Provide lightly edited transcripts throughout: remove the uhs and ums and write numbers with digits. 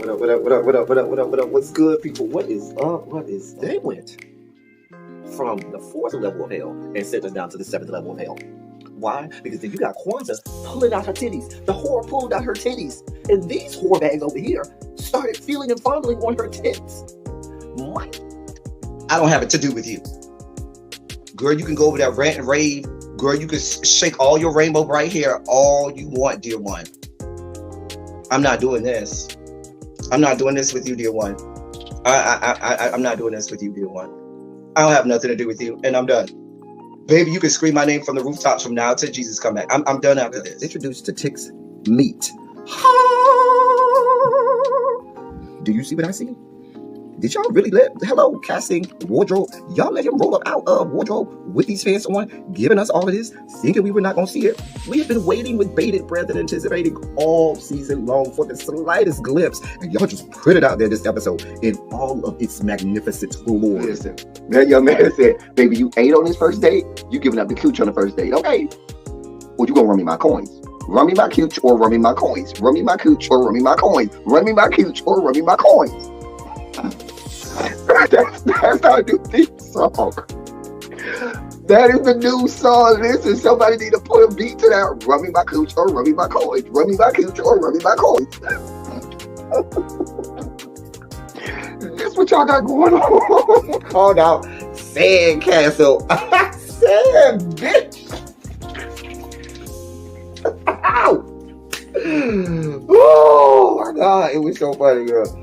What up? What up? What up? What up? What up? What up? What up? What's good, people? What is up? What is? They went from the fourth level of hell and sent us down to the seventh level of hell. Why? Because then you got Kwanzaa pulling out her titties. The whore pulled out her titties, and these whore bags over here started feeling and fondling on her tits. What? I don't have it to do with you. Girl, you can go over there, rant and rave. Girl, you can shake all your rainbow bright hair all you want, dear one. I'm not doing this. I'm not doing this with you, dear one. I'm not doing this with you, dear one. I don't have nothing to do with you, and I'm done. Baby, you can scream my name from the rooftops from now till Jesus come back. I'm done after this. Introduced to Tick's meat. Do you see what I see? Did y'all really hello, casting, wardrobe, y'all let him roll up out of wardrobe with these pants on, giving us all of this, thinking we were not going to see it? We have been waiting with bated breath and anticipating all season long for the slightest glimpse, and y'all just put it out there this episode in all of its magnificent glory. Listen, that young man said, baby, you ate on this first date, you giving up the cooch on the first date, okay? Well, you gonna run me my coins. Run me my cooch or run me my coins. Run me my cooch or run me my coins. Run me my cooch or run me my coins. That's how I do this song. That is the new song. Listen, somebody need to put a beat to that. Run me my cooch or run me my coins. Run me my cooch or run me my coins. This what y'all got going on. Called out Sandcastle. Sand, bitch. Ow. Oh my God, it was so funny, girl.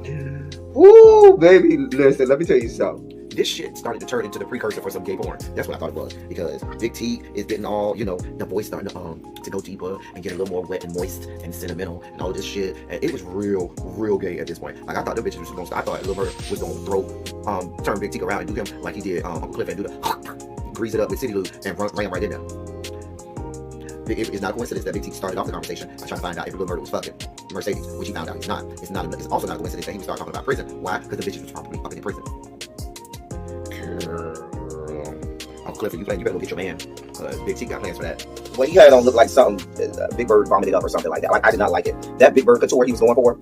Ooh, baby, listen, let me tell you something. This shit started to turn into the precursor for some gay porn. That's what I thought it was. Because Big T is getting all, the voice starting to go deeper and get a little more wet and moist and sentimental and all this shit. And it was real gay at this point. Like, I thought the bitches was going to stop. I thought Lil Bird was going to turn Big T around and do him like he did Uncle Cliff and do the grease it up with City Lou and ran right in there. It's not a coincidence that Big T started off the conversation by trying to find out if Lil Bird was fucking Mercedes, which he found out he's not. It's also not a coincidence that he would start talking about prison. Why? Because the bitches was probably up in prison. Uncle Cliff, you better go get your man. Big T got plans for that. Well, he had it on look like something Big Bird vomited up or something like that. Like, I did not like it. That Big Bird couture he was going for,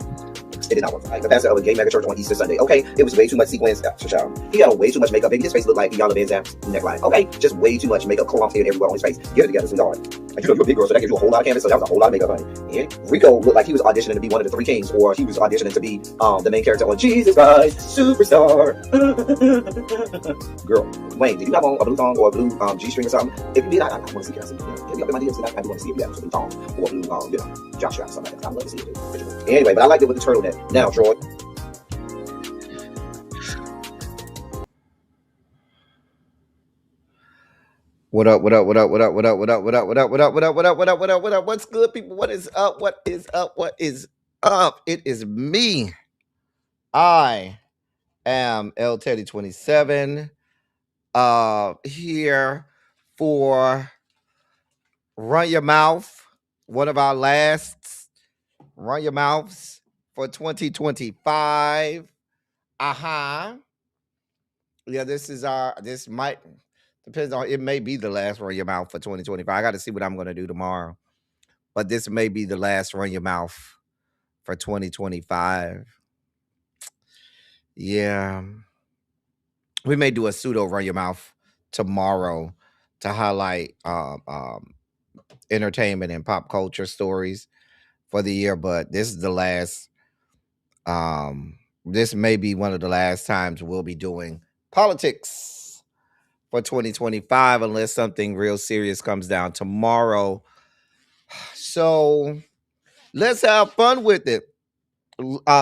it did not work. Like the pastor of a gay mega church on Easter Sunday. Okay, it was way too much sequins. He had on way too much makeup. Baby, his face looked like Yala Van Zap's neckline. Okay, just way too much makeup clumped in everywhere on his face. Get it together, sweetheart. And you're a big girl, so that gives you a whole lot of canvas. So that was a whole lot of makeup, honey. And Rico looked like he was auditioning to be one of the three kings, or he was auditioning to be the main character on Jesus Christ Superstar. Girl, Wayne, did you have on a blue thong or a blue G-string or something? If you did, I want to see it. Hit me up in my DMs. I do want to see if you have some blue thong or a blue, jock strap or something like that. I'd love to see it too. Anyway, but I liked it with the turtleneck. Now, Troy. What up? What up? What up? What up? What up? What up? What up? What up? What up? What up? What up? What up? What up? What up? What's good, people? What is up? What is up? What is up? It is me. I am L Teddy 27. Here for Run Your Mouth. One of our last Run Your Mouths for 2025. Yeah, this might. Depends on, it may be the last Run Your Mouth for 2025. I got to see what I'm going to do tomorrow. But this may be the last Run Your Mouth for 2025. Yeah. We may do a pseudo Run Your Mouth tomorrow to highlight entertainment and pop culture stories for the year. But this is the last. This may be one of the last times we'll be doing politics for 2025, unless something real serious comes down tomorrow. So let's have fun with it.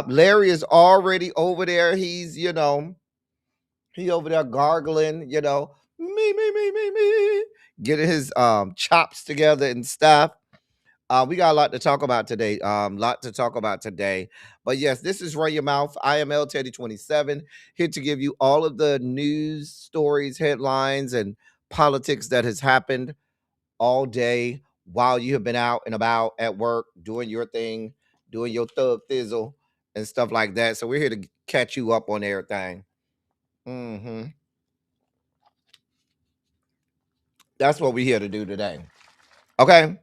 Larry is already over there. He's, he over there gargling, me, getting his chops together and stuff. We got a lot to talk about today. But yes, this is Run Your Mouth. I am L Teddy 27, here to give you all of the news, stories, headlines, and politics that has happened all day while you have been out and about at work, doing your thing, doing your thug thizzle and stuff like that. So we're here to catch you up on everything. That's what we're here to do today. Okay?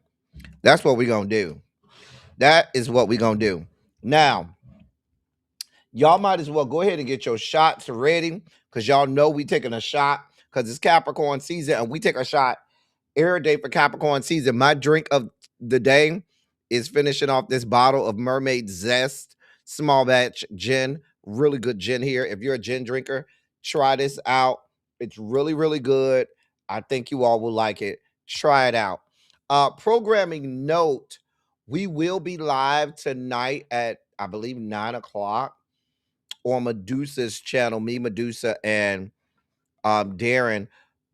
That's what we're going to do. That is what we're going to do. Now, Y'all might as well go ahead and get your shots ready because y'all know we taking a shot because it's Capricorn season and we take a shot every day for Capricorn season. My drink of the day is finishing off this bottle of Mermaid Zest small batch gin. Really good gin here. If you're a gin drinker, try this out. It's really, really good. I think you all will like it. Try it out. Programming note, we will be live tonight at, I believe, 9 o'clock on Medusa's channel. Me, Medusa, and Darren,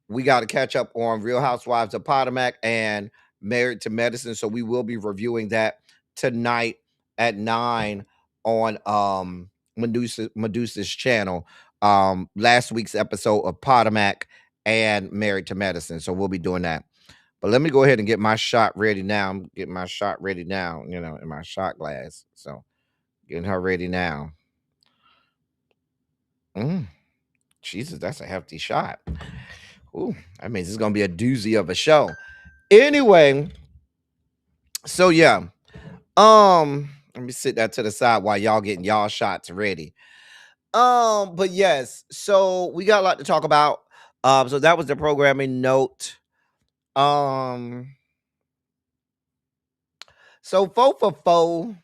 we got to catch up on Real Housewives of Potomac and Married to Medicine. So we will be reviewing that tonight at 9 on Medusa's channel. Last week's episode of Potomac and Married to Medicine. So we'll be doing that. But let me go ahead and get my shot ready now. I'm getting my shot ready now, in my shot glass. So getting her ready now. Jesus, that's a hefty shot. Ooh, that means it's gonna be a doozy of a show. Anyway, so yeah. Let me sit that to the side while y'all getting y'all shots ready. But yes, so we got a lot to talk about. So that was the programming note. So Fo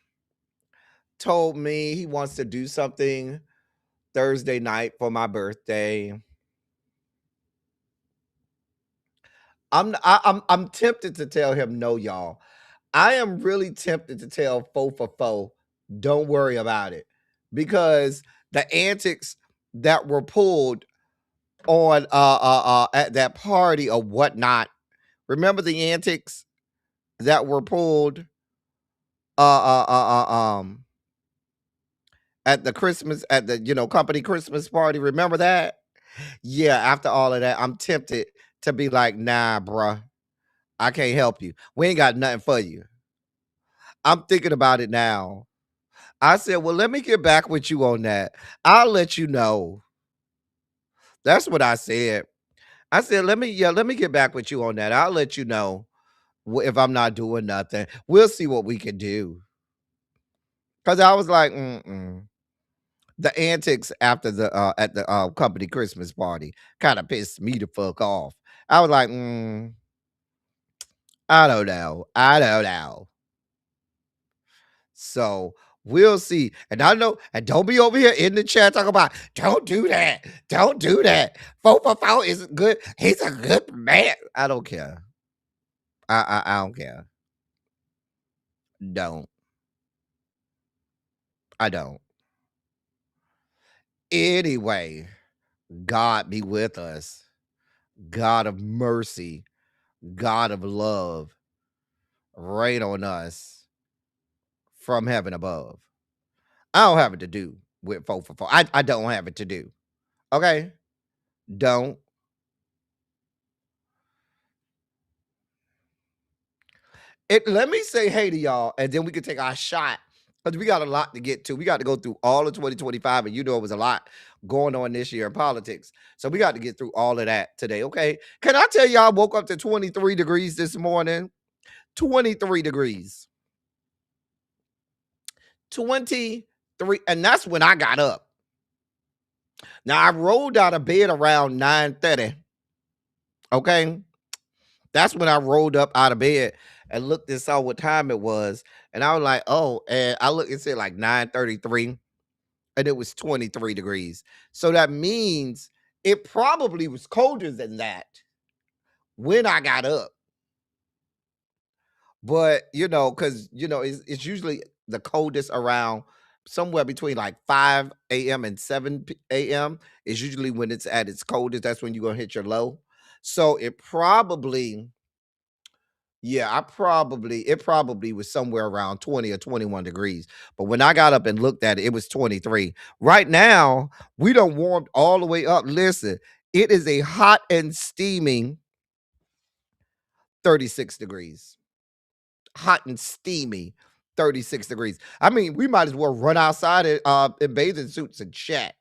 told me he wants to do something Thursday night for my birthday. I'm tempted to tell him no, y'all. I am really tempted to tell Fo, don't worry about it, because the antics that were pulled on at that party or whatnot. Remember the antics that were pulled at the Christmas at the company Christmas party. Remember that? Yeah. After all of that, I'm tempted to be like, nah, bruh, I can't help you. We ain't got nothing for you. I'm thinking about it now. I said, well, let me get back with you on that. I'll let you know. That's what I said. I said, let me get back with you on that. I'll let you know if I'm not doing nothing. We'll see what we can do. Cause I was like, the antics after the at the company Christmas party kind of pissed me the fuck off. I was like, I don't know. I don't know. So we'll see. And I know, and don't be over here in the chat talking about, don't do that. Don't do that. Fo is good. He's a good man. I don't care. I don't care. Don't. I don't. Anyway, God be with us. God of mercy. God of love. Rain on us from heaven above. I don't have it to do with 444. I don't have it to do. Okay? Don't. Let me say hey to y'all, and then we can take our shot. Because we got a lot to get to. We got to go through all of 2025, and it was a lot going on this year in politics. So we got to get through all of that today, okay? Can I tell y'all I woke up to 23 degrees this morning? 23 degrees. 23, and that's when I got up. Now, I rolled out of bed around 9:30, okay? That's when I rolled up out of bed and looked and saw what time it was. And I was like, oh, and I looked and said like 9:33, and it was 23 degrees. So that means it probably was colder than that when I got up. But, because, it's usually the coldest around somewhere between like 5 a.m. and 7 a.m. is usually when it's at its coldest. That's when you're going to hit your low. So it probably was somewhere around 20 or 21 degrees. But when I got up and looked at it, it was 23. Right now, we don't warmed all the way up. Listen, it is a hot and steaming 36 degrees. Hot and steamy 36 degrees. I mean, we might as well run outside in bathing suits and chat.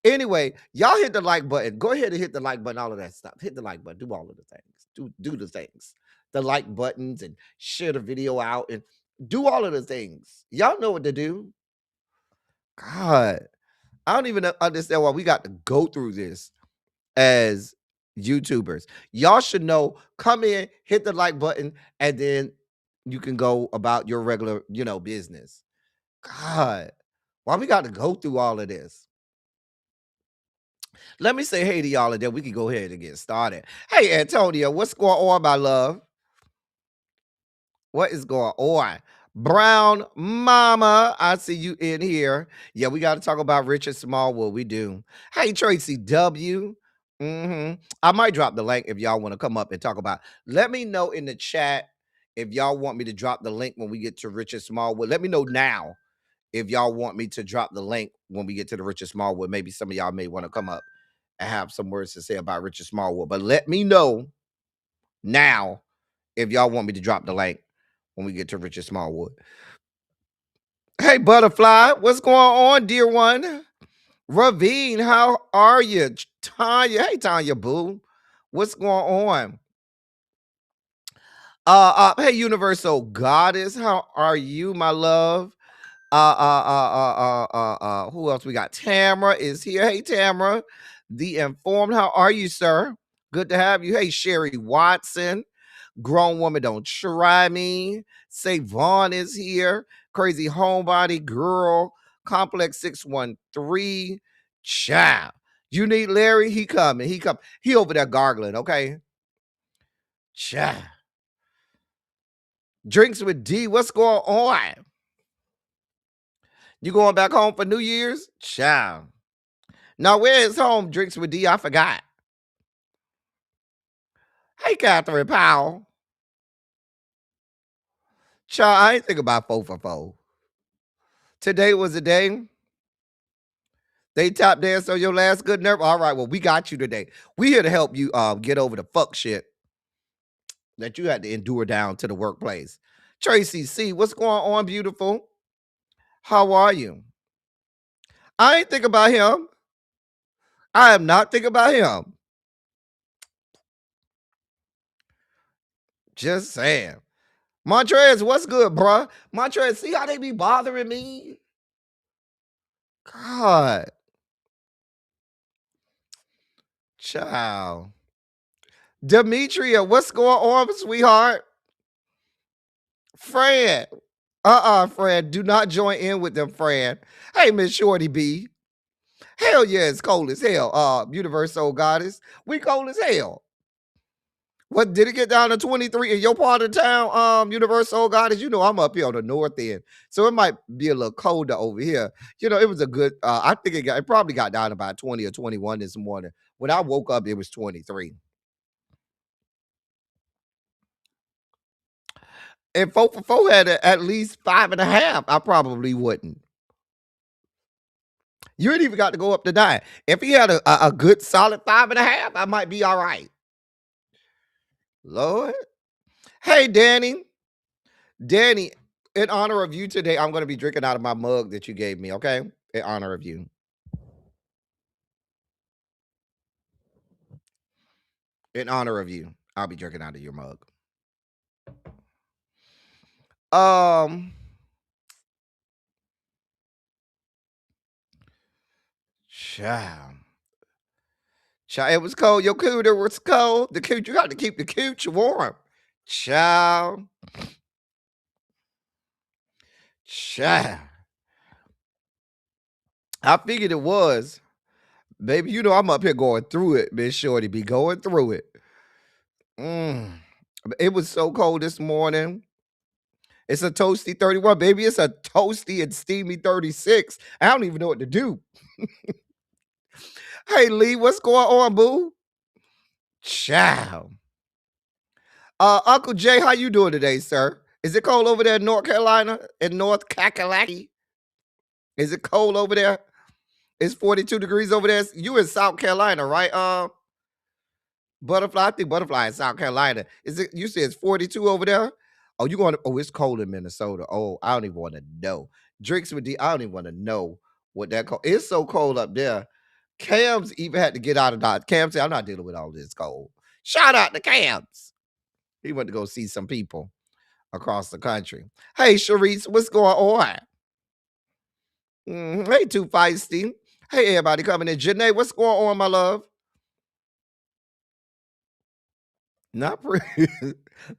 Anyway, y'all hit the like button. Go ahead and hit the like button, all of that stuff. Hit the like button. Do all of the things. Do the things. The like buttons and share the video out and do all of the things. Y'all know what to do. God, I don't even understand why we got to go through this as YouTubers. Y'all should know, come in, hit the like button, and then you can go about your regular, business. God, why we got to go through all of this? Let me say hey to y'all, and then we can go ahead and get started. Hey, Antonio, what's going on, my love? What is going on? Brown Mama, I see you in here. Yeah, we got to talk about Richard Smallwood. We do. Hey, Tracy W. I might drop the link if y'all want to come up and talk about. Let me know in the chat if y'all want me to drop the link when we get to Richard Smallwood. Let me know now if y'all want me to drop the link when we get to the Richard Smallwood. Maybe some of y'all may want to come up and have some words to say about Richard Smallwood. But let me know now if y'all want me to drop the link when we get to Richard Smallwood. Hey, Butterfly, what's going on, dear one? Ravine, how are you? Tanya, hey, Tanya, boo. What's going on? Hey, Universal Goddess, how are you, my love? Who else we got? Tamara is here. Hey, Tamara, the Informed, how are you, sir? Good to have you. Hey, Sherry Watson. Grown woman, don't try me. Say Vaughn is here. Crazy homebody girl. Complex 613. Child. You need Larry? He coming. He over there gargling, okay? Child. Drinks with D. What's going on? You going back home for New Year's? Child. Now, where is home? Drinks with D. I forgot. Hey, Catherine Powell. Child, I ain't think about 4 for 4. Today was the day they top dance on your last good nerve. All right, well, we got you today. We here to help you get over the fuck shit that you had to endure down to the workplace. Tracy C, what's going on, beautiful? How are you? I ain't think about him. I am not thinking about him. Just saying. Montrez, what's good, bruh? Montrez, see how they be bothering me? God. Child. Demetria, what's going on, sweetheart? Fran. Fran. Do not join in with them, Fran. Hey, Miss Shorty B. Hell yeah, it's cold as hell. Universal Goddess. We cold as hell. What did it get down to 23 in your part of town? Universal Goddess. You know I'm up here on the north end, so it might be a little colder over here. It was a good. I think it probably got down to about 20 or 21 this morning. When I woke up, it was 23. If 4 for 4 had at least 5.5, I probably wouldn't. You ain't even got to go up to 9. If he had a good solid 5.5, I might be all right. Lord. Hey, Danny. Danny, in honor of you today, I'm going to be drinking out of my mug that you gave me, okay? In honor of you. In honor of you, I'll be drinking out of your mug. Child. Child, it was cold. Your cooter was cold. The cooch, you got to keep the cooch warm. Child. Child. I figured it was. Baby, I'm up here going through it, Miss Shorty be going through it. It was so cold this morning. It's a toasty 31, baby. It's a toasty and steamy 36. I don't even know what to do. Hey, Lee, what's going on, boo? Ciao. Uncle Jay, how you doing today, sir? Is it cold over there in North Carolina? In North Kakalaki? Is it cold over there? It's 42 degrees over there. You in South Carolina, right? Butterfly, I think Butterfly in South Carolina. Is it? You said it's 42 over there? Oh, you going? Oh, it's cold in Minnesota. Oh, I don't even want to know. Drinks with D. I don't even want to know what that cold. It's so cold up there. Cam's even had to get out of Dodge. Cam said, "I'm not dealing with all this cold." Shout out to Cam's. He went to go see some people across the country. Hey, Sharice, what's going on? Hey, Too Feisty. Hey, everybody coming in. Janae, what's going on, my love? Not pretty.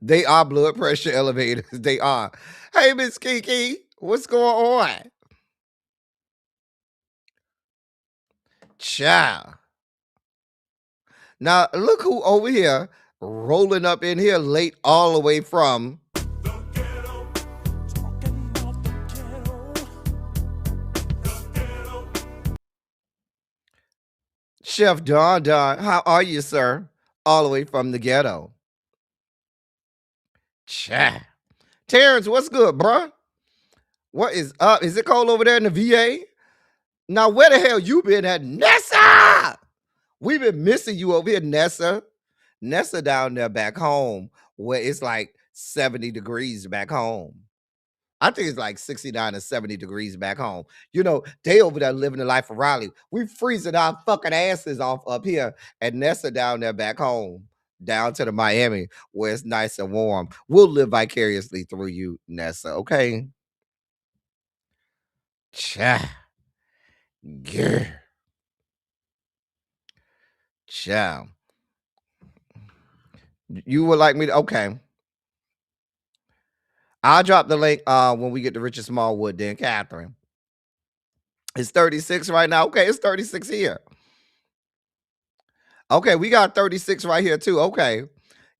They are blood pressure elevators. They are. Hey, Miss Kiki, what's going on? Ciao. Now, look who over here rolling up in here late all the way from Chef Don Don. How are you, sir? All the way from the ghetto. Cha. Terrence, what's good, bruh? What is up? Is it cold over there in the VA? Now, where the hell you been at, Nessa? We've been missing you over here, Nessa. Nessa down there back home where it's like 70 degrees back home. I think it's like 69 or 70 degrees back home. You know, they over there living the life of Raleigh. We freezing our fucking asses off up here. And Nessa down there back home, down to the Miami, where it's nice and warm. We'll live vicariously through you, Nessa, okay? Cha. Grr. Cha. You would like me to, okay. I'll drop the link when we get to Richard Smallwood, then Catherine. It's 36 right now. Okay, it's 36 here. Okay, we got 36 right here too. Okay.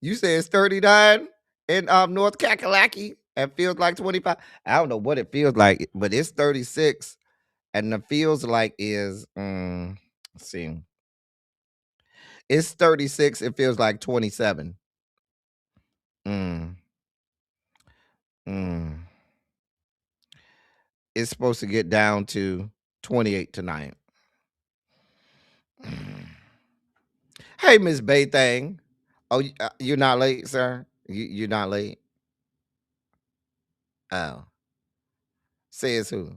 You say it's 39 in North Kakalaki and feels like 25. I don't know what it feels like, but it's 36. And the feels like is let's see. It's 36. It feels like 27. Mm. Mm. It's supposed to get down to 28 tonight. Mm. Hey, Miss Baythang. Oh, you're not late, sir? You're not late? Oh. Says who?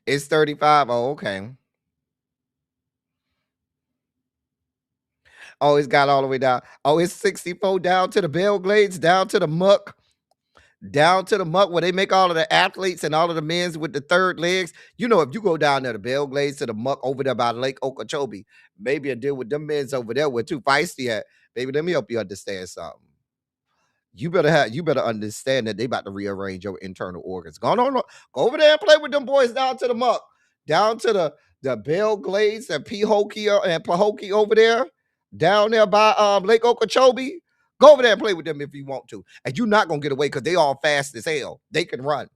It's 35. Oh, okay. Oh, it's got all the way down. Oh, it's 64 down to the Belglades, down to the muck. Down to the muck where they make all of the athletes and all of the men's with the third legs. You know, if you go down there to Belglades to the muck over there by Lake Okeechobee, maybe a deal with them men's over there where Too Feisty at. Baby, let me help you understand something. You better understand that they about to rearrange your internal organs. Go on, go over there and play with them boys down to the muck, down to the Belglades and Pahokee and Pahokee over there, down there by Lake Okeechobee. Go over there and play with them if you want to. And you're not gonna get away because they all fast as hell. They can run.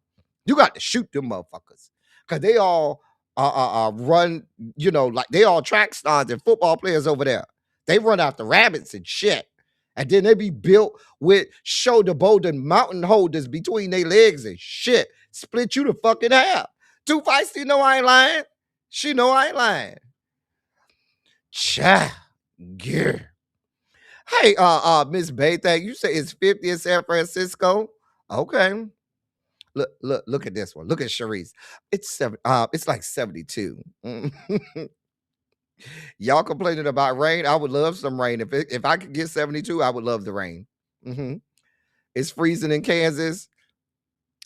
You got to shoot them motherfuckers. Cause they all run, you know, like they all track stars and football players over there. They run after rabbits and shit. And then they be built with shoulder boulder mountain holders between their legs and shit. Split you the fucking half. Too Feisty know I ain't lying. She know I ain't lying. Cha. Gear. Hey, Miss Baythang, you say it's 50 in San Francisco? Okay. Look at this one. Look at Sharice. It's like 72. Y'all complaining about rain? I would love some rain. If I could get 72, I would love the rain. It's freezing in Kansas.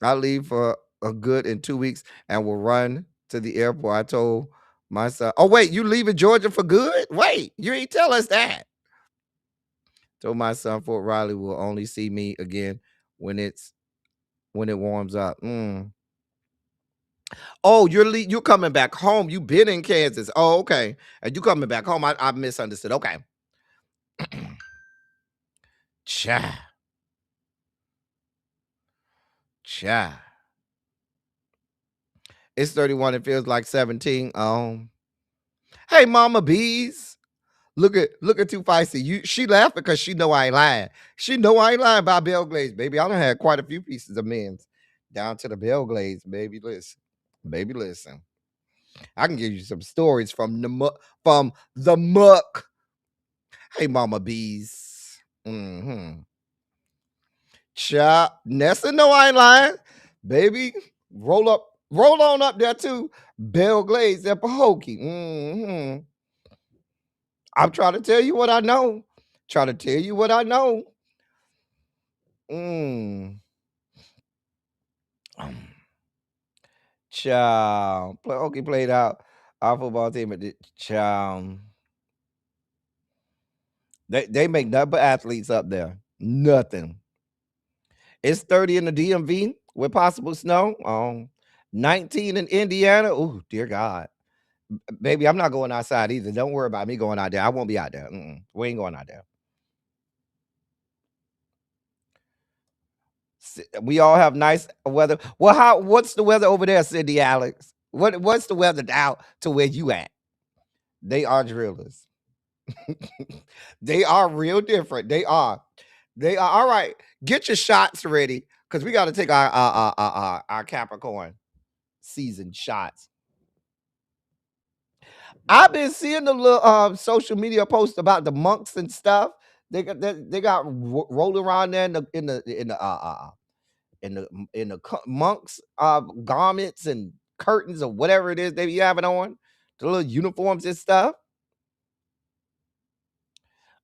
I leave for a good in 2 weeks and will run to the airport. I told my son, oh, wait, you leaving Georgia for good? Wait, you ain't tell us that. Told my son Fort Riley will only see me again when it warms up. Oh, you're coming back home. You've been in Kansas. Oh, okay. And you coming back home. I misunderstood. Okay. Cha. It's 31. It feels like 17. Hey, Mama Bees. Look at Too Feisty. She laughing because she know I ain't lying. She know I ain't lying about Belglades, baby. I done had quite a few pieces of men's down to the Belglades, baby. Listen. Baby, listen. I can give you some stories from the muck. Hey, Mama Bees. Chop. Nessa, no, I ain't lying. Baby, roll on up there too. Belglades at Pahokee. I'm trying to tell you what I know. Trying to tell you what I know. Child. Okie played out our football team at the child. They make nothing but athletes up there. Nothing. It's 30 in the DMV with possible snow. 19 in Indiana. Oh, dear God. Baby, I'm not going outside either. Don't worry about me going out there. I won't be out there. We ain't going out there. We all have nice weather. Well, what's the weather over there, Cindy Alex? What's the weather down to where you at? They are drillers. They are real different. They are. All right. Get your shots ready because we got to take our Capricorn season shots. I've been seeing the little social media posts about the monks and stuff. They got rolling around there in the monks garments and curtains or whatever it is they be having on, the little uniforms and stuff.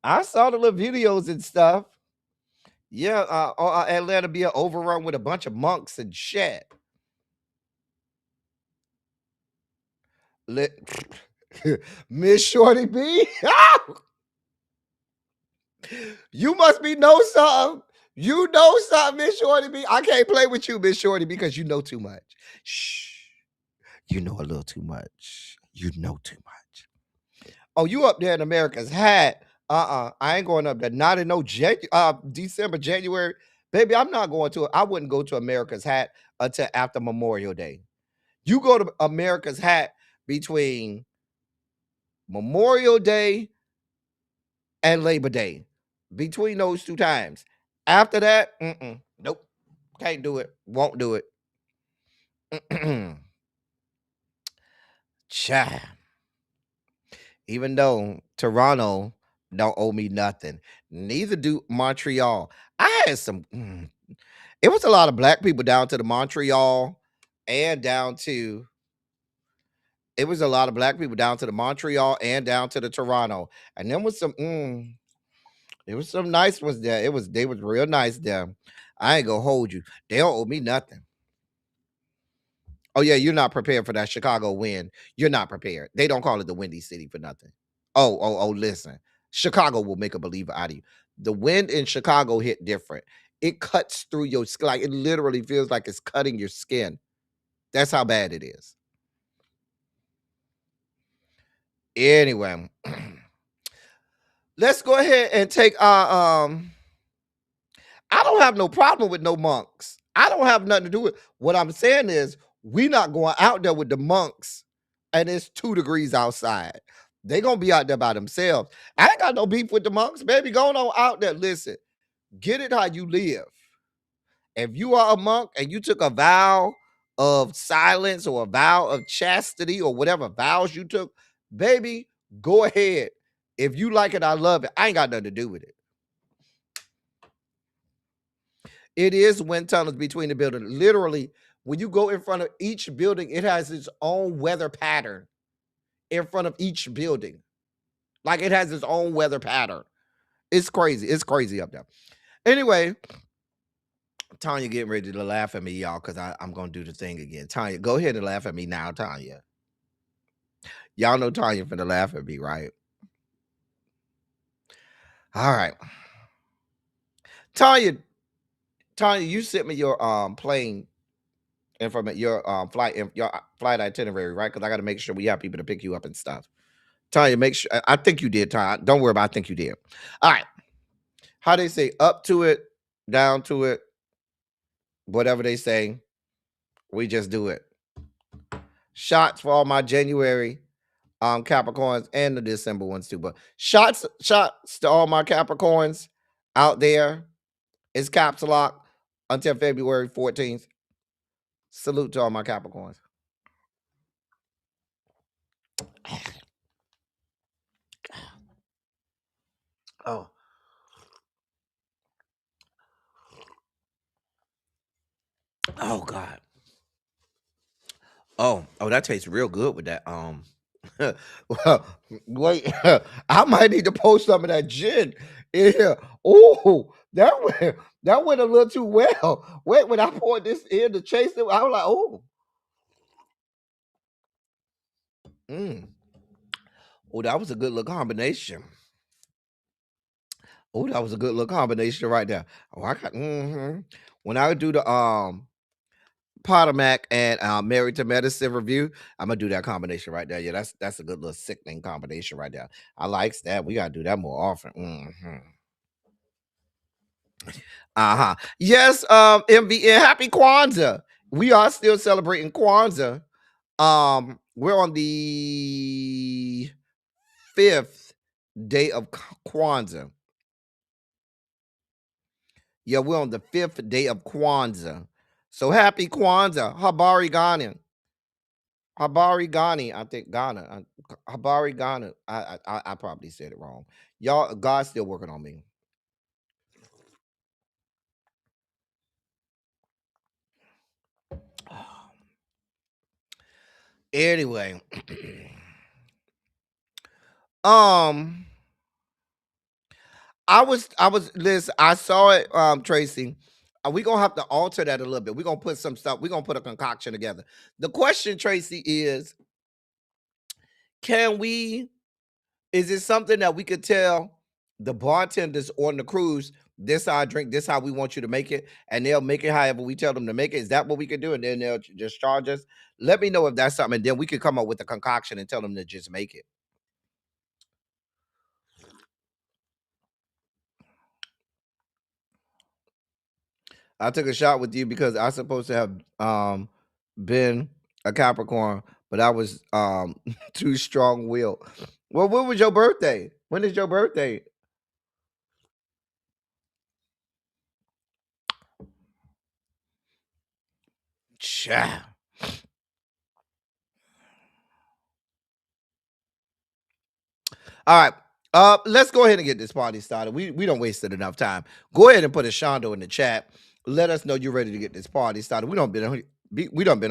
I saw the little videos and stuff. Yeah, Atlanta be overrun with a bunch of monks and shit. Miss Shorty B, you must be know something. You know something, Miss Shorty B. I can't play with you, Miss Shorty, because you know too much. Shh. You know a little too much. You know too much. Oh, you up there in America's hat. I ain't going up there. Not in no December, January. Baby, I'm not going to it. I wouldn't go to America's hat until after Memorial Day. You go to America's hat between Memorial Day and Labor Day. Between those two times. After that, nope. Can't do it. Won't do it. Cha. Even though Toronto don't owe me nothing. Neither do Montreal. I had some. It was a lot of black people down to the Montreal and down to. It was a lot of black people down to the Montreal and down to the Toronto. And then was some. There was some nice ones there. They was real nice there. I ain't gonna hold you. They don't owe me nothing. Oh yeah, you're not prepared for that Chicago win. You're not prepared. They don't call it the Windy City for nothing. Oh, listen. Chicago will make a believer out of you. The wind in Chicago hit different. It cuts through your skin. Like it literally feels like it's cutting your skin. That's how bad it is. Anyway, let's go ahead and take our I don't have no problem with no monks. I don't have nothing to do with what I'm saying is we not going out there with the monks and it's 2 degrees outside. They gonna be out there by themselves. I ain't got no beef with the monks, baby. Going on out there. Listen, get it how you live. If you are a monk and you took a vow of silence or a vow of chastity or whatever vows you took, baby, go ahead. If you like it, I love it. I ain't got nothing to do with it. It is wind tunnels between the buildings. Literally, when you go in front of each building, it has its own weather pattern in front of each building. Like it has its own weather pattern. It's crazy. It's crazy up there. Anyway, Tanya getting ready to laugh at me, y'all, because I'm going to do the thing again. Tanya, go ahead and laugh at me now, Tanya. Y'all know Tanya finna laugh at me, right? All right. Tanya, you sent me your plane information, your flight itinerary, right? Because I got to make sure we have people to pick you up and stuff. Tanya, make sure. I think you did, Tanya. Don't worry about it. I think you did. All right. How they say up to it, down to it, whatever they say, we just do it. Shots for all my January Capricorns and the December ones too. But shots to all my Capricorns out there. It's caps lock until February 14th. Salute to all my Capricorns. Oh. Oh God. Oh, that tastes real good with that. Well, wait, I might need to post some of that gin in here. Oh, that went a little too well. Wait, when I poured this in to chase it, I was like, oh. Mm. Oh, that was a good little combination. Oh, that was a good little combination right there. Oh, I got when I do the Potomac and Married to Medicine review, I'm gonna do that combination right there. Yeah, that's a good little sickening combination right there. I likes that. We gotta do that more often. Uh-huh. Yes, MVN, happy Kwanzaa. We are still celebrating Kwanzaa. We're on the 5th day of Kwanzaa. Yeah, we're on the 5th day of Kwanzaa. So happy Kwanzaa. Habari Ghana. Habari Ghani. I think Ghana. Habari Ghana. I probably said it wrong. Y'all, God's still working on me. Anyway. I was Liz, I saw it, Tracy. We gonna have to alter that a little bit. We're gonna put some stuff, we're gonna put a concoction together. The question, Tracy, is is it something that we could tell the bartenders on the cruise, this our drink, this how we want you to make it, and they'll make it however we tell them to make it? Is that what we could do? And then they'll just charge us? Let me know if that's something, and then we could come up with a concoction and tell them to just make it. I took a shot with you because I was supposed to have been a Capricorn, but I was too strong willed. Well, when was your birthday? When is your birthday? Cha. All right. Let's go ahead and get this party started. We don't wasted enough time. Go ahead and put a Shondo in the chat. Let us know you're ready to get this party started. We don't been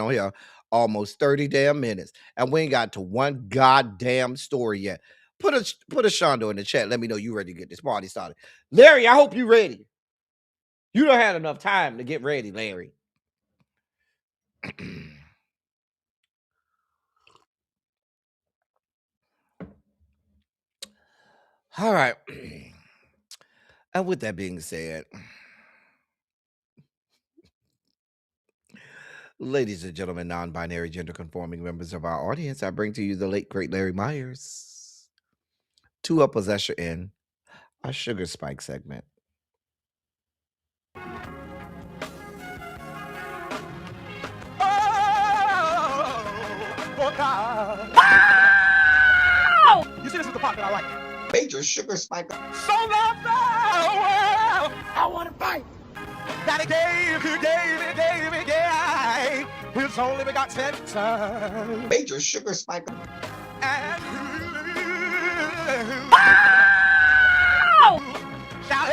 on here almost 30 damn minutes, and we ain't got to one goddamn story yet. Put a Shondo in the chat. Let me know you ready to get this party started. Larry, I hope you ready. You don't have enough time to get ready, Larry. All right. And with that being said, ladies and gentlemen, non-binary gender conforming members of our audience, I bring to you the late great Larry Myers to a possessor in a sugar spike segment. Oh, God. You see, this is the part that I like. Major sugar spike. So loved the world, I want to fight. That he gave his only begotten son. Major sugar spike. And shall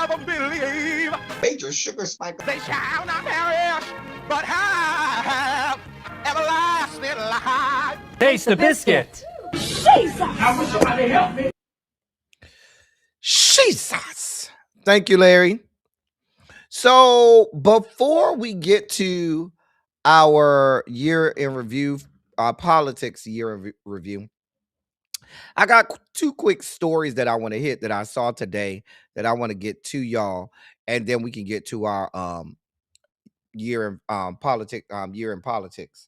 ever believe. Major sugar spike. They shall not perish, but have everlasting life. Taste the biscuit. Jesus. Thank you, Larry. So before we get to our year in review, politics year in review, I got two quick stories that I want to hit that I saw today that I want to get to y'all, and then we can get to our year in politics.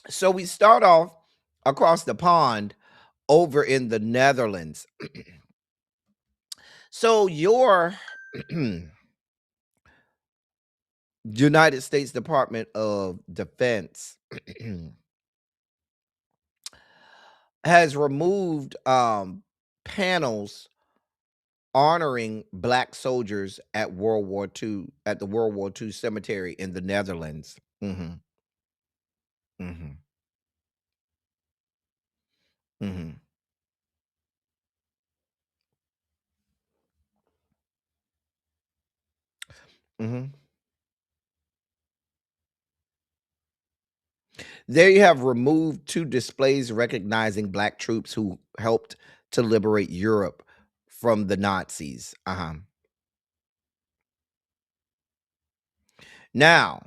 So we start off across the pond over in the Netherlands. So your United States Department of Defense has removed panels honoring black soldiers at World War II at the World War II cemetery in the Netherlands. Mm-hmm. Mm-hmm. Mm-hmm. Mm-hmm. They have removed two displays recognizing black troops who helped to liberate Europe from the Nazis. Now,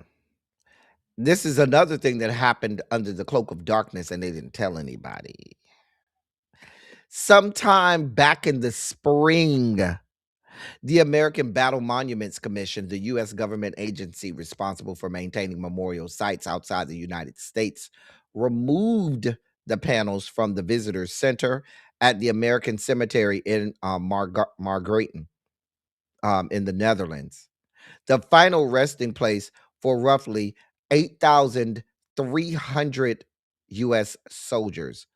This is another thing that happened under the cloak of darkness and they didn't tell anybody. Sometime back in the spring, the American Battle Monuments Commission, the U.S. government agency responsible for maintaining memorial sites outside the United States, removed the panels from the visitor center at the American Cemetery in Margraten in the Netherlands, the final resting place for roughly 8,300 U.S. soldiers.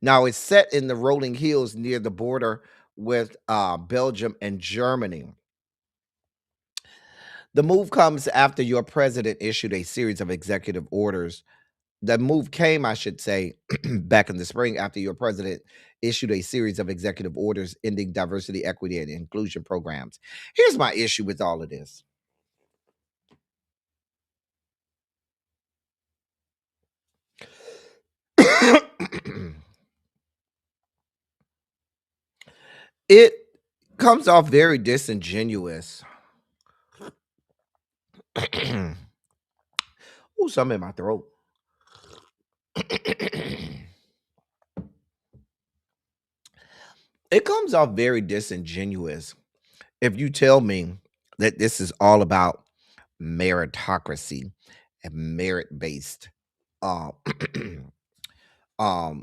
Now, it's set in the rolling hills near the border with Belgium and Germany. The move comes after your president issued a series of executive orders. The move came, I should say, back in the spring after your president issued a series of executive orders ending diversity, equity, and inclusion programs. Here's my issue with all of this. It comes off very disingenuous. Oh, something in my throat. It comes off very disingenuous if you tell me that this is all about meritocracy and merit-based uh,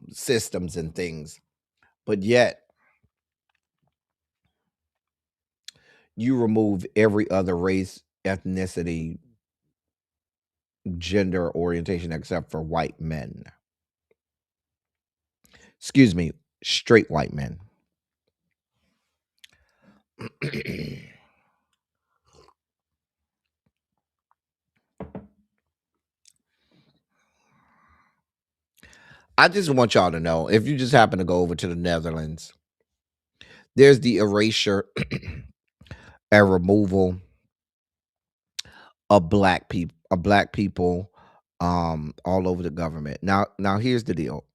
systems and things, but yet you remove every other race, ethnicity, gender orientation except for white men. Excuse me, straight white men. I just want y'all to know, if you just happen to go over to the Netherlands, there's the erasure and removal of black people all over the government. Now here's the deal.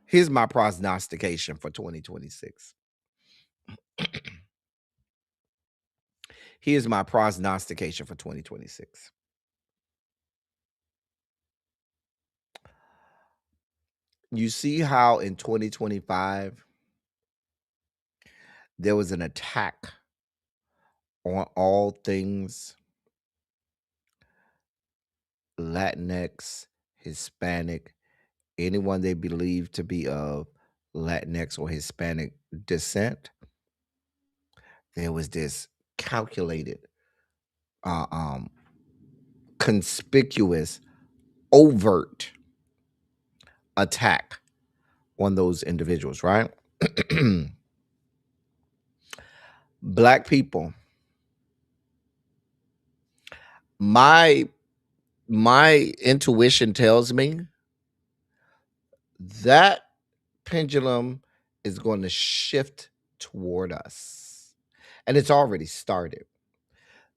Here's my prognostication for 2026. Here's my prognostication for 2026. You see how in 2025 there was an attack on all things Latinx, Hispanic, anyone they believe to be of Latinx or Hispanic descent. There was this calculated, conspicuous, overt attack on those individuals, right? Black people. My intuition tells me that pendulum is going to shift toward us, and it's already started.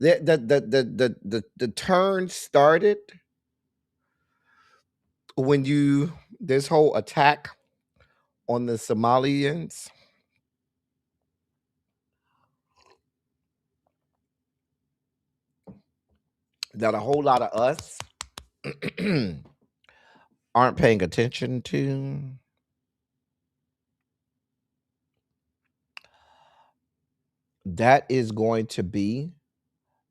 The turn started when this whole attack on the Somalians. That a whole lot of us aren't paying attention to. That is going to be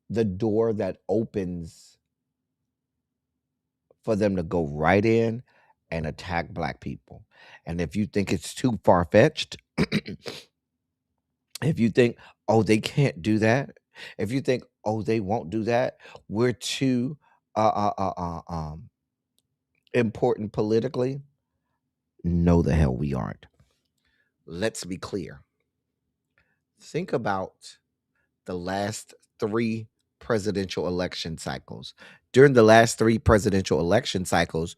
the door that opens for them to go right in and attack black people. And if you think it's too far-fetched, if you think, oh, they can't do that, if you think, oh, they won't do that, we're too important politically, no, the hell we aren't. Let's be clear. Think about the last 3 presidential election cycles. During the last 3 presidential election cycles,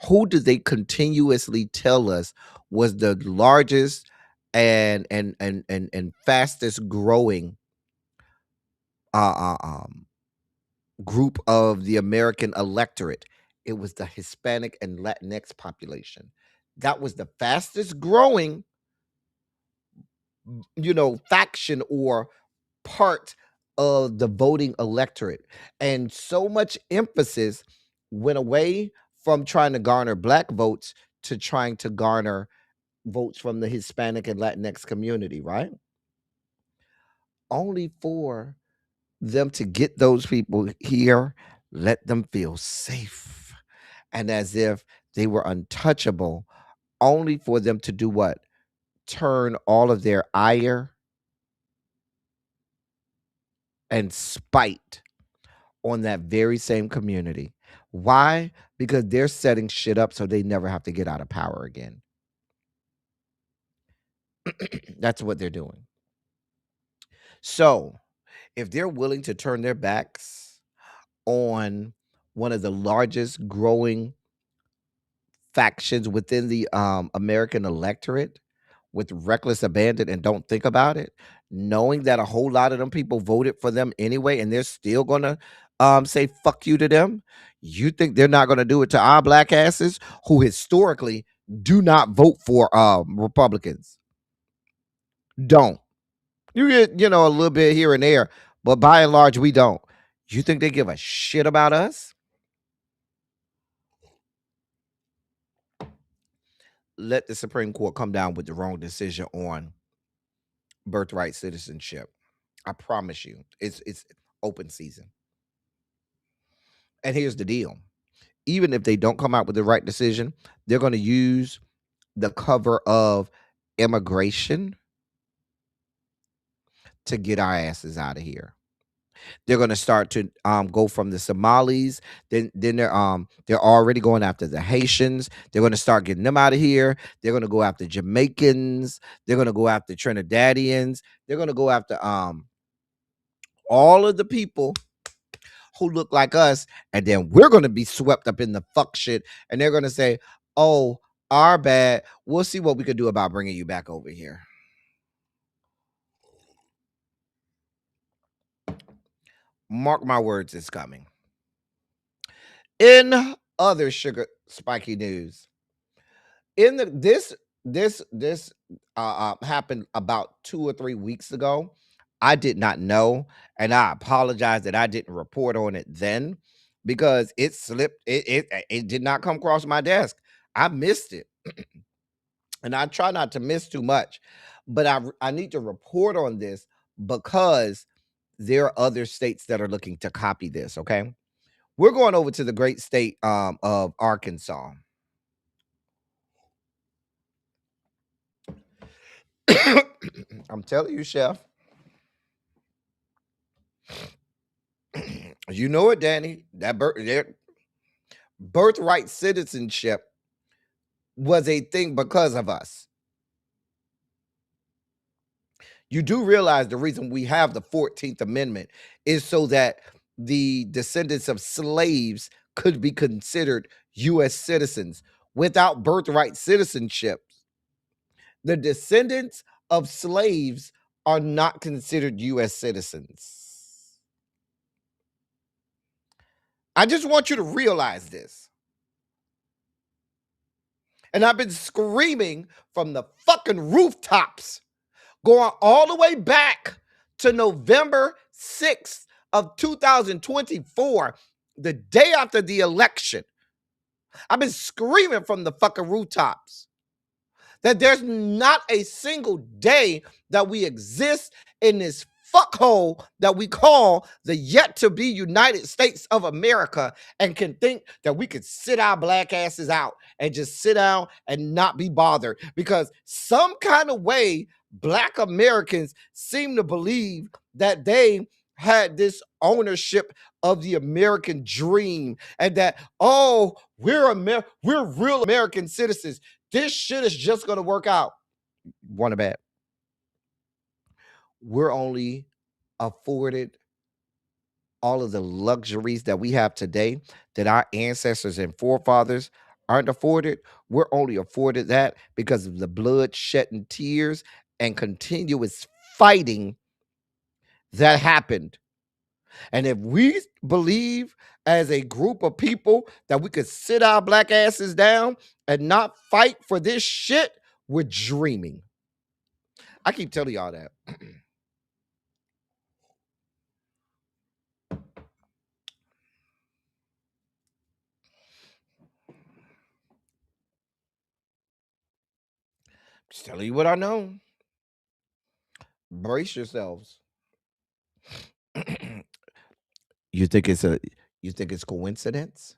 who did they continuously tell us was the largest and fastest growing group of the American electorate? It was the Hispanic and Latinx population. That was the fastest growing, faction or part of the voting electorate. And so much emphasis went away from trying to garner black votes to trying to garner votes from the Hispanic and Latinx community, right? Only for them to get those people here, let them feel safe and as if they were untouchable, only for them to do what? Turn all of their ire and spite on that very same community. Why? Because they're setting shit up so they never have to get out of power again. That's what they're doing. So, if they're willing to turn their backs on one of the largest growing factions within the American electorate with reckless abandon and don't think about it, knowing that a whole lot of them people voted for them anyway, and they're still gonna say fuck you to them, you think they're not gonna do it to our black asses who historically do not vote for Republicans? Don't. You get, a little bit here and there, but by and large, we don't. You think they give a shit about us? Let the Supreme Court come down with the wrong decision on birthright citizenship. I promise you, it's open season. And here's the deal. Even if they don't come out with the right decision, they're going to use the cover of immigration to get our asses out of here. They're going to start to go from the Somalis. Then they're already going after the Haitians. They're going to start getting them out of here. They're going to go after Jamaicans. They're going to go after Trinidadians. They're going to go after all of the people who look like us, and then we're going to be swept up in the fuck shit, and they're going to say, oh, our bad. We'll see what we could do about bringing you back over here. Mark my words, it's coming. In other sugar spiky news, this happened about 2 or 3 weeks ago. I did not know, and I apologize that I didn't report on it then because it slipped. It did not come across my desk. I missed it, and I try not to miss too much, but I need to report on this because there are other states that are looking to copy this. Okay, we're going over to the great state of Arkansas. I'm telling you, Chef. You know it, Danny. That birthright citizenship was a thing because of us. You do realize the reason we have the 14th Amendment is so that the descendants of slaves could be considered U.S. citizens. Without birthright citizenship, the descendants of slaves are not considered U.S. citizens. I just want you to realize this. And I've been screaming from the fucking rooftops, going all the way back to November 6th of 2024, the day after the election. I've been screaming from the fucking rooftops that there's not a single day that we exist in this fuckhole that we call the yet to be United States of America and can think that we could sit our black asses out and just sit down and not be bothered because some kind of way black Americans seem to believe that they had this ownership of the American dream and that, oh, we're real American citizens. This shit is just going to work out. Want to bet? We're only afforded all of the luxuries that we have today that our ancestors and forefathers aren't afforded. We're only afforded that because of the blood, shedding tears, and continuous fighting that happened. And if we believe as a group of people that we could sit our black asses down and not fight for this shit, we're dreaming. I keep telling y'all that. Just telling you what I know. Brace yourselves. You think it's coincidence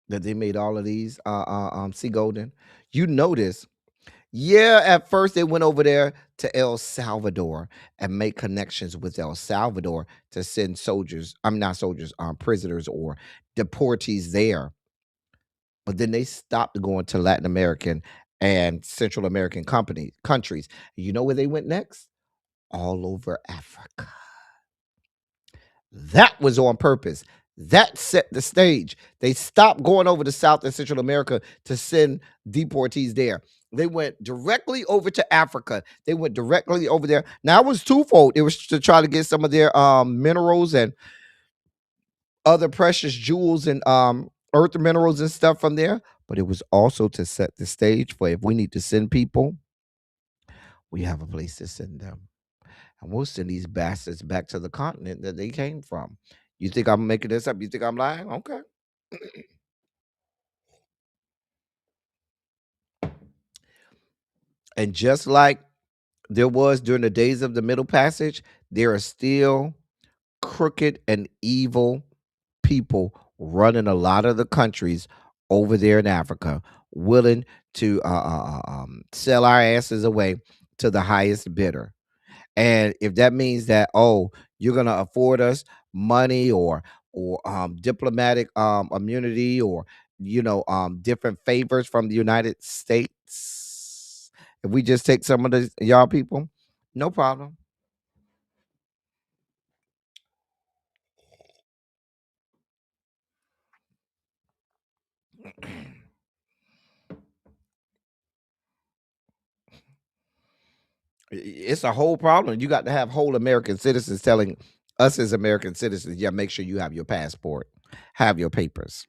that they made all of these see golden? You notice, yeah, at first they went over there to El Salvador and make connections with El Salvador to send soldiers, I'm not soldiers, prisoners or deportees there. But then they stopped going to Latin American and Central American countries. You know where they went next? All over Africa. That was on purpose. That set the stage. They stopped going over to South and Central America to send deportees there. They went directly over to Africa. They went directly over there. Now it was twofold. It was to try to get some of their minerals and other precious jewels and earth minerals and stuff from there. But it was also to set the stage for if we need to send people, we have a place to send them. And we'll send these bastards back to the continent that they came from. You think I'm making this up? You think I'm lying? Okay. And just like there was during the days of the Middle Passage, there are still crooked and evil people running a lot of the countries over there in Africa, willing to sell our asses away to the highest bidder. And if that means that, oh, you're gonna afford us money or diplomatic immunity or different favors from the United States, if we just take some of the y'all people, no problem. It's a whole problem. You got to have whole American citizens telling us as American citizens, yeah, make sure you have your passport, have your papers.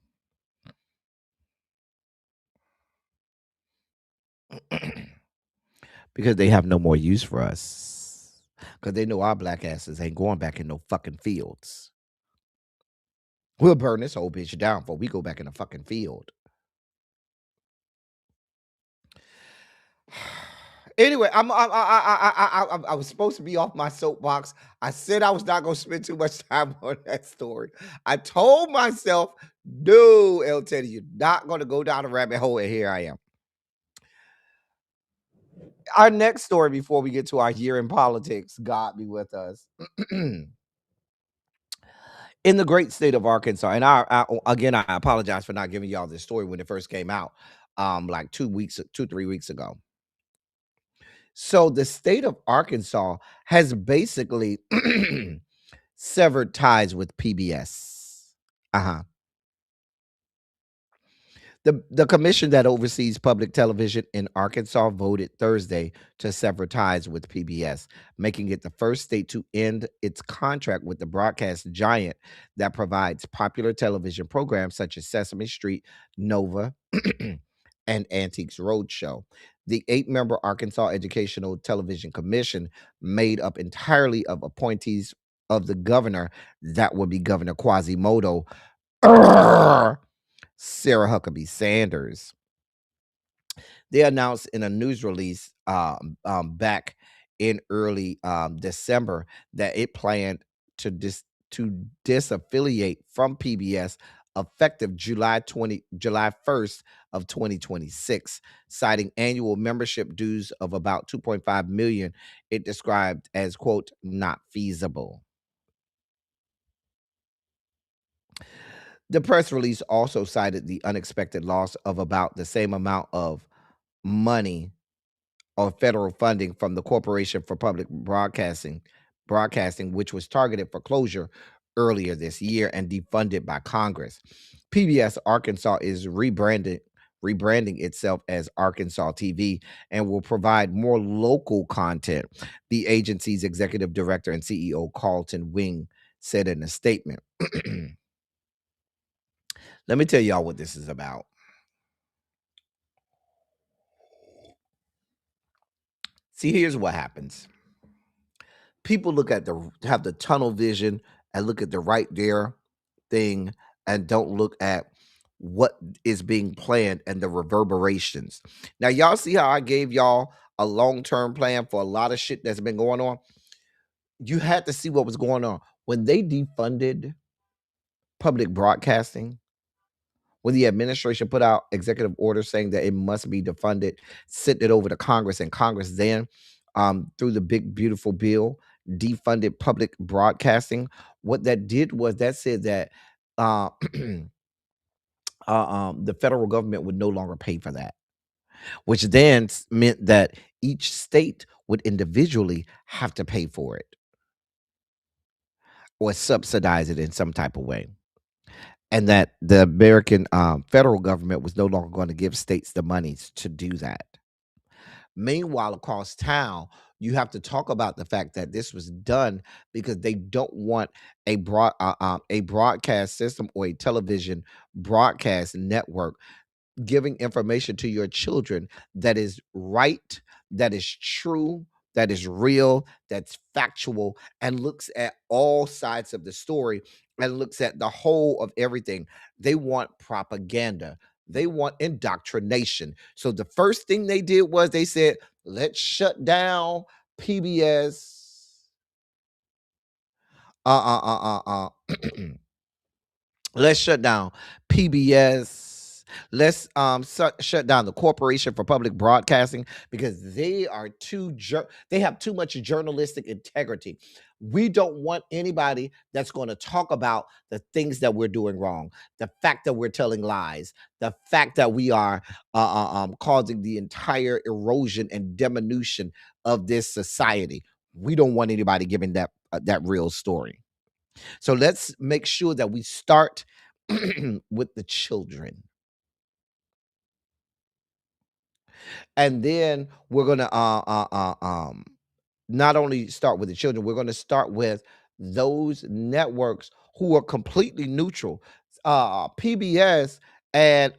Because they have no more use for us. Because they know our black asses ain't going back in no fucking fields. We'll burn this whole bitch down before we go back in the fucking field. Anyway, I was supposed to be off my soapbox. I said I was not going to spend too much time on that story. I told myself, no, El Teddy, you're not going to go down a rabbit hole, and here I am. Our next story before we get to our year in politics, God be with us. In the great state of Arkansas, and I apologize for not giving y'all this story when it first came out, like 3 weeks ago. So the state of Arkansas has basically severed ties with PBS. The commission that oversees public television in Arkansas voted Thursday to sever ties with PBS, making it the first state to end its contract with the broadcast giant that provides popular television programs such as Sesame Street, Nova, and Antiques Roadshow. The 8-member Arkansas Educational Television Commission, made up entirely of appointees of the governor, that would be Governor Quasimodo Sarah Huckabee Sanders. They announced in a news release back in early December that it planned to disaffiliate from PBS effective July 1st of 2026, citing annual membership dues of about 2.5 million. It described as, quote, not feasible. The press release also cited the unexpected loss of about the same amount of money or federal funding from the Corporation for Public Broadcasting, which was targeted for closure earlier this year and defunded by Congress. PBS Arkansas is rebranding itself as Arkansas TV and will provide more local content, the agency's executive director and CEO Carlton Wing said in a statement. Let me tell y'all what this is about. See, here's what happens. People have the tunnel vision and look at the right there thing and don't look at what is being planned and the reverberations. Now, y'all see how I gave y'all a long-term plan for a lot of shit that's been going on? You had to see what was going on. When they defunded public broadcasting, when the administration put out executive orders saying that it must be defunded, sent it over to Congress, and Congress then, through the big, beautiful bill, defunded public broadcasting. What that did was that said that uh, the federal government would no longer pay for that, which then meant that each state would individually have to pay for it or subsidize it in some type of way. And that the American federal government was no longer going to give states the monies to do that. Meanwhile, across town, you have to talk about the fact that this was done because they don't want a broadcast system or a television broadcast network giving information to your children that is right, that is true, that is real, that's factual, and looks at all sides of the story and looks at the whole of everything. They want propaganda. They want indoctrination. So the first thing they did was they said, let's shut down PBS. Let's shut down PBS. Let's shut down the Corporation for Public Broadcasting because they are they have too much journalistic integrity. We don't want anybody that's going to talk about the things that we're doing wrong, the fact that we're telling lies, the fact that we are causing the entire erosion and diminution of this society. We don't want anybody giving that real story. So let's make sure that we start with the children. And then we're going to not only start with the children, we're going to start with those networks who are completely neutral. PBS and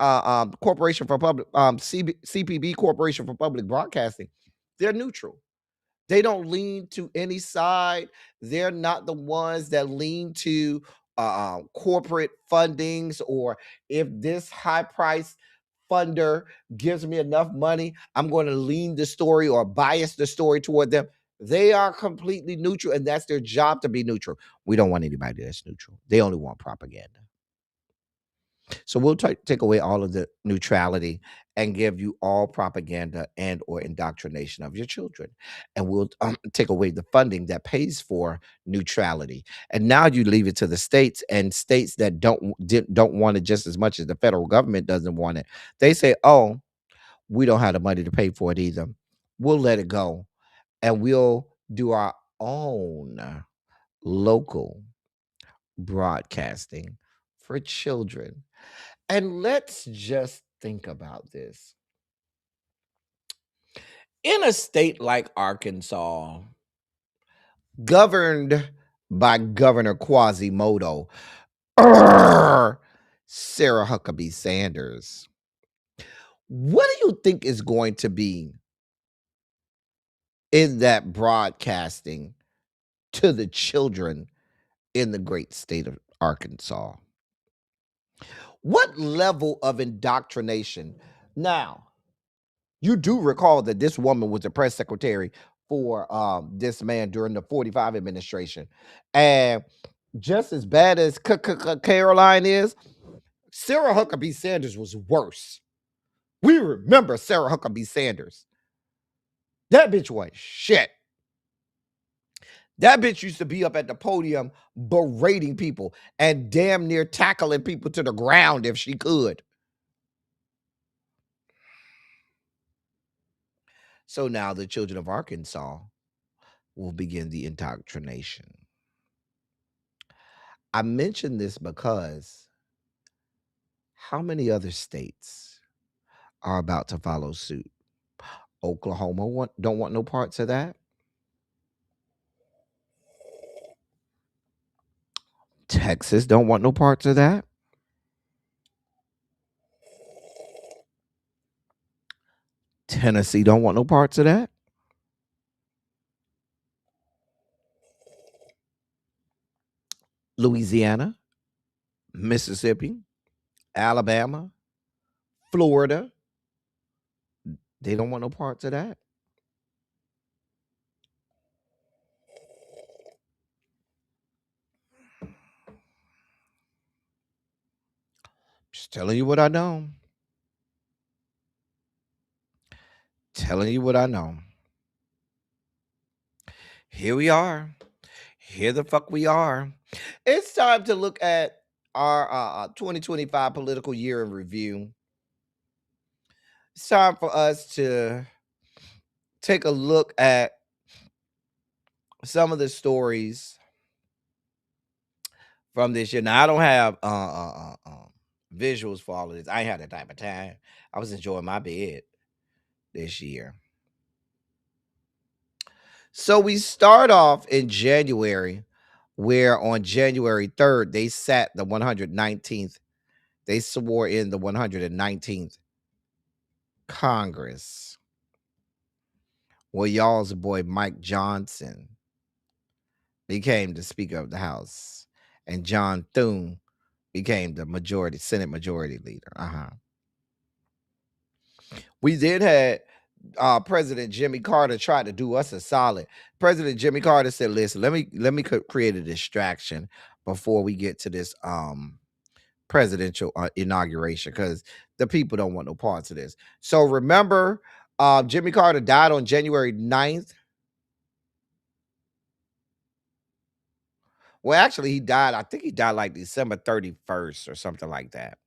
Corporation for Public CPB Corporation for Public Broadcasting, they're neutral. They don't lean to any side. They're not the ones that lean to corporate fundings, or if this high price funder gives me enough money, I'm going to lean the story or bias the story toward them. They are completely neutral, and that's their job, to be neutral. We don't want anybody that's neutral. They only want propaganda. So we'll take away all of the neutrality and give you all propaganda and or indoctrination of your children. And we'll take away the funding that pays for neutrality. And now you leave it to the states, and states that don't want it just as much as the federal government doesn't want it. They say, oh, we don't have the money to pay for it either. We'll let it go. And we'll do our own local broadcasting for children. And let's just think about this. In a state like Arkansas, governed by Governor Quasimodo, Sarah Huckabee Sanders, what do you think is going to be in that broadcasting to the children in the great state of Arkansas? What level of indoctrination? Now, you do recall that this woman was the press secretary for this man during the 45 administration. And just as bad as Caroline is, Sarah Huckabee Sanders was worse. We remember Sarah Huckabee Sanders. That bitch was shit. That bitch used to be up at the podium berating people and damn near tackling people to the ground if she could. So now the children of Arkansas will begin the indoctrination. I mention this because how many other states are about to follow suit? Oklahoma don't want no parts of that. Texas don't want no parts of that. Tennessee don't want no parts of that. Louisiana, Mississippi, Alabama, Florida, they don't want no parts of that. Just telling you what I know. Telling you what I know. Here we are. Here the fuck we are. It's time to look at our 2025 political year in review. It's time for us to take a look at some of the stories from this year. Now, I don't have visuals for all of this. I ain't had that type of time. I was enjoying my bed this year. So we start off in January, where on January 3rd, they sat the 119th. They swore in the 119th Congress. Well, y'all's boy Mike Johnson became the Speaker of the House, and John Thune became the Senate Majority Leader. We then had President Jimmy Carter tried to do us a solid. President Jimmy Carter said, "Listen, let me create a distraction before we get to this presidential inauguration, because the people don't want no parts of this." So remember, Jimmy Carter died on January 9th. Well, actually, he died. I think he died like December 31st or something like that.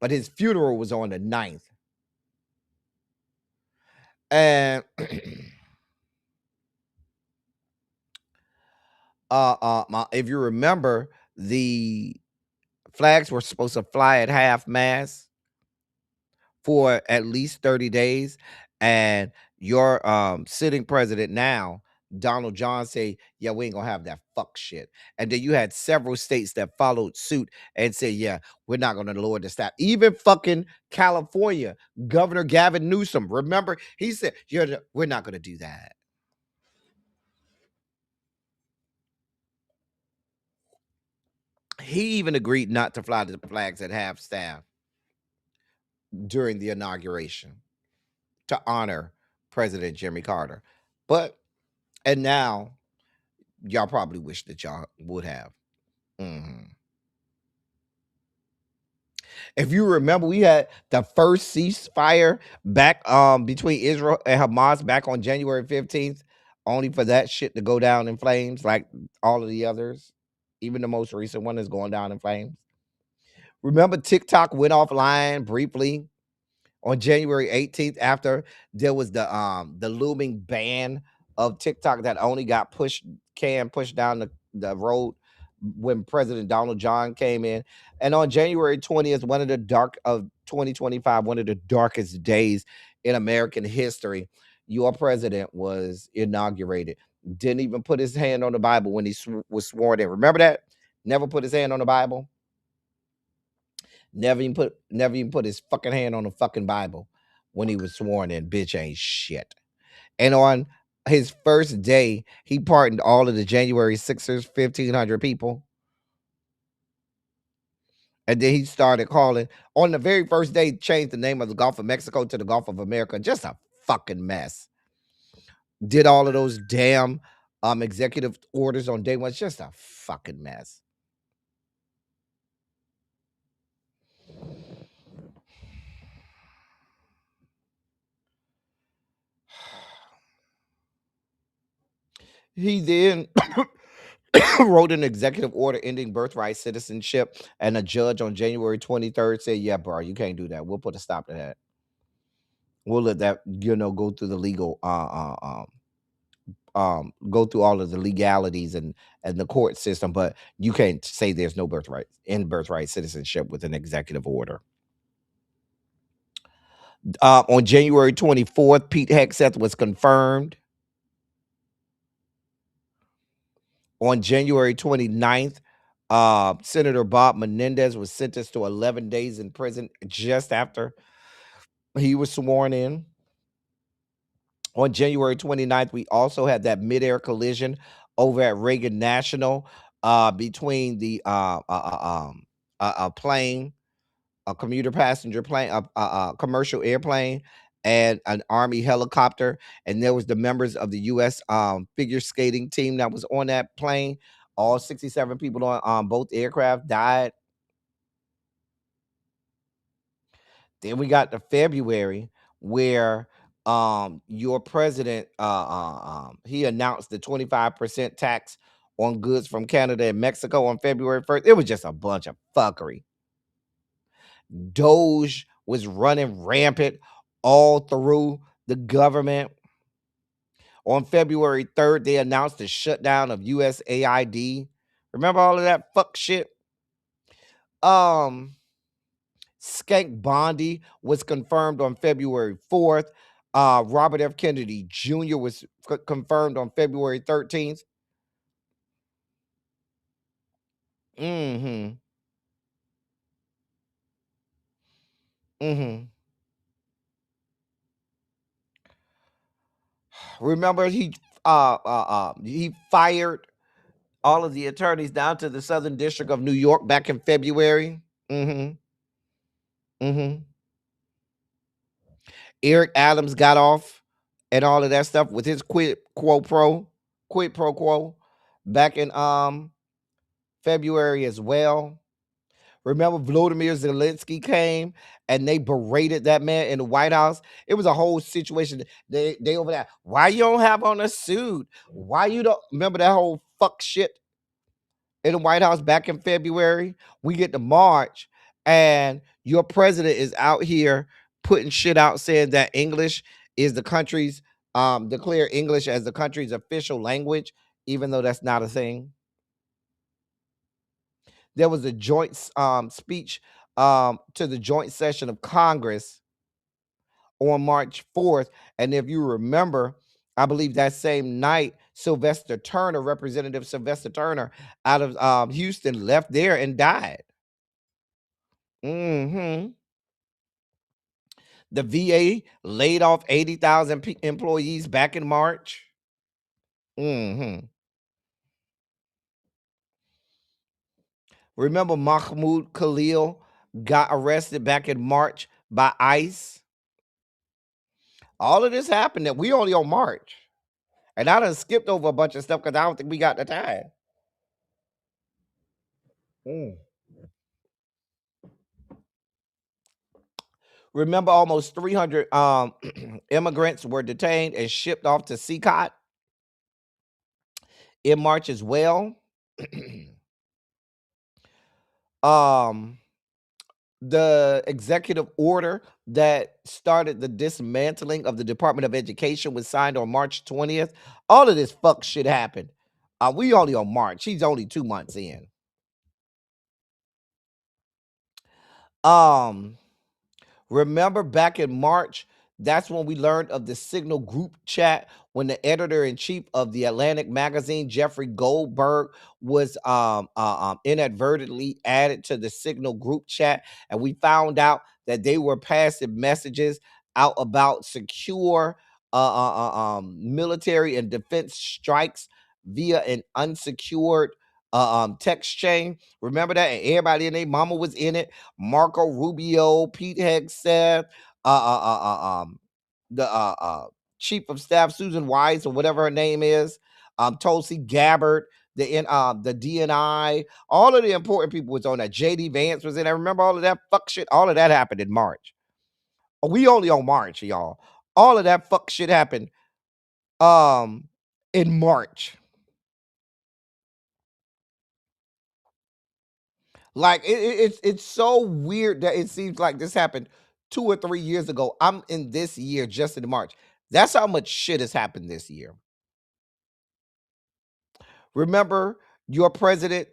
But his funeral was on the 9th. And if you remember, the flags were supposed to fly at half mast for at least 30 days. And your sitting president now, Donald John, say, "Yeah, we ain't gonna have that fuck shit." And then you had several states that followed suit and said, "Yeah, we're not gonna lower the staff." Even fucking California, Governor Gavin Newsom, remember, he said, "We're not gonna do that." He even agreed not to fly the flags at half staff during the inauguration to honor President Jimmy Carter. And now y'all probably wish that y'all would have. If you remember, we had the first ceasefire back between Israel and Hamas back on January 15th, only for that shit to go down in flames like all of the others. Even the most recent one is going down in flames. Remember, TikTok went offline briefly on January 18th after there was the looming ban of TikTok that only got pushed down the road when President Donald John came in. And on January 20th, one of the 2025, one of the darkest days in American history, your president was inaugurated. Didn't even put his hand on the Bible when he was sworn in. Remember that? Never put his hand on the Bible. Never even put his fucking hand on the fucking Bible when he was sworn in. Bitch ain't shit. And on his first day, he pardoned all of the January 6ers, 1,500 people. And then he started calling, on the very first day, changed the name of the Gulf of Mexico to the Gulf of America. Just a fucking mess. Did all of those damn executive orders on day one. It's just a fucking mess. He then wrote an executive order ending birthright citizenship, and a judge on January 23rd said, "Yeah, bro, you can't do that. We'll put a stop to that. We'll let that, go through the legal, go through all of the legalities and the court system, but you can't say there's no birthright citizenship with an executive order." On January 24th, Pete Hegseth was confirmed. On January 29th, Senator Bob Menendez was sentenced to 11 days in prison just after he was sworn in. On January 29th, we also had that midair collision over at Reagan National between the a plane a commuter passenger plane, a commercial airplane, and an Army helicopter. And there was the members of the U.S. Figure skating team that was on that plane. All 67 people on both aircraft died. Then we got to February, where your president he announced the 25% tax on goods from Canada and Mexico on February 1st. It was just a bunch of fuckery. Doge was running rampant all through the government. On February 3rd, they announced the shutdown of USAID. Remember all of that fuck shit? Skank Bondi was confirmed on February 4th. Robert F. Kennedy Jr. was confirmed on February 13th. Mm-hmm. Mm-hmm. Remember he fired all of the attorneys down to the Southern District of New York back in February. Mm-hmm. Mm-hmm. Eric Adams got off and all of that stuff with his quid pro quo back in February as well. Remember Volodymyr Zelensky came and they berated that man in the White House. It was a whole situation. They over there. Why you don't have on a suit? Why you don't remember that whole fuck shit in the White House back in February? We get to March and your president is out here putting shit out saying that English is the country's declare English as the country's official language, even though that's not a thing. There was a joint speech to the joint session of Congress on March 4th. And if you remember, I believe that same night, Sylvester Turner, Representative Sylvester Turner out of Houston, left there and died. Mm-hmm. The VA laid off 80,000 employees back in March. Mm-hmm. Remember Mahmoud Khalil got arrested back in March by ICE? All of this happened that we only on March. And I done skipped over a bunch of stuff because I don't think we got the time. Remember, almost 300 immigrants were detained and shipped off to CCOT in March as well. The executive order that started the dismantling of the Department of Education was signed on March 20th. All of this fuck shit happened. We only on March. He's only 2 months in. Remember back in March, that's when we learned of the Signal group chat when the editor-in-chief of the Atlantic magazine, Jeffrey Goldberg, was inadvertently added to the Signal group chat. And we found out that they were passing messages out about secure military and defense strikes via an unsecured text chain. Remember that? And everybody and their mama was in it. Marco Rubio, Pete Hegseth, the chief of staff Susan Weiss or whatever her name is, Tulsi Gabbard, the DNI, all of the important people was on that. JD Vance was in there. Remember all of that fuck shit? All of that happened in March. We only on March, y'all. All of that fuck shit happened in March. Like it's so weird that it seems like this happened 2 or 3 years ago. I'm in this year just in March. That's how much shit has happened this year. Remember, your president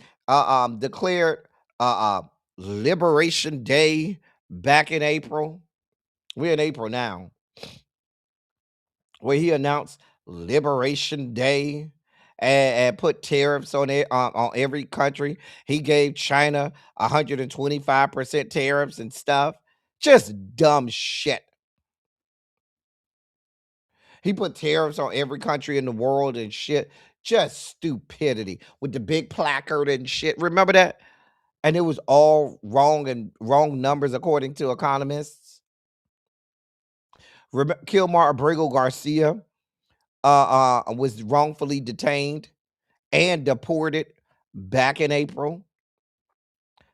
declared Liberation Day back in April. We're in April now, where he announced Liberation Day and put tariffs on it on every country. He gave China 125% tariffs and stuff. Just dumb shit. He put tariffs on every country in the world and shit. Just stupidity with the big placard and shit. Remember that? And it was all wrong numbers according to economists. Kilmar Abrego Garcia was wrongfully detained and deported back in April.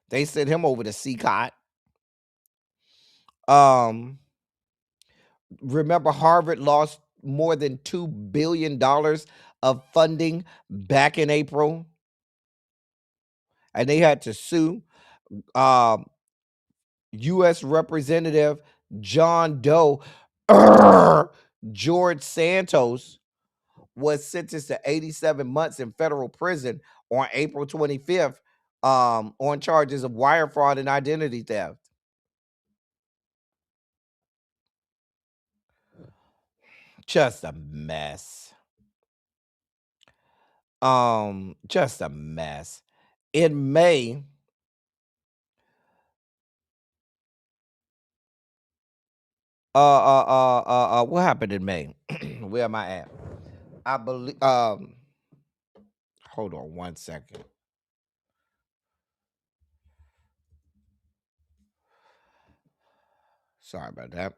They sent him over to CCOT. Remember, Harvard lost more than $2 billion of funding back in April, and they had to sue. U.S. Representative John Doe George Santos was sentenced to 87 months in federal prison on April 25th on charges of wire fraud and identity theft. Just a mess. Just a mess. In May, what happened in May? Where am I at? I believe. Hold on one second. Sorry about that.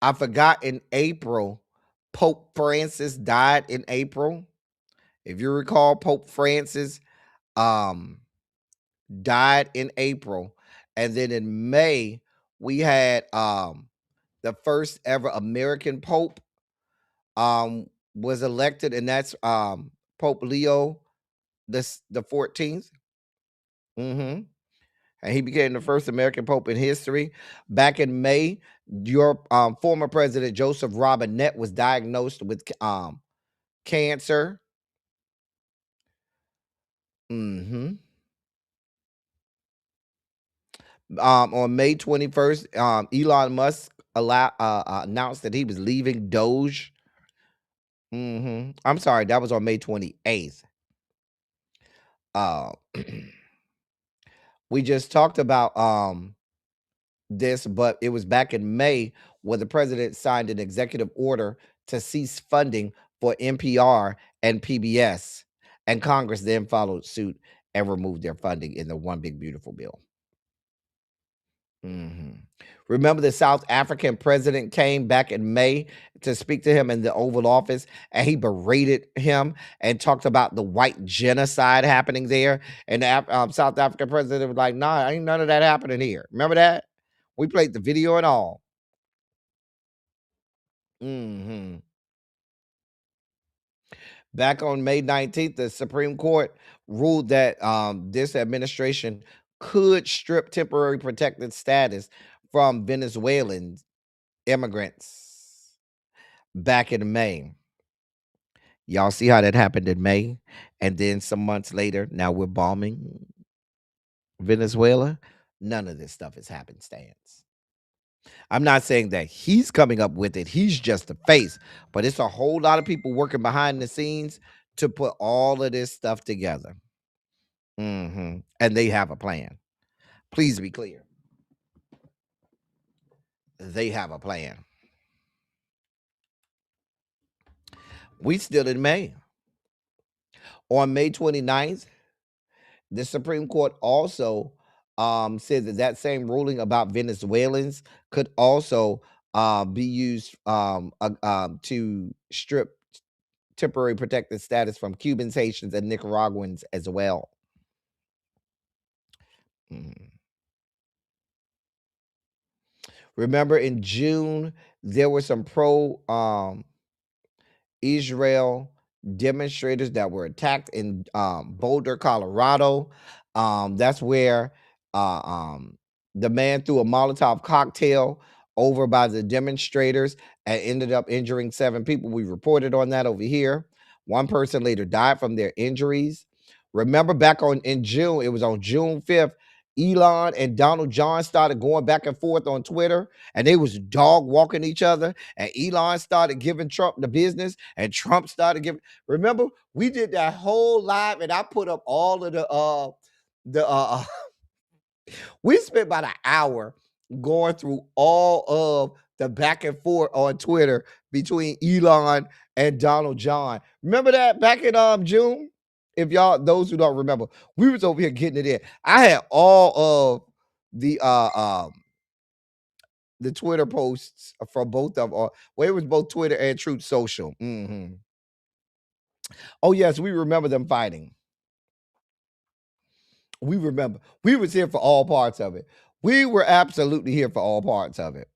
I forgot in April, Pope Francis died in April. If you recall, Pope Francis died in April. And then in May, we had the first ever American Pope was elected, and that's Pope Leo the 14th. And he became the first American Pope in history. Back in May, your former President Joseph Robinette was diagnosed with cancer. On May 21st, Elon Musk announced that he was leaving Doge. I'm sorry, that was on May 28th. We just talked about this, but it was back in May where the president signed an executive order to cease funding for NPR and PBS, and Congress then followed suit and removed their funding in the One Big Beautiful Bill. Remember, the South African president came back in May to speak to him in the Oval Office, and he berated him and talked about the white genocide happening there. And the South African president was like, "Nah, ain't none of that happening here." Remember that? We played the video and all. Back on May 19th, the Supreme Court ruled that this administration could strip temporary protected status from Venezuelan immigrants back in May. Y'all see how that happened in May? And then some months later, now we're bombing Venezuela. None of this stuff is happenstance. I'm not saying that he's coming up with it. He's just the face. But it's a whole lot of people working behind the scenes to put all of this stuff together. And they have a plan. Please be clear. They have a plan. We still in May. On May 29th, the Supreme Court also said that same ruling about Venezuelans could also be used to strip temporary protected status from Cubans, Haitians, and Nicaraguans as well. Remember, in June, there were some pro-Israel demonstrators that were attacked in Boulder, Colorado. That's where the man threw a Molotov cocktail over by the demonstrators and ended up injuring 7 people. We reported on that over here. 1 person later died from their injuries. Remember, back in June, it was on June 5th, Elon and Donald John started going back and forth on Twitter, and they was dog walking each other, and Elon started giving Trump the business, and Trump started giving. Remember, we did that whole live, and I put up all of the we spent about an hour going through all of the back and forth on Twitter between Elon and Donald John. Remember that back in June? If y'all, those who don't remember, we was over here getting it in. I had all of the Twitter posts from both of them. Well, it was both Twitter and Truth Social. Oh yes, we remember them fighting. We remember. We was here for all parts of it. We were absolutely here for all parts of it.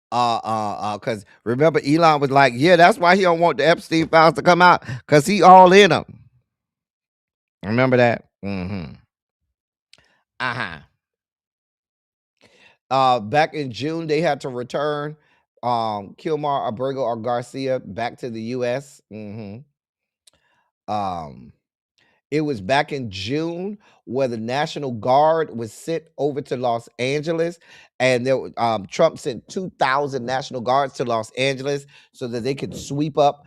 Because remember, Elon was like, "Yeah, that's why he don't want the Epstein files to come out, because he all in them." Remember that? Uh-huh. Back in June, they had to return Kilmar, Abrego, or Garcia back to the U.S. It was back in June where the National Guard was sent over to Los Angeles, and Trump sent 2,000 National Guards to Los Angeles so that they could sweep up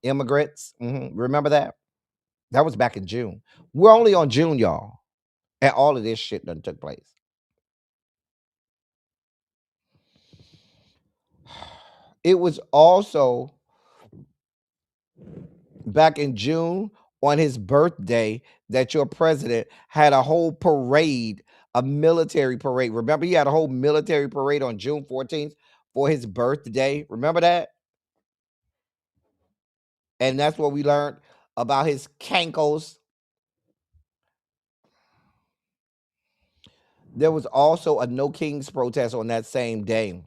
immigrants. Remember that? That was back in June. We're only on June, y'all, and all of this shit done took place. It was also back in June on his birthday that your president had a whole parade, a military parade. Remember, he had a whole military parade on June 14th for his birthday. Remember that? And that's what we learned about his cankles. There was also a No Kings protest on that same day.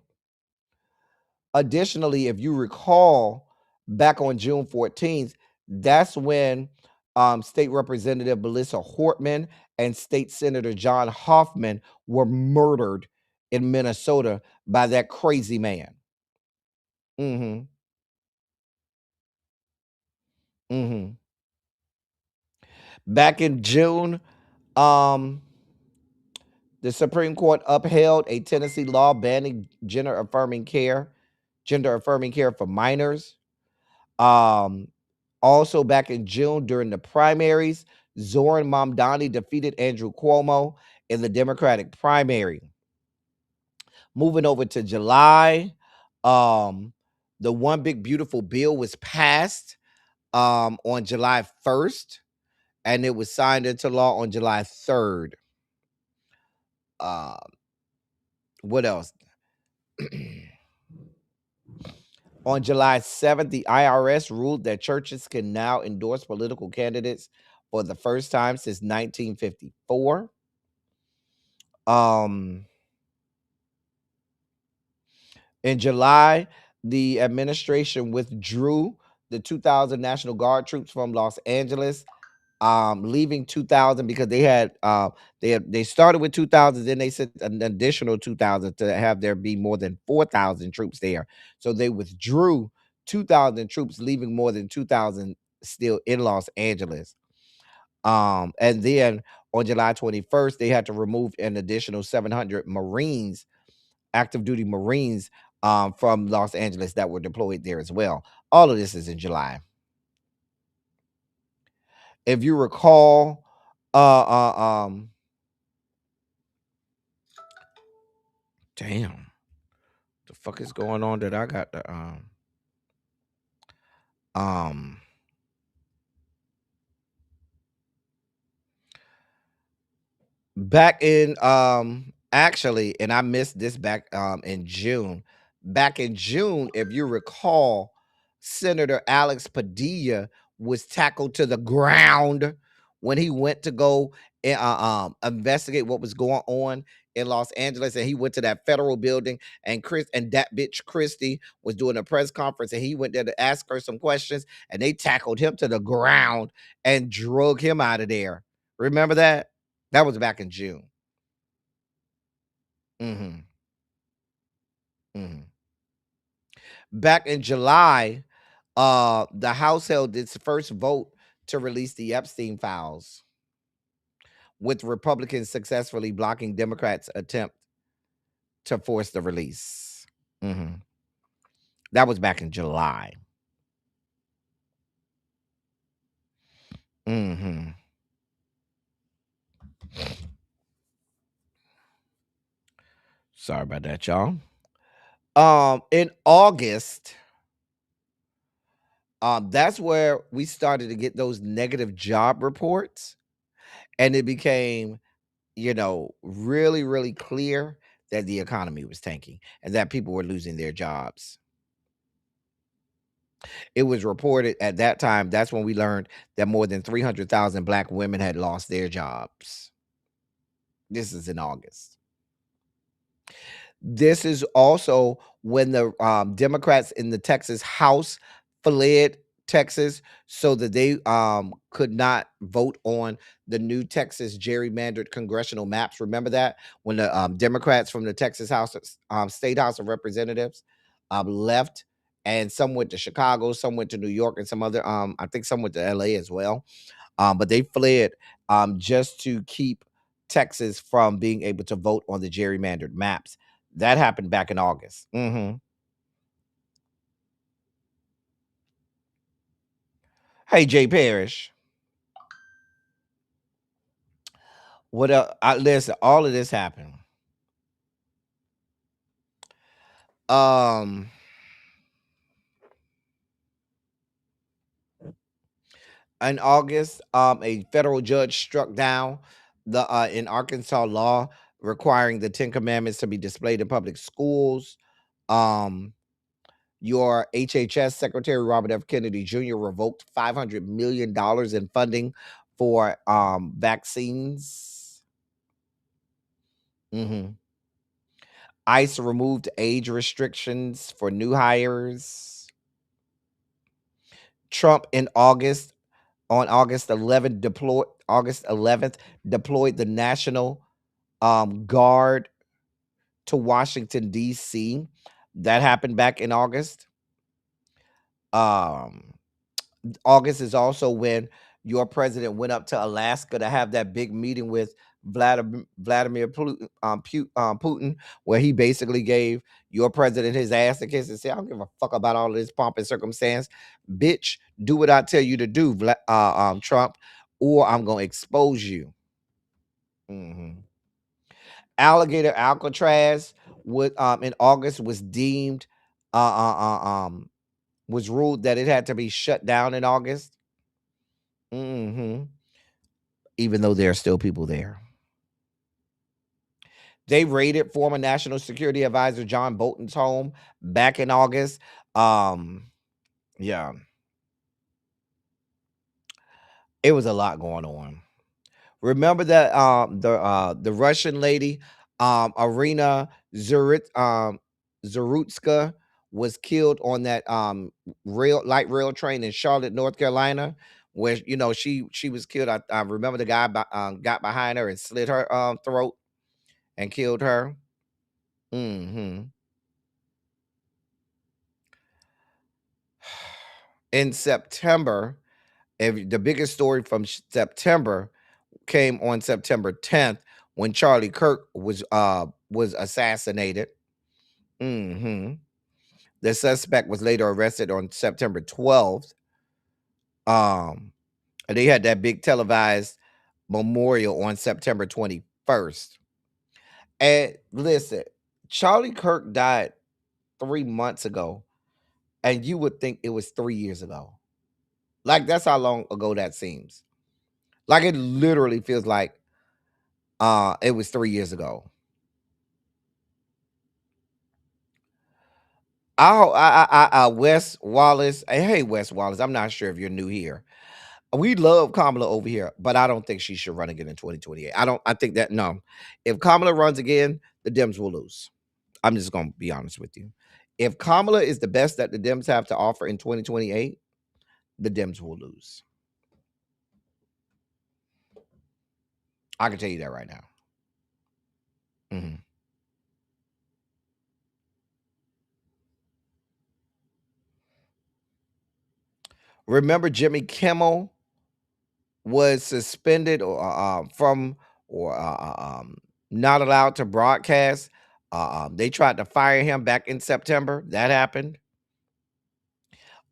Additionally, if you recall, back on June 14th, that's when State Representative Melissa Hortman and State Senator John Hoffman were murdered in Minnesota by that crazy man. Back in June, the Supreme Court upheld a Tennessee law banning gender affirming care for minors. Also back in June during the primaries, Zoran Mamdani defeated Andrew Cuomo in the Democratic primary. Moving over to July, the One Big Beautiful Bill was passed on July 1st, and it was signed into law on July 3rd. What else? On July 7th, the IRS ruled that churches can now endorse political candidates for the first time since 1954. In July, the administration withdrew the 2,000 National Guard troops from Los Angeles, leaving 2,000 because they started with 2,000, then they sent an additional 2,000 to have there be more than 4,000 troops there. So they withdrew 2,000 troops, leaving more than 2,000 still in Los Angeles. And then on July 21st, they had to remove an additional 700 Marines, active duty Marines, from Los Angeles that were deployed there as well. All of this is in July. If you recall, damn, the fuck is going on that I got the back in actually, and I missed this back in June. Back in June, if you recall, Senator Alex Padilla was tackled to the ground when he went to go investigate what was going on in Los Angeles, and he went to that federal building, and that bitch Christie was doing a press conference, and he went there to ask her some questions, and they tackled him to the ground and drug him out of there. Remember that? That was back in June. Back in July, the House held its first vote to release the Epstein files, with Republicans successfully blocking Democrats' attempt to force the release. That was back in July. Sorry about that, y'all. In August, That's where we started to get those negative job reports, and it became, really, really clear that the economy was tanking and that people were losing their jobs. It was reported at that time. That's when we learned that more than 300,000 Black women had lost their jobs. This is in August. This is also when the Democrats in the Texas House fled Texas so that they could not vote on the new Texas gerrymandered congressional maps. Remember that when the Democrats from the Texas House, State House of Representatives, left, and some went to Chicago, some went to New York, and some other, I think some went to LA as well. But they fled just to keep Texas from being able to vote on the gerrymandered maps. That happened back in August. Hey, Jay Parrish. What listen, all of this happened. Um in August, a federal judge struck down the in Arkansas law requiring the Ten Commandments to be displayed in public schools. Um your HHS Secretary Robert F. Kennedy Jr. revoked $500 million in funding for vaccines. ICE removed age restrictions for new hires. Trump in August, on August 11th, deployed the National Guard to Washington, D.C. That happened back in August. August is also when your president went up to Alaska to have that big meeting with Vladimir Putin, where he basically gave your president his ass to kiss and said, "I don't give a fuck about all of this pomp and circumstance, bitch. Do what I tell you to do, Trump, or I'm gonna expose you." Alligator Alcatraz would in August was deemed was ruled that it had to be shut down in August. Even though there are still people there. They raided former National Security Advisor John Bolton's home back in August. Yeah. It was a lot going on. Remember that the Russian lady, Arina Zarutska, was killed on that light rail train in Charlotte, North Carolina, where she was killed. I remember the guy got behind her and slit her throat and killed her. In September, the biggest story from September came on September 10th when Charlie Kirk was assassinated. The suspect was later arrested on September 12th. And they had that big televised memorial on September 21st. And listen, Charlie Kirk died 3 months ago, and you would think it was 3 years ago. Like, that's how long ago that seems. Like, it literally feels like it was 3 years ago. Wes Wallace. Hey, Wes Wallace. I'm not sure if you're new here. We love Kamala over here, but I don't think she should run again in 2028. I think that no. If Kamala runs again, the Dems will lose. I'm just gonna be honest with you. If Kamala is the best that the Dems have to offer in 2028, the Dems will lose. I can tell you that right now. Remember, Jimmy Kimmel was suspended or from or not allowed to broadcast. They tried to fire him back in September. That happened.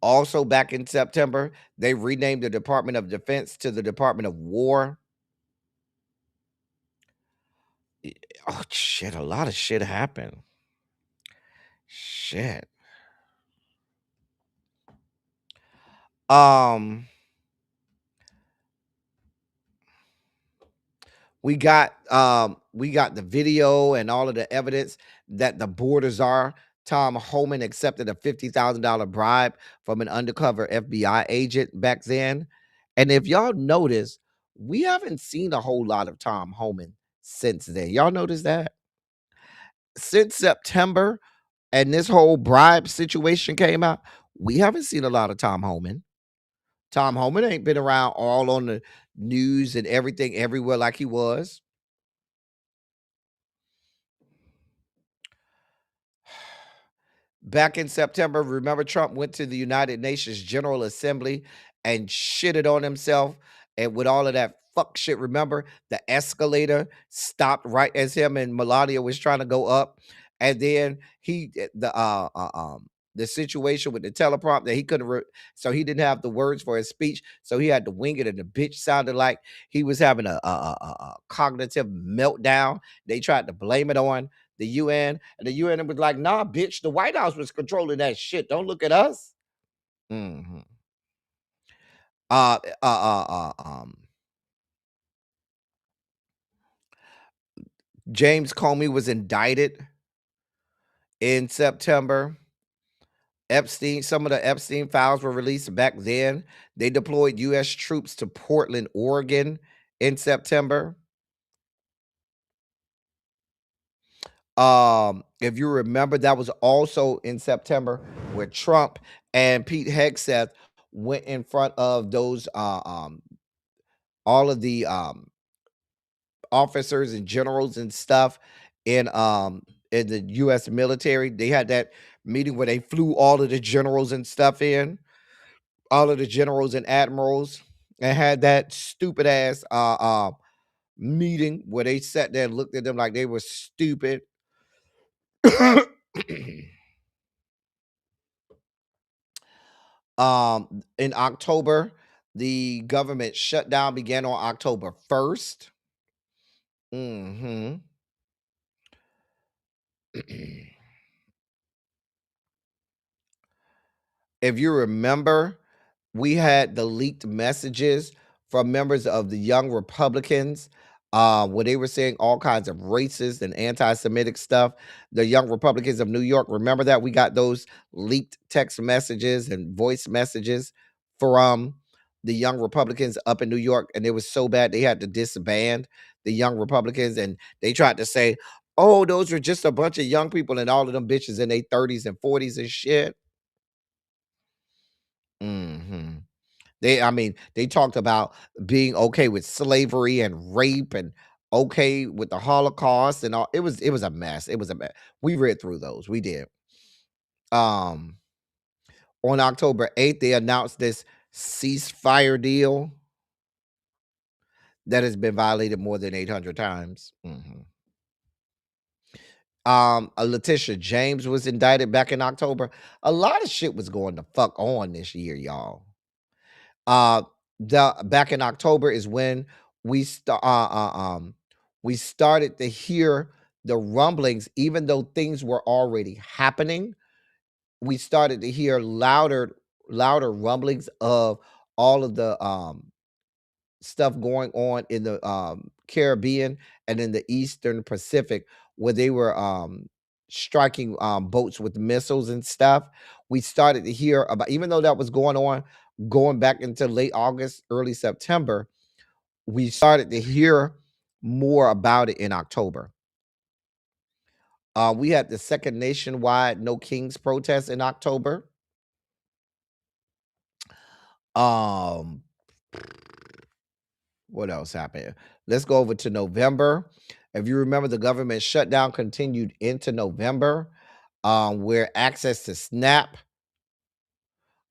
Also, back in September, they renamed the Department of Defense to the Department of War. Oh, shit. A lot of shit happened. Shit. Um, we got the video and all of the evidence that the borders are. Tom Homan accepted a $50,000 bribe from an undercover FBI agent back then. And if y'all notice, we haven't seen a whole lot of Tom Homan since then. Y'all notice that? Since September and this whole bribe situation came out, we haven't seen a lot of Tom Homan. Tom Homan ain't been around all on the news and everything everywhere like he was. Back in September, remember Trump went to the United Nations General Assembly and shitted on himself, and with all of that fuck shit, remember the escalator stopped right as him and Melania was trying to go up, and then the situation with the teleprompter, he couldn't so he didn't have the words for his speech, so he had to wing it, and the bitch sounded like he was having a cognitive meltdown. They tried to blame it on the UN, and the UN was like, nah, bitch, the White House was controlling that shit. Don't look at us. Mm-hmm. Uh, uh, uh, uh, um, James Comey was indicted in September. Some of the Epstein files were released back then. They deployed U.S. troops to Portland, Oregon in September. If you remember, that was also in September where Trump and Pete Hegseth went in front of those all of the officers and generals and stuff in the US military. They had that meeting where they flew all of the generals and stuff in, all of the generals and admirals, and had that stupid ass meeting where they sat there and looked at them like they were stupid. In October, the government shutdown began on October 1st. Mm-hmm. If you remember, we had the leaked messages from members of the Young Republicans, where they were saying all kinds of racist and anti-Semitic stuff. The Young Republicans of New York, remember that we got those leaked text messages and voice messages from the Young Republicans up in New York, and it was so bad they had to disband the Young Republicans, and they tried to say, "Oh, those were just a bunch of young people, and all of them bitches in their 30s and 40s and shit." Hmm. They talked about being okay with slavery and rape and okay with the Holocaust and all. It was a mess. It was a mess. We read through those. We did. Um, on October 8th, they announced this ceasefire deal that has been violated more than 800 times. Letitia James was indicted back in October. A lot of shit was going the fuck on this year, y'all. Uh the back in October is when we started to hear the rumblings, even though things were already happening. We started to hear louder rumblings of all of the stuff going on in the Caribbean and in the Eastern Pacific, where they were striking boats with missiles and stuff. We started to hear about, even though that was going on going back into late August, early September, we started to hear more about it in October. We had the second nationwide No Kings protest in October. Um, What else happened? Let's go over to November. If you remember, the government shutdown continued into November, where access to SNAP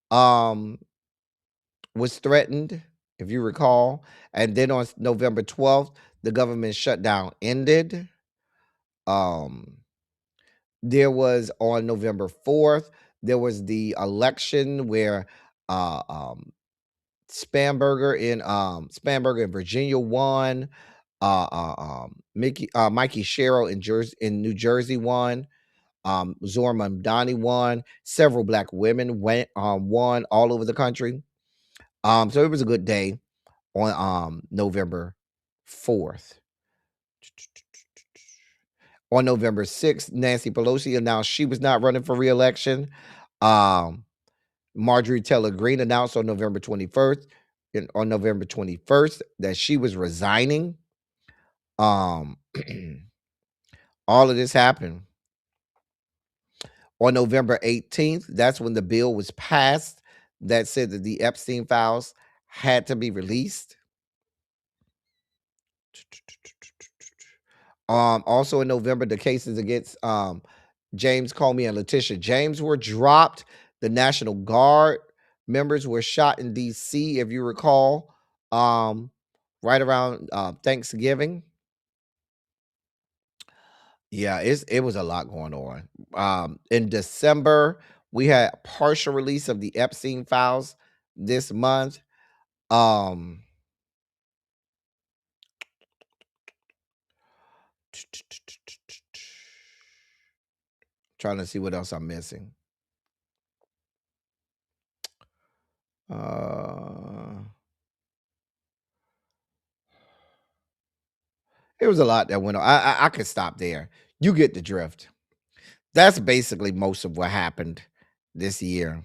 um, was threatened, if you recall. And then on November 12th, the government shutdown ended. There was on November 4th, there was the election where uh, um, Spamberger in Virginia won. Mikey Sherrill in New Jersey won. Zora Mamdani won. Several black women won all over the country. So it was a good day on November 4th. On November 6th, Nancy Pelosi announced she was not running for re-election. Um, Marjorie Taylor Greene announced on November 21st that she was resigning. Um, all of this happened. On November 18th, that's when the bill was passed that said that the Epstein files had to be released. Also in November, the cases against James Comey and Letitia James were dropped. The National Guard members were shot in DC, if you recall, right around Thanksgiving. Yeah, it was a lot going on. In December, we had partial release of the Epstein files this month. Um Trying to see what else I'm missing. It was a lot that went on. I could stop there. You get the drift. That's basically most of what happened this year.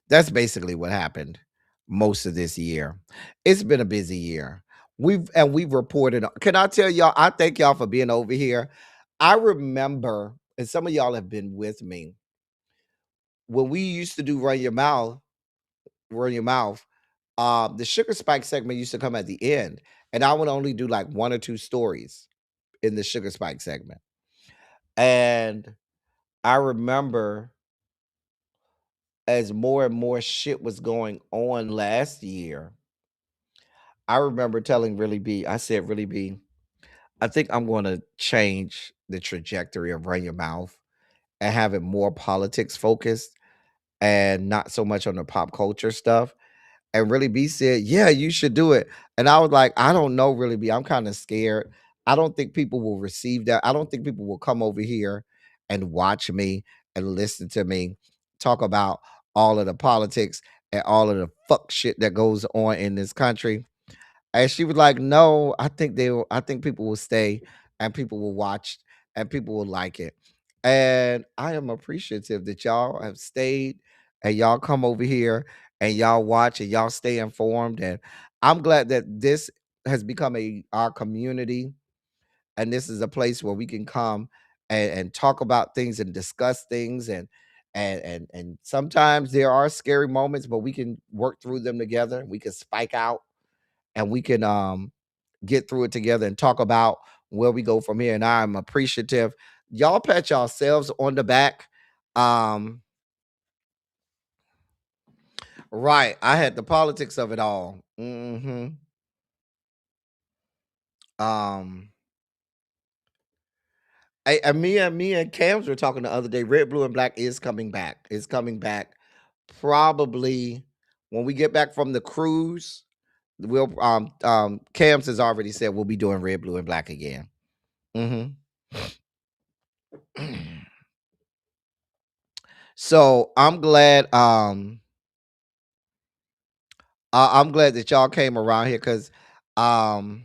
That's basically what happened most of this year. It's been a busy year. We've reported. Can I tell y'all? I thank y'all for being over here. I remember, and some of y'all have been with me when we used to do run your mouth. The sugar spike segment used to come at the end, and I would only do like one or two stories in the sugar spike segment. And I remember as more and more shit was going on last year, I remember telling Really B, I said, Really B, I think I'm going to change the trajectory of Run Your Mouth and have it more politics focused and not so much on the pop culture stuff. And Really B said, yeah, you should do it. And I was like, I don't know, Really B. I'm kind of scared. I don't think people will receive that. I don't think people will come over here and watch me and listen to me talk about all of the politics and all of the fuck shit that goes on in this country. And she was like, no, I think people will stay and people will watch and people will like it. And I am appreciative that y'all have stayed and y'all come over here and y'all watch and y'all stay informed. And I'm glad that this has become our community. And this is a place where we can come and talk about things and discuss things and sometimes there are scary moments, but we can work through them together. We can spike out and we can get through it together and talk about where we go from here. And I'm appreciative. Y'all pat yourselves on the back. Right. I had the politics of it all. Um me and Cams were talking the other day. Red, Blue, and Black is coming back. It's coming back probably when we get back from the cruise. We'll Cams has already said we'll be doing Red, Blue, and Black again. So I'm glad I'm glad that y'all came around here because um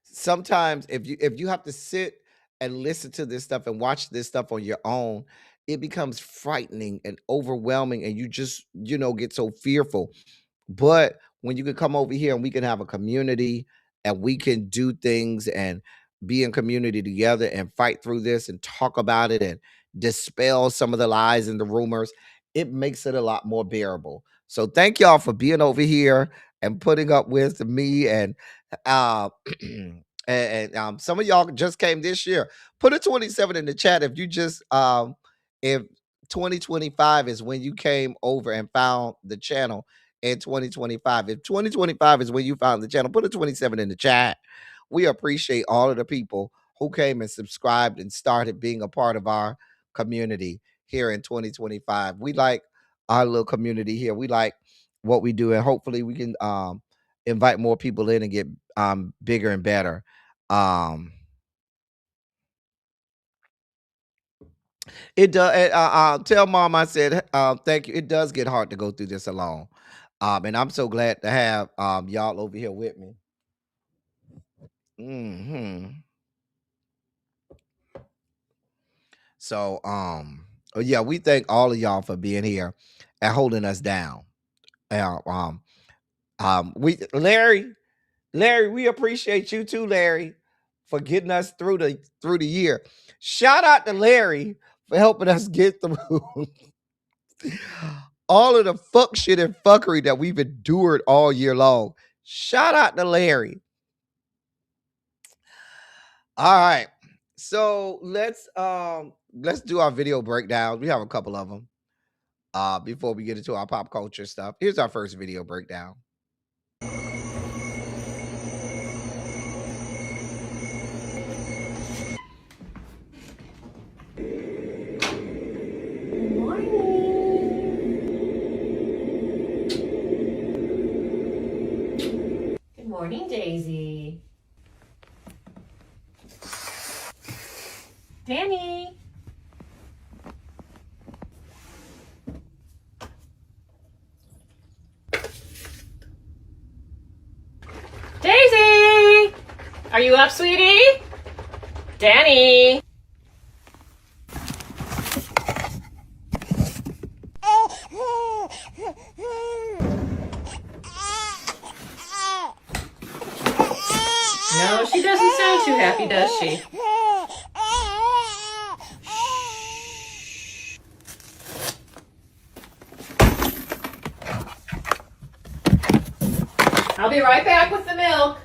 sometimes if you have to sit and listen to this stuff and watch this stuff on your own, it becomes frightening and overwhelming and you just get so fearful. But when you can come over here and we can have a community and we can do things and be in community together and fight through this and talk about it and dispel some of the lies and the rumors, it makes it a lot more bearable. So thank y'all for being over here and putting up with me and uh some of y'all just came this year. Put a 27 in the chat if you just if 2025 is when you came over and found the channel in 2025. If 2025 is when you found the channel, put a 27 in the chat. We appreciate all of the people who came and subscribed and started being a part of our community here in 2025. We like our little community here. We like what we do, and hopefully we can invite more people in and get bigger and better. It does. Tell mom I said thank you. It does get hard to go through this alone. And I'm so glad to have y'all over here with me. So yeah, we thank all of y'all for being here and holding us down. Uh, we Larry, we appreciate you too, Larry, for getting us through the year. Shout out to Larry for helping us get through all of the fuck shit and fuckery that we've endured all year long. Shout out to Larry. All right. So let's do our video breakdowns. We have a couple of them. Before we get into our pop culture stuff. Here's our first video breakdown. Good morning, Daisy. Danny. Daisy! Are you up, sweetie? Danny! No, she doesn't sound too happy, does she? I'll be right back with the milk.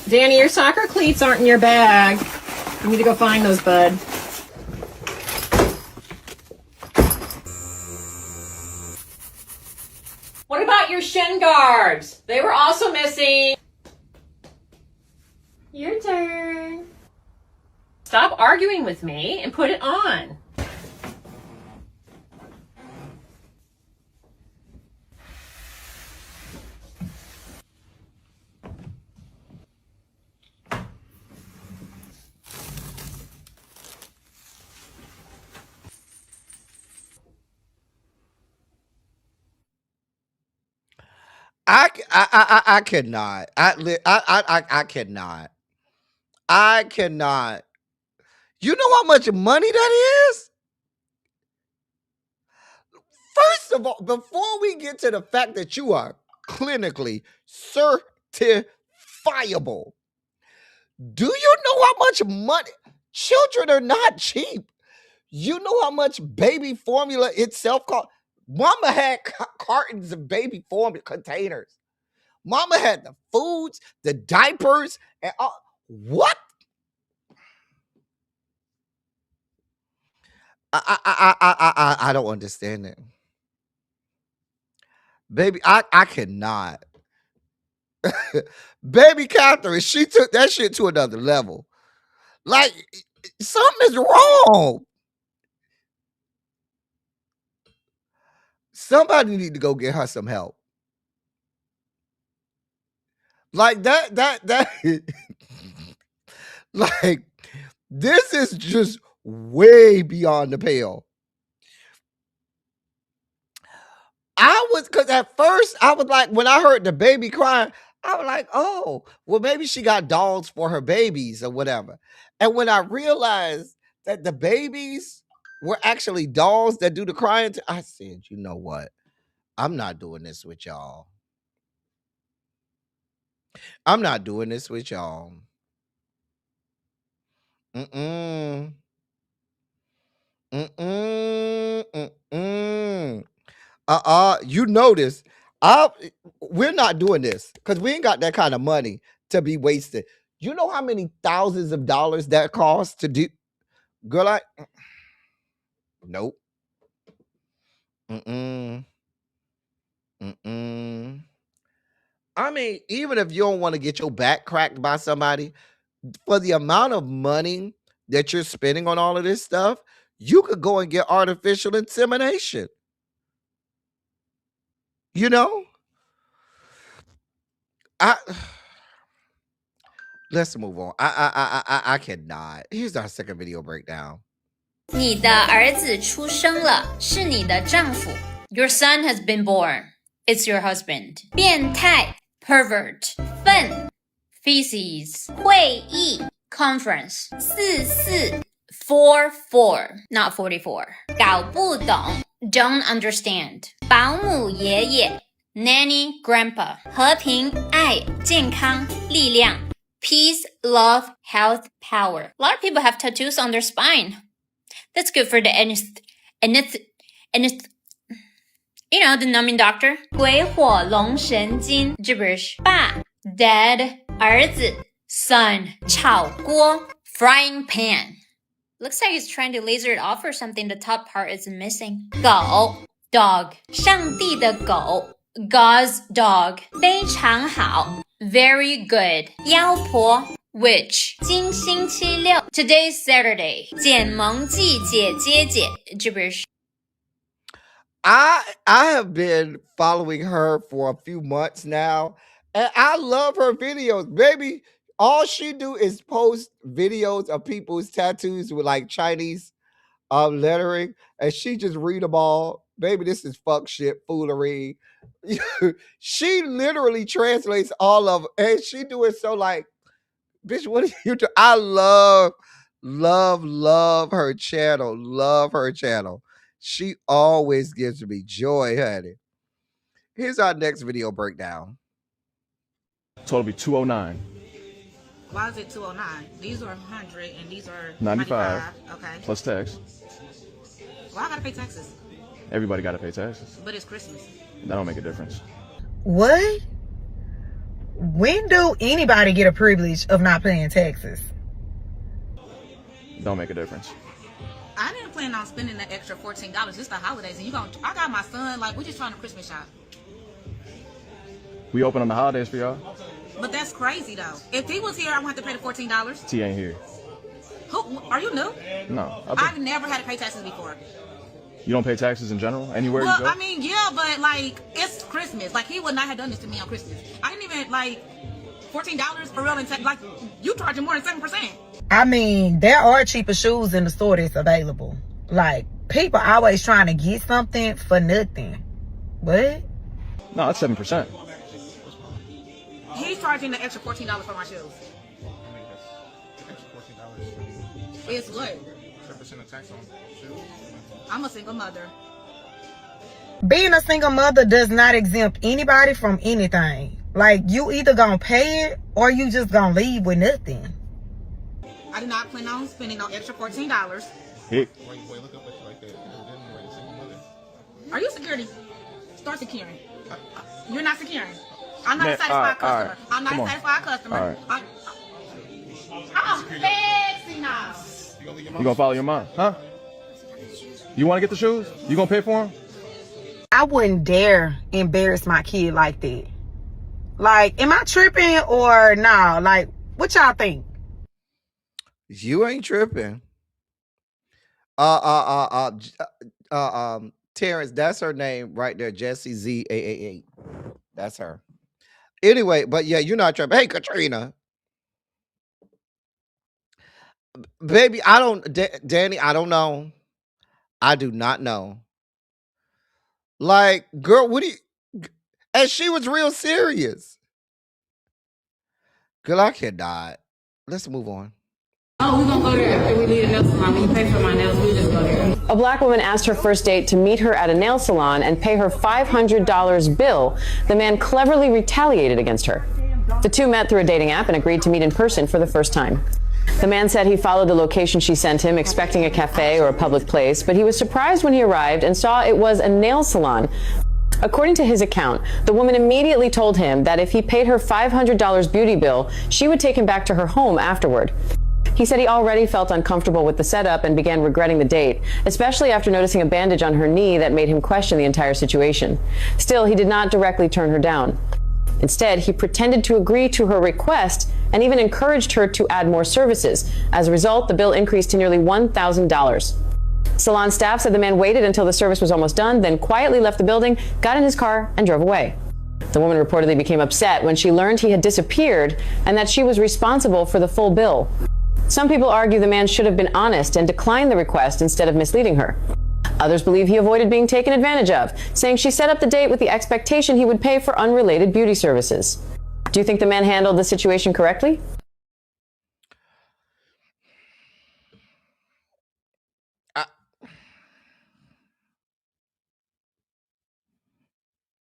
Danny, your soccer cleats aren't in your bag. You need to go find those, bud. What about your shin guards? They were also missing. Your turn. Stop arguing with me and put it on. I cannot. I cannot. I cannot. You know how much money that is? First of all, before we get to the fact that you are clinically certifiable, do you know how much money? Children are not cheap. You know how much baby formula itself cost? Mama had cartons of baby formula containers. Mama had the foods, the diapers, and all. What? I don't understand it. Baby, I cannot. Baby Catherine, she took that shit to another level. Like, something is wrong. Somebody need to go get her some help. Like that like, this is just way beyond the pale. Because at first I was like, when I heard the baby crying, I was like, oh, well, maybe she got dolls for her babies or whatever. And when I realized that the babies were actually dolls that do the crying, I said, you know what? I'm not doing this with y'all. I'm not doing this with y'all. Mm-mm. Mm-mm. Mm-mm. You notice, we're not doing this because we ain't got that kind of money to be wasted. You know how many thousands of dollars that costs to do? Girl, nope. Mm-mm. Mm-mm. I mean, even if you don't want to get your back cracked by somebody, for the amount of money that you're spending on all of this stuff, you could go and get artificial insemination. You know? Let's move on. I cannot. Here's our second video breakdown. 你的儿子出生了，是你的丈夫。Your son has been born. It's your husband. 变态 pervert. 粪 feces. 会议 conference. 44 not 44. 搞不懂 don't understand. 保姆爷爷 nanny grandpa. 和平爱健康力量 peace love health power. A lot of people have tattoos on their spine. That's good for the you know, the numbing doctor. 鬼火龙神经 gibberish. 爸 dad 儿子 son 炒锅 frying pan. Looks like he's trying to laser it off or something. The top part is missing. 狗 dog 上帝的狗 God's dog. 非常好 very good. 妖婆Which 今星期六 Today's Saturday 简萌记姐姐姐 gibberish. I have been following her for a few months now, and I love her videos. Baby, all she do is post videos of people's tattoos with like Chinese lettering, and she just read them all. Baby, this is fuck shit foolery. She literally translates all of them, and she do it so like, bitch, what are you doing? I love her channel. Love her channel. She always gives me joy, honey. Here's our next video breakdown. Total be 209. Why is it 209? These are 100 and these are 95. Okay. Plus tax. Well, I gotta pay taxes. Everybody gotta pay taxes. But it's Christmas. That don't make a difference. What? When do anybody get a privilege of not paying taxes? Don't make a difference. I didn't plan on spending the extra $14 just the holidays, and I got my son. Like, we're just trying to Christmas shop. We open on the holidays for y'all. But that's crazy though. If he was here, I would have to pay the $14. T ain't here. Who are you new? No, I've never had to pay taxes before. You don't pay taxes in general anywhere you go? Well, I mean, yeah, but like it's Christmas. Like he would not have done this to me on Christmas. I didn't even like $14 for real and like you charging more than 7%. I mean, there are cheaper shoes in the store that's available. Like people always trying to get something for nothing. What? No, it's 7%. He's charging the extra $14 for my shoes. It's what? 7% of tax on shoes. I'm a single mother. Being a single mother does not exempt anybody from anything. Like, you either gonna pay it or you just gonna leave with nothing. I did not plan on spending no extra $14. Hey. Wait, look up at you like that. Are you security? Start securing. You're not securing. I'm not a satisfied customer. Right. I'm not a satisfied customer. All right. Fancy now. You gonna follow your mom, huh? You want to get the shoes? You gonna pay for them? I wouldn't dare embarrass my kid like that. Like, am I tripping or nah? Like, what y'all think? You ain't tripping. Terrence, that's her name right there. Jessie Z888. That's her. Anyway, but yeah, you're not tripping. Hey, Katrina. Baby, Danny, I don't know. I do not know. Like, girl, what do you... And she was real serious. Girl, I cannot. Let's move on. Oh, we're gonna go there after we leave the nail salon. When you pay for my nails, we just go there. A black woman asked her first date to meet her at a nail salon and pay her $500 bill. The man cleverly retaliated against her. The two met through a dating app and agreed to meet in person for the first time. The man said he followed the location she sent him, expecting a cafe or a public place, but he was surprised when he arrived and saw it was a nail salon. According to his account, the woman immediately told him that if he paid her $500 beauty bill, she would take him back to her home afterward. He said he already felt uncomfortable with the setup and began regretting the date, especially after noticing a bandage on her knee that made him question the entire situation. Still, he did not directly turn her down. Instead, he pretended to agree to her request and even encouraged her to add more services. As a result, the bill increased to nearly $1,000. Salon staff said the man waited until the service was almost done, then quietly left the building, got in his car, and drove away. The woman reportedly became upset when she learned he had disappeared and that she was responsible for the full bill. Some people argue the man should have been honest and declined the request instead of misleading her. Others believe he avoided being taken advantage of, saying she set up the date with the expectation he would pay for unrelated beauty services. Do you think the man handled the situation correctly?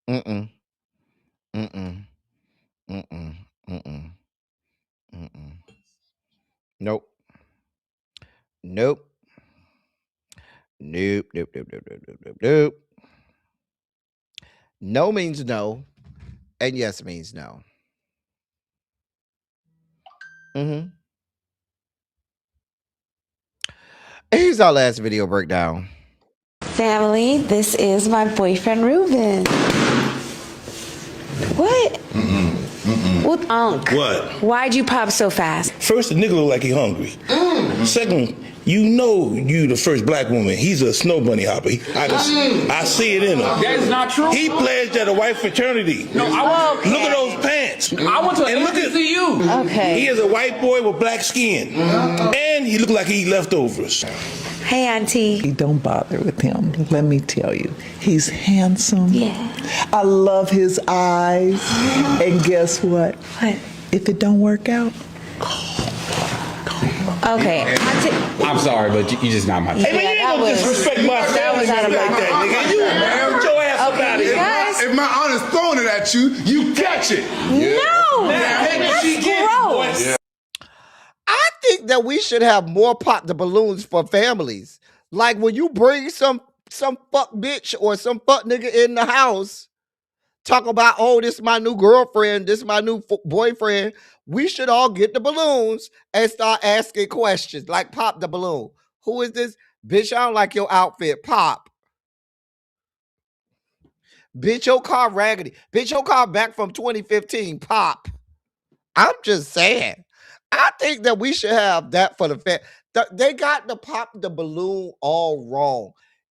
Mm-mm. Mm-mm. Mm-mm. Mm-mm. Mm-mm. Nope. Nope. Nope. Nope. Nope. Nope. Nope. Nope. Nope. Nope. No means no, and yes means no. Mm-hmm. Here's our last video breakdown. Family, this is my boyfriend Ruben. What? What, Unc? What? Why'd you pop so fast? First, the nigga look like he hungry. Second, you know you the first black woman. He's a snow bunny hopper. I see it in him. That's not true. He pledged at a white fraternity. No, I Look at those pants. I went to HBCU. Okay. He is a white boy with black skin. And he look like he eat leftovers. Hey, Auntie. Don't bother with him. Let me tell you. He's handsome. Yeah. I love his eyes. And guess what? What? If it don't work out, Okay. I'm sorry, but you just not my. Hey, man, you ain't gonna disrespect my family out of like my- that, nigga. You get your ass up out of here. guys. If my aunt is throwing it at you, you catch it. No! That's gross. I think that we should have more pop the balloons for families. Like when you bring some fuck bitch or some fuck nigga in the house, talk about, oh, this is my new girlfriend, this is my new boyfriend. We should all get the balloons and start asking questions. Like, pop the balloon. Who is this? Bitch, I don't like your outfit. Pop. Bitch, your car raggedy. Bitch, your car back from 2015. Pop. I'm just saying. I think that we should have that for the fact. They got the pop the balloon all wrong.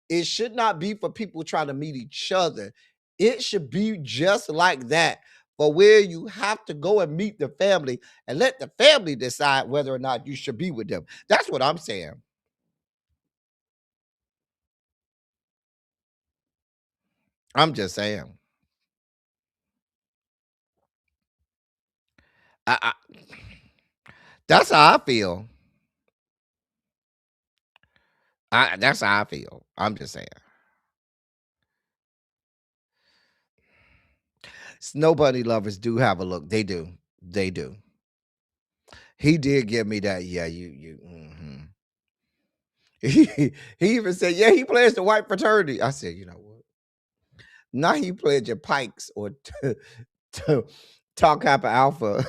It should not be for people trying to meet each other. It should be just like that, for where you have to go and meet the family and let the family decide whether or not you should be with them. That's what I'm saying. I'm just saying. That's how I feel. That's how I feel. I'm just saying. Snow bunny lovers do have a look. They do. They do. He did give me that. Yeah, you. Mm-hmm. He even said, yeah, he pledged the white fraternity. I said, you know what? Now he pledging Pikes or Tau Kappa Alpha.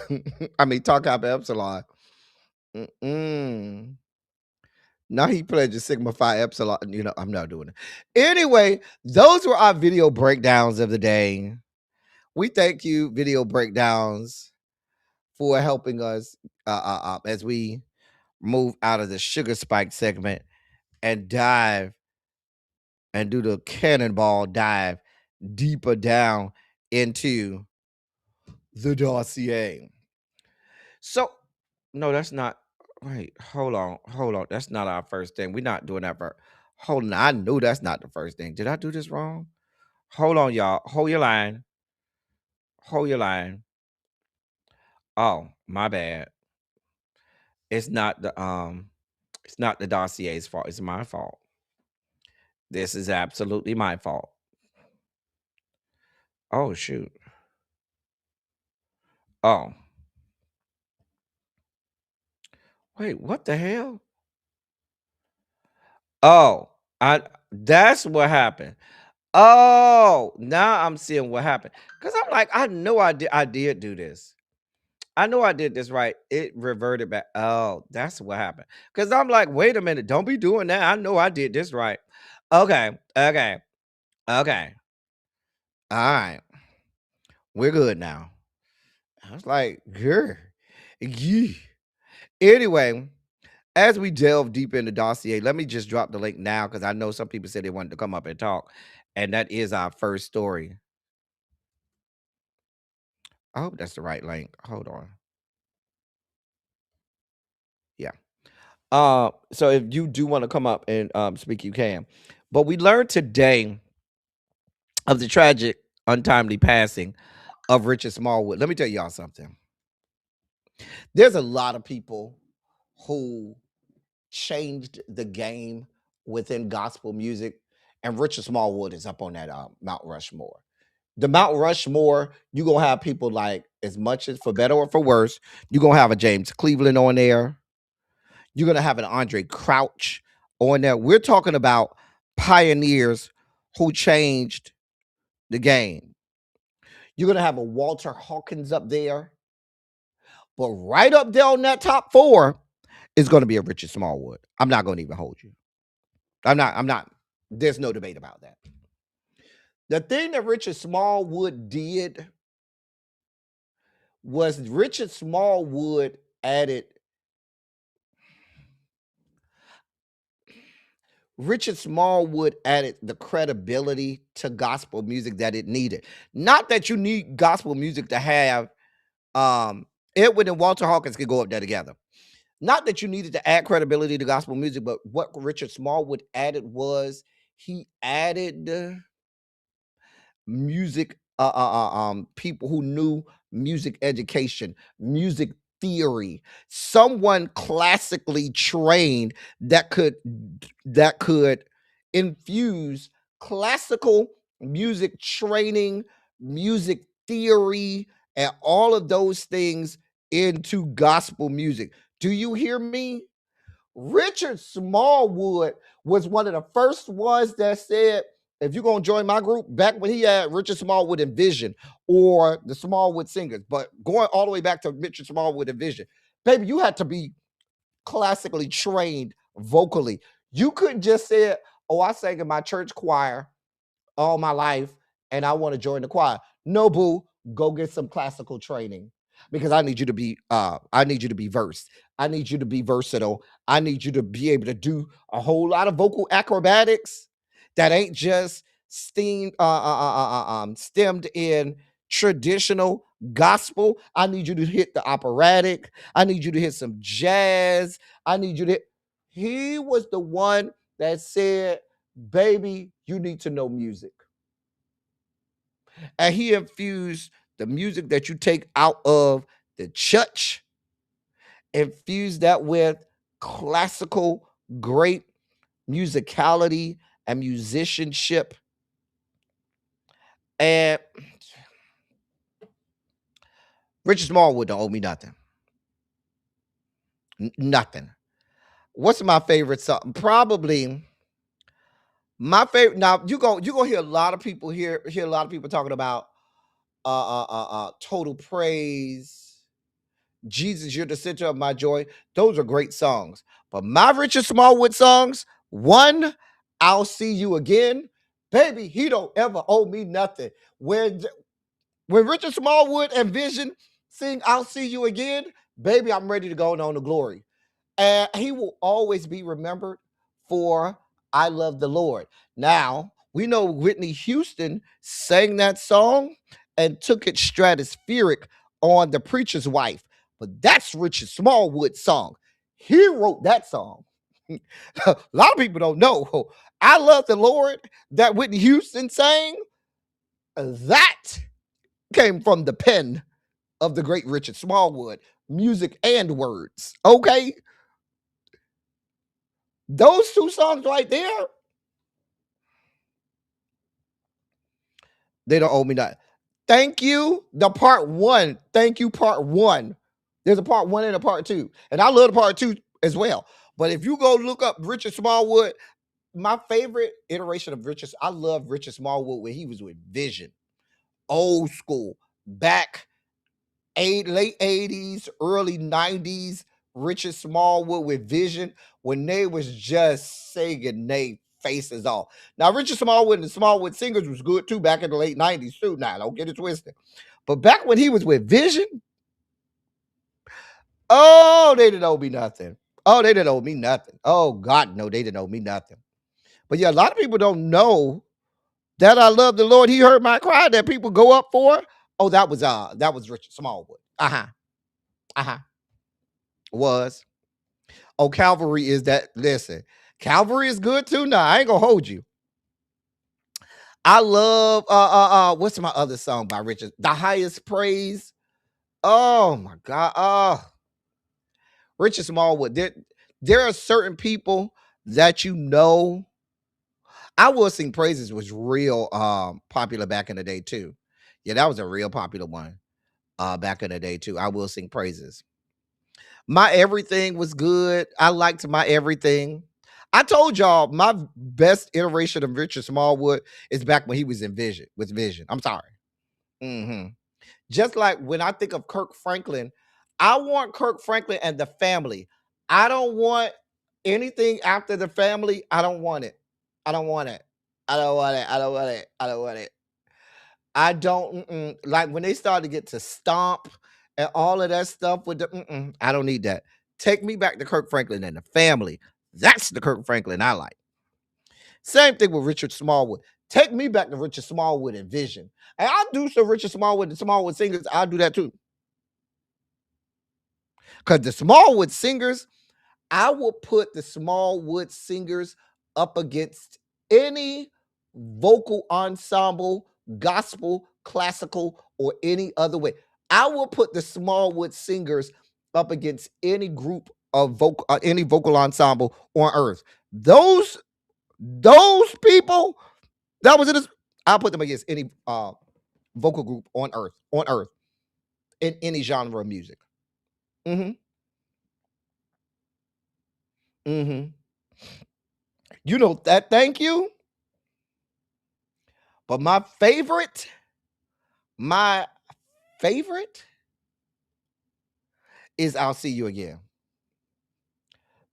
I mean, Tau Kappa Epsilon. Now he pledges Sigma Phi Epsilon. You know, I'm not doing it. Anyway, those were our video breakdowns of the day. We thank you, Video Breakdowns, for helping us as we move out of the sugar spike segment and dive and do the cannonball dive deeper down into the dossier. So, no, that's not. Wait, hold on. That's not our first thing. We're not doing that first. Hold on. I knew that's not the first thing. Did I do this wrong? Hold on, y'all. Hold your line. Hold your line. Oh, my bad. It's not the dossier's fault. It's my fault. This is absolutely my fault. Oh, shoot. Oh. Wait, what the hell? Oh, that's what happened. Oh, now I'm seeing what happened. Because I'm like, I know I did do this. I know I did this right. It reverted back. Oh, that's what happened. Because I'm like, wait a minute, don't be doing that. I know I did this right. Okay. All right. We're good now. I was like, girl. Yeah. Anyway, as we delve deep into dossier, let me just drop the link now because I know some people said they wanted to come up and talk. And that is our first story. I hope that's the right link. Hold on. Yeah. So if you do want to come up and speak, you can. But we learned today of the tragic, untimely passing of Richard Smallwood. Let me tell y'all something. There's a lot of people who changed the game within gospel music, and Richard Smallwood is up on that Mount Rushmore. The Mount Rushmore, you're gonna have people like, as much as for better or for worse, you're gonna have a James Cleveland on there. You're gonna have an Andre Crouch on there. We're talking about pioneers who changed the game. You're gonna have a Walter Hawkins up there, but right up there on that top four is gonna be a Richard Smallwood. I'm not gonna even hold you. I'm not. There's no debate about that. The thing that Richard Smallwood did was Richard Smallwood added the credibility to gospel music that it needed. Not that you need gospel music to have Edwin and Walter Hawkins could go up there together. Not that you needed to add credibility to gospel music, but what Richard Smallwood added was he added music people who knew music education, music theory, someone classically trained that could infuse classical music training, music theory, and all of those things into gospel music. Do you hear me? Richard Smallwood was one of the first ones that said, if you're going to join my group, back when he had Richard Smallwood and Vision or the Smallwood Singers, but going all the way back to Richard Smallwood and Vision, baby, you had to be classically trained vocally. You couldn't just say, oh, I sang in my church choir all my life and I want to join the choir. No, boo, go get some classical training. Because I need you to be versed. I need you to be versatile. I need you to be able to do a whole lot of vocal acrobatics that ain't just stemmed in traditional gospel. I need you to hit the operatic. I need you to hit some jazz. He was the one that said, baby, you need to know music. And he infused the music that you take out of the church, infuse that with classical, great musicality and musicianship. And Richard Smallwood don't owe me nothing. Nothing. What's my favorite song? Probably my favorite. Now you're gonna hear a lot of people hear a lot of people talking about Total Praise, Jesus, You're the Center of My Joy. Those are great songs. But my Richard Smallwood songs, one, I'll See You Again. Baby, he don't ever owe me nothing. When Richard Smallwood and Vision sing I'll See You Again, baby, I'm ready to go on to glory. And he will always be remembered for I Love the Lord. Now, we know Whitney Houston sang that song and took it stratospheric on The Preacher's Wife. But that's Richard Smallwood's song. He wrote that song. A lot of people don't know. I Love the Lord that Whitney Houston sang. That came from the pen of the great Richard Smallwood. Music and words. Okay? Those two songs right there, they don't owe me nothing. Thank you, the part one. Thank you, part one. There's a part one and a part two. And I love the part two as well. But if you go look up Richard Smallwood, my favorite iteration of Richard, I love Richard Smallwood when he was with Vision, old school, back late 80s, early 90s, Richard Smallwood with Vision, when they was just singing they faces off. Now, Richard Smallwood and the Smallwood Singers was good too back in the late 90s too. Now, don't get it twisted. But back when he was with Vision, oh, they didn't owe me nothing. Oh, they didn't owe me nothing. Oh, God, no, they didn't owe me nothing. But yeah, a lot of people don't know that I love the Lord. He heard my cry that people go up for. Oh, that was Richard Smallwood. Was. Oh, Calvary is that. Listen, Calvary is good too. Now, I ain't gonna hold you. I love what's my other song by Richard? The Highest Praise. Oh my God. Oh, Richard Smallwood. There are certain people that you know. I Will Sing Praises was real popular back in the day too. Yeah, that was a real popular one back in the day too. I Will Sing Praises. My Everything was good. I liked My Everything. I told y'all my best iteration of Richard Smallwood is back when he was in Vision with Vision. I'm sorry. Just like when I think of Kirk Franklin, I want Kirk Franklin and the Family. I don't want anything after the Family. I don't want it. I don't want it. I don't want it. I don't want it. I don't want it. I don't like when they started to get to Stomp and all of that stuff with the I don't need that. Take me back to Kirk Franklin and the Family. That's the Kirk Franklin I like. Same thing with Richard Smallwood. Take me back to Richard Smallwood and Vision. And I'll do some Richard Smallwood and Smallwood Singers. I'll do that too. Because the Smallwood Singers, I will put the Smallwood Singers up against any vocal ensemble, gospel, classical, or any other way. I will put the Smallwood Singers up against any group of any vocal ensemble on earth. Those people that was in I'll put them against any vocal group on earth, in any genre of music. You know that, thank you. But my favorite is I'll See You Again.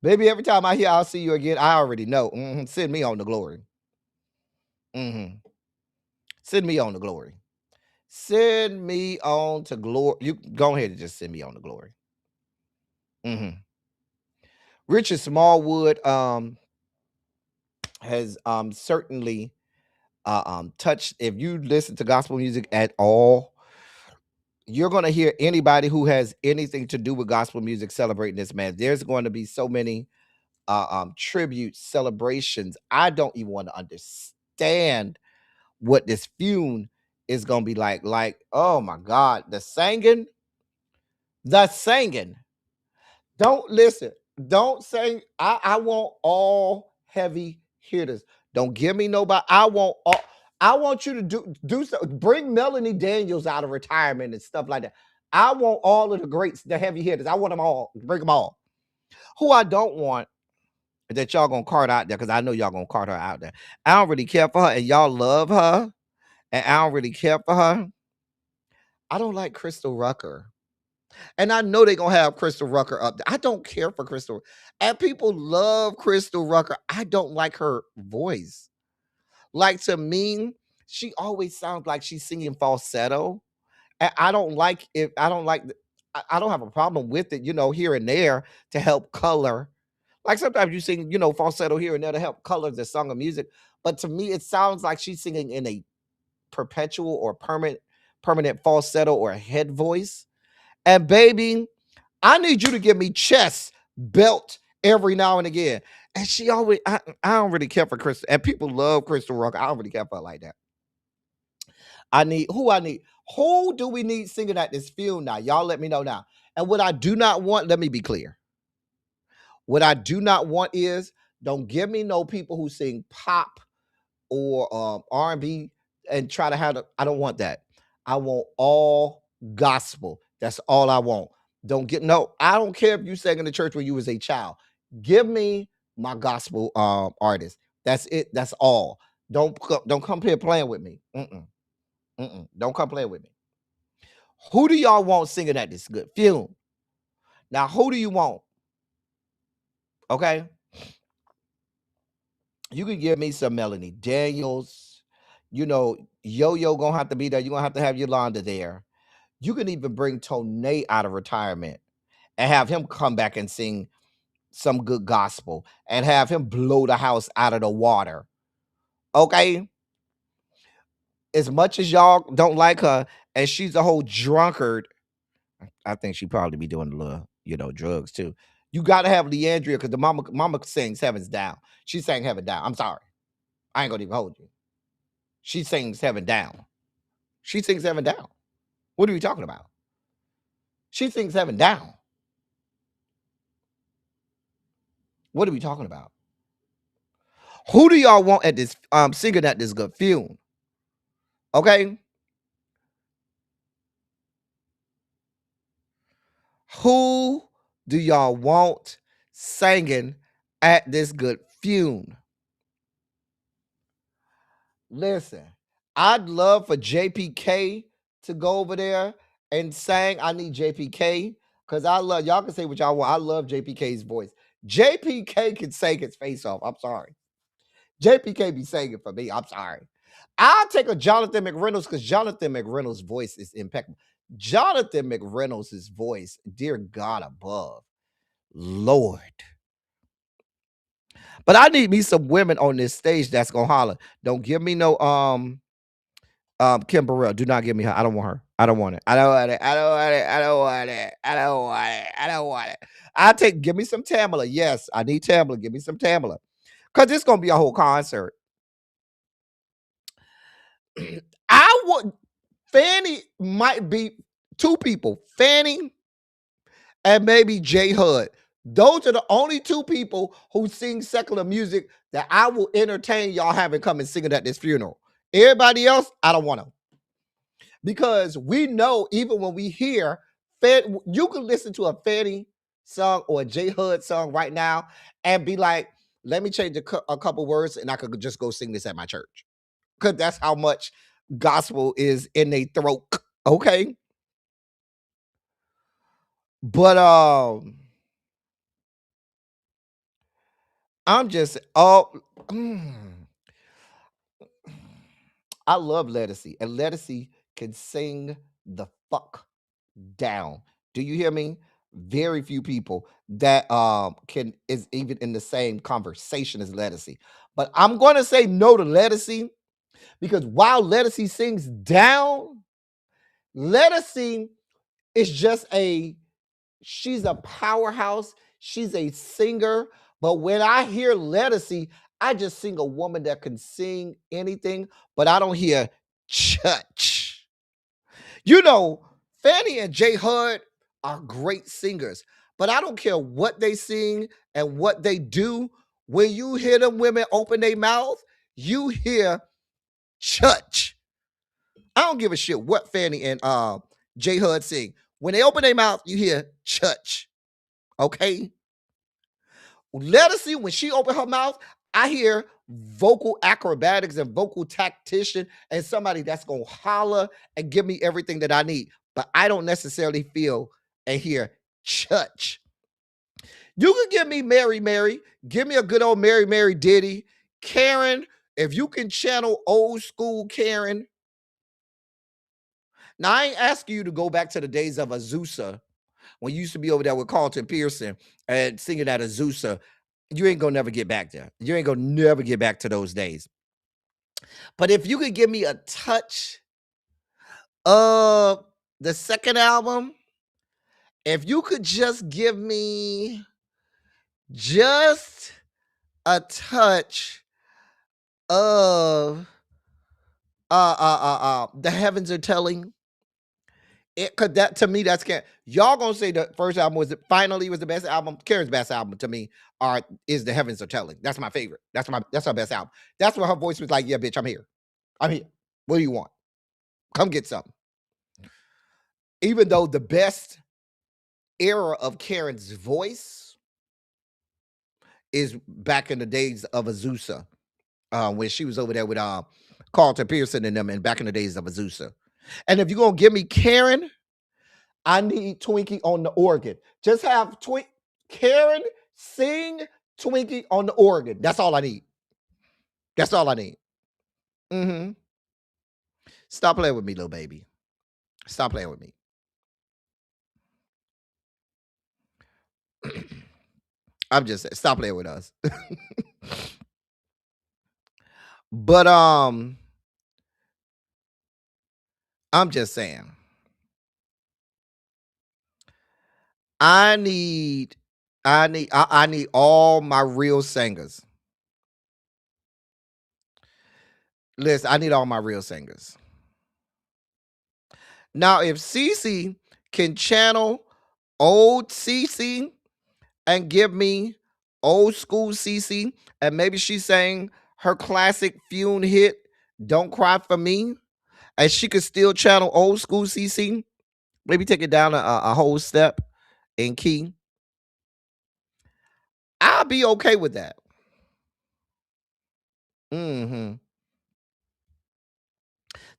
Baby, every time I hear I'll See You Again, I already know. Send me on to glory. Send me on to glory. Send me on to glory. You go ahead and just send me on to glory. Richard Smallwood has certainly touched. If you listen to gospel music at all, you're going to hear anybody who has anything to do with gospel music celebrating this man. There's going to be so many tributes, celebrations. I don't even want to understand what this fume is going to be like. Like, oh my God, the singing. Don't listen. Don't sing. I want all heavy hitters. Don't give me nobody. I want you to do so. Bring Melanie Daniels out of retirement and stuff like that. I want all of the greats, the heavy hitters. I want them all. Bring them all. Who I don't want that y'all gonna cart out there, because I know y'all gonna cart her out there. I don't really care for her, and y'all love her, and I don't really care for her. I don't like Crystal Rucker. And I know they're going to have Crystal Rucker up there. I don't care for Crystal. And people love Crystal Rucker. I don't like her voice. Like, to me, she always sounds like she's singing falsetto. And I don't like it. I don't have a problem with it, here and there to help color. Like sometimes you sing, falsetto here and there to help color the song of music. But to me, it sounds like she's singing in a perpetual or permanent falsetto or head voice. And baby, I need you to give me chest belt every now and again. And she always, I don't really care for Crystal. And people love Crystal Rucker. I don't really care for her like that. Who do we need singing at this field now? Y'all let me know now. And what I do not want, let me be clear. What I do not want is, don't give me no people who sing pop or R&B and try to have I don't want that. I want all gospel. That's all I want. I don't care if you sang in the church when you was a child. Give me my gospel artist. That's it. That's all. Don't come here playing with me. Don't come playing with me. Who do y'all want singing at this good film? Now, who do you want? Okay. You can give me some Melanie Daniels. You know, Yo-Yo gonna have to be there. You're gonna have to have Yolanda there. You can even bring Tone out of retirement and have him come back and sing some good gospel and have him blow the house out of the water. Okay? As much as y'all don't like her and she's a whole drunkard, I think she probably be doing a little, drugs too. You got to have Leandria because the mama sings Heaven's Down. She sang Heaven Down. I'm sorry. I ain't going to even hold you. She sings Heaven Down. She sings Heaven Down. What are we talking about? She sings Heaven Down. What are we talking about? Who do y'all want at this singing at this good film? Okay? Who do y'all want singing at this good funeral? Listen, I'd love for JPK to go over there and sing. I need JPK because y'all can say what y'all want. I love JPK's voice. JPK can sing his face off. I'm sorry. JPK be singing for me. I'm sorry. I'll take a Jonathan McReynolds because Jonathan McReynolds' voice is impeccable. Jonathan McReynolds' voice, dear God above, Lord. But I need me some women on this stage that's gonna holler. Don't give me no Kim Burrell. Do not give me her. I don't want her. I don't want it. I don't want it. I don't want it. I don't want it. I don't want it. I don't want it. Give me some Tamala. Yes, I need Tamala. Give me some Tamala. Because it's gonna be a whole concert. Fanny might be two people. Fanny and maybe J Hud. Those are the only two people who sing secular music that I will entertain y'all having come and singing at this funeral. Everybody else, I don't want them. Because we know even when we hear, you can listen to a Fanny song or a J Hud song right now and be like, let me change a couple words and I could just go sing this at my church. Because that's how much gospel is in their throat. Okay? But I'm just I love Lettucey, and Lettucey can sing the fuck down. Do you hear me? Very few people that is even in the same conversation as Lettucey. But I'm gonna say no to Lettucey because while Lettucey sings down, Lettucey is just she's a powerhouse. She's a singer. But when I hear Lettucey, I just sing a woman that can sing anything, but I don't hear church. You know, Fanny and J Hud are great singers, but I don't care what they sing and what they do. When you hear them women open their mouth, you hear church. I don't give a shit what Fanny and J Hud sing. When they open their mouth, you hear church. Okay? Lettucey, when she opened her mouth, I hear vocal acrobatics and vocal tactician and somebody that's going to holler and give me everything that I need. But I don't necessarily feel and hear church. You can give me Mary Mary. Give me a good old Mary Mary ditty. Karen, if you can channel old school Karen. Now, I ain't asking you to go back to the days of Azusa when you used to be over there with Carlton Pearson and singing at Azusa. You ain't gonna never get back there. You ain't gonna never get back to those days. But if you could give me a touch of the second album, if you could just give me just a touch of The Heavens Are Telling, cause that to me that's y'all gonna say the first album was the best album. Karen's best album to me is The Heavens Are Telling. That's my favorite. That's her best album. That's where her voice was like, yeah, bitch, I'm here. What do you want? Come get something. Even though the best era of Karen's voice is back in the days of Azusa, when she was over there with Carlton Pearson and them, and back in the days of Azusa. And if you're gonna give me Karen, I need Twinkie on the organ. Just have Karen sing Twinkie on the organ. That's all I need. That's all I need. Mm-hmm. Stop playing with me, little baby. Stop playing with me. I'm just saying, stop playing with us. But I'm just saying, I need all my real singers. Listen, I need all my real singers. Now, if Cece can channel old Cece and give me old school Cece, and maybe she's saying her classic Fune hit, Don't Cry For Me, and she could still channel old school Cece, maybe take it down a whole step in key, I'll be okay with that. Mm-hmm.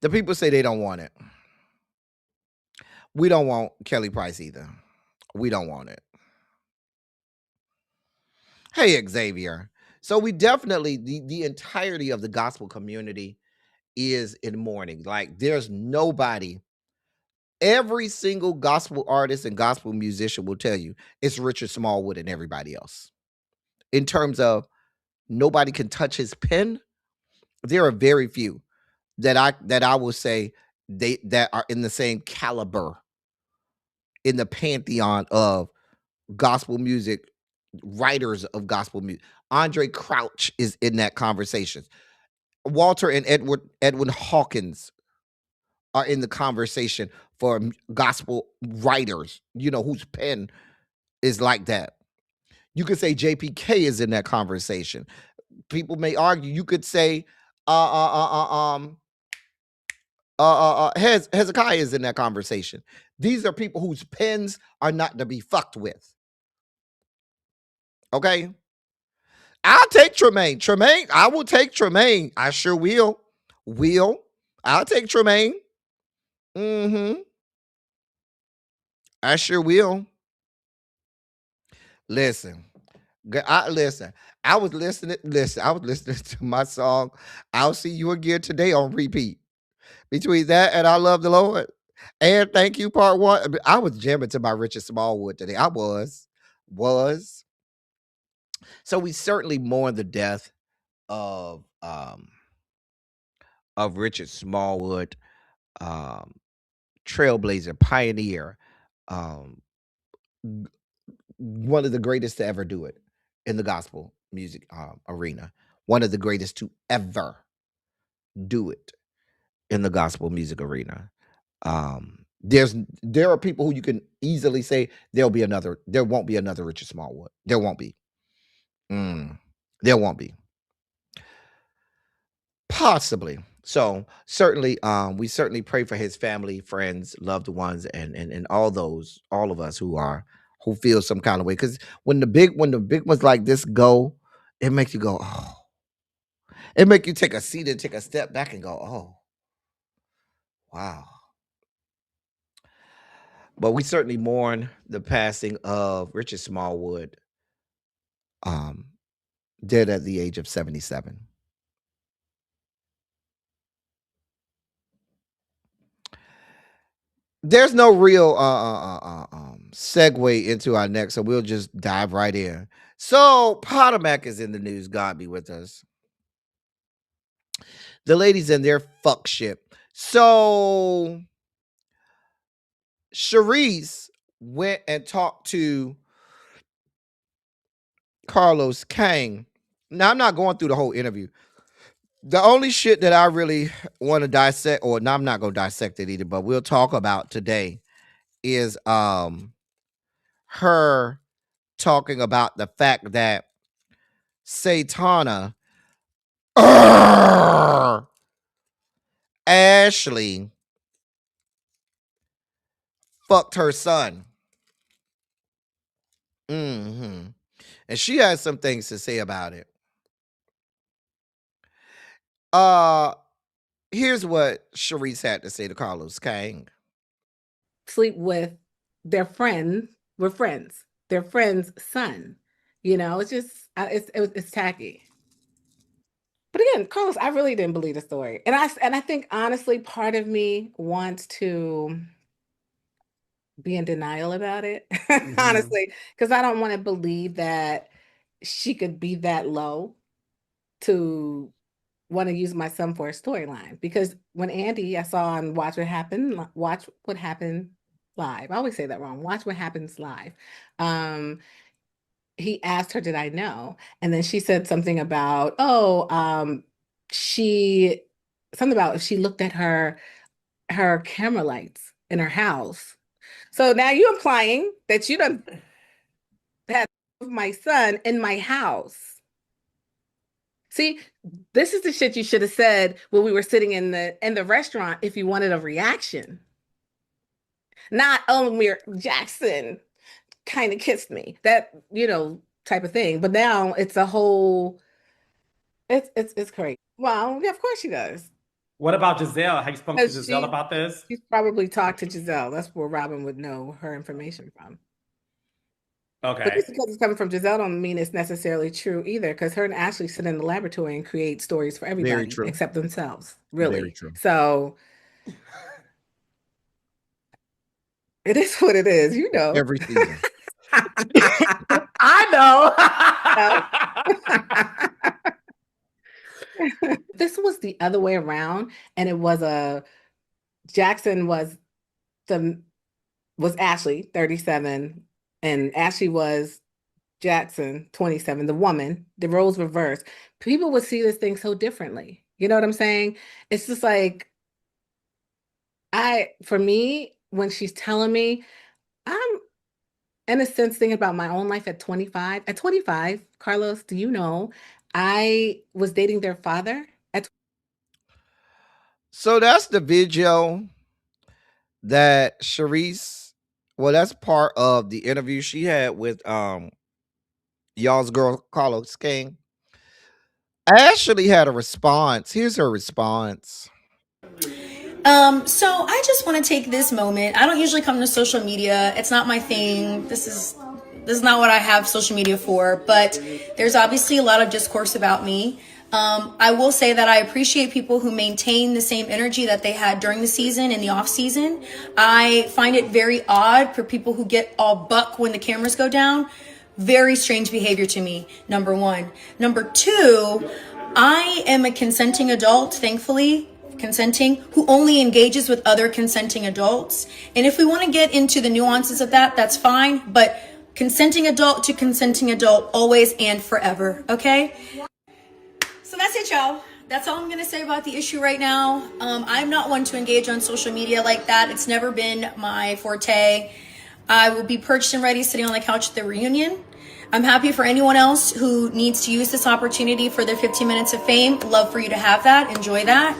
The people say they don't want it. We don't want Kelly Price either. We don't want it. Hey, Xavier. So we definitely, the entirety of the gospel community is in mourning. Like, there's nobody. Every single gospel artist and gospel musician will tell you it's Richard Smallwood and everybody else. In terms of nobody can touch his pen, there are very few that I will say that are in the same caliber in the pantheon of gospel music, writers of gospel music. Andre Crouch is in that conversation. Walter and Edwin Hawkins are in the conversation for gospel writers, whose pen is like that. You could say JPK is in that conversation. People may argue. You could say Hezekiah is in that conversation. These are people whose pens are not to be fucked with. Okay? I'll take Tremaine. I will take Tremaine. I sure will. I'll take Tremaine. Mm-hmm. I sure will. Listen. I was listening to my song, I'll See You Again Today on repeat. Between that and I Love the Lord and Thank You Part 1, I was jamming to my Richard Smallwood today. I was. So we certainly mourn the death of Richard Smallwood, trailblazer, pioneer, one of the greatest to ever do it in the gospel music arena. One of the greatest to ever do it in the gospel music arena. There are people who you can easily say there won't be another Richard Smallwood. There won't be. There won't be. Possibly. So certainly, we certainly pray for his family, friends, loved ones, and all of us who feel some kind of way. Because when the big ones like this go, it makes you go, oh. It make you take a seat and take a step back and go, oh, wow. But we certainly mourn the passing of Richard Smallwood, dead at the age of 77. There's no real segue into our next, so we'll just dive right in. So Potomac is in the news. God be with us. The ladies in their fuck shit. So Charisse went and talked to Carlos Kang. Now, I'm not going through the whole interview. The only shit that I really want to dissect, or no, I'm not going to dissect it either, but we'll talk about today is her talking about the fact that Satana Ashley fucked her son. Mm-hmm. And she has some things to say about it. Here's what Sharice had to say to Carlos King. Sleep with their friend. We're friends. Their friend's son. You know, it's just it's tacky. But again, Carlos, I really didn't believe the story, and I think honestly, part of me wants to be in denial about it, honestly, because I don't want to believe that she could be that low to want to use my son for a storyline. Because when Andy, I saw on Watch What Happened Live. I always say that wrong. Watch What Happens Live. He asked her, "Did I know?" And then she said something about, she something about if she looked at her camera lights in her house. So now you're implying that you done had my son in my house. See, this is the shit you should have said when we were sitting in the restaurant if you wanted a reaction. Not, oh, Jackson kind of kissed me. That, type of thing. But now it's a whole it's crazy. Well, yeah, of course she does. What about Giselle? Have you spoken to Because Giselle about this? she's probably talked to Giselle. That's where Robin would know her information from. But Okay. just because it's coming from Giselle don't mean it's necessarily true either, because her and Ashley sit in the laboratory and create stories for everybody true. except themselves. Really. Very true. So it is what it is, Every season. I know. This was the other way around, and it was Jackson was Ashley, 37, and Ashley was Jackson, 27, the woman, the roles reversed. People would see this thing so differently. You know what I'm saying? It's just like, for me, when she's telling me, I'm in a sense thinking about my own life at 25. At 25, Carlos, do you know, I was dating their father at. So that's the video that Sharice, well, that's part of the interview she had with y'all's girl Carlos King. Ashley had a response. Here's her response. So I just want to take this moment. I don't usually come to social media. It's not my thing. This is not what I have social media for, but there's obviously a lot of discourse about me. I will say that I appreciate people who maintain the same energy that they had during the season and the off season. I find it very odd for people who get all buck when the cameras go down. Very strange behavior to me, number one. Number two, I am a consenting adult, thankfully, who only engages with other consenting adults. And if we want to get into the nuances of that, that's fine. But consenting adult to consenting adult, always and forever, okay? So that's it, y'all. That's all I'm going to say about the issue right now. I'm not one to engage on social media like that. It's never been my forte. I will be perched and ready sitting on the couch at the reunion. I'm happy for anyone else who needs to use this opportunity for their 15 minutes of fame. Love for you to have that. Enjoy that.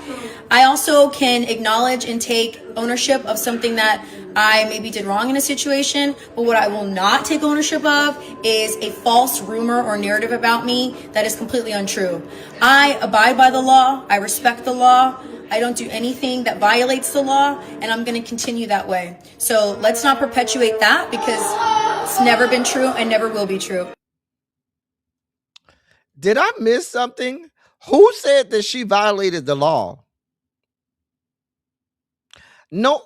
I also can acknowledge and take ownership of something that I maybe did wrong in a situation, but what I will not take ownership of is a false rumor or narrative about me that is completely untrue. I abide by the law. I respect the law. I don't do anything that violates the law, and I'm going to continue that way. So let's not perpetuate that, because it's never been true and never will be true. Did I miss something? Who said that she violated the law? No,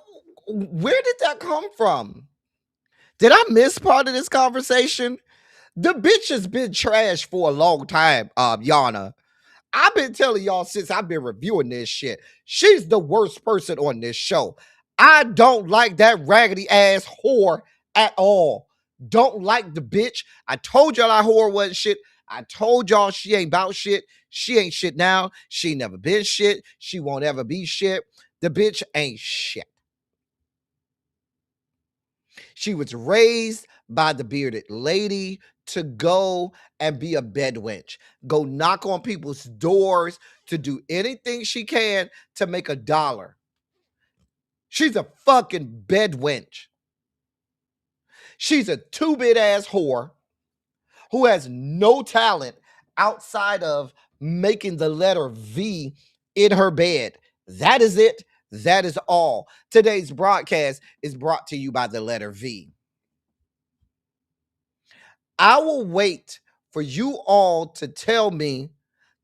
where did that come from? Did I miss part of this conversation? The bitch has been trashed for a long time, Yana. I've been telling y'all since I've been reviewing this shit. She's the worst person on this show. I don't like that raggedy ass whore at all. Don't like the bitch. I told y'all that whore wasn't shit. I told y'all she ain't about shit. She ain't shit now. She never been shit. She won't ever be shit. The bitch ain't shit. She was raised by the bearded lady to go and be a bed wench, go knock on people's doors, to do anything she can to make $1. She's a fucking bed wench. She's a two-bit ass whore who has no talent outside of making the letter V in her bed. That is it. That is all. Today's broadcast is brought to you by the letter V. I will wait for you all to tell me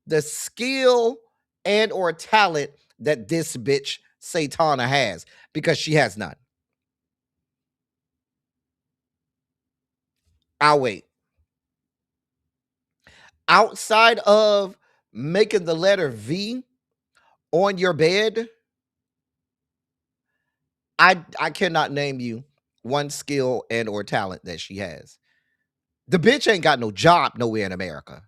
the skill and or talent that this bitch Satana has, because she has none. I'll wait. Outside of making the letter V on your bed, I cannot name you one skill and or talent that she has. The bitch ain't got no job nowhere in America.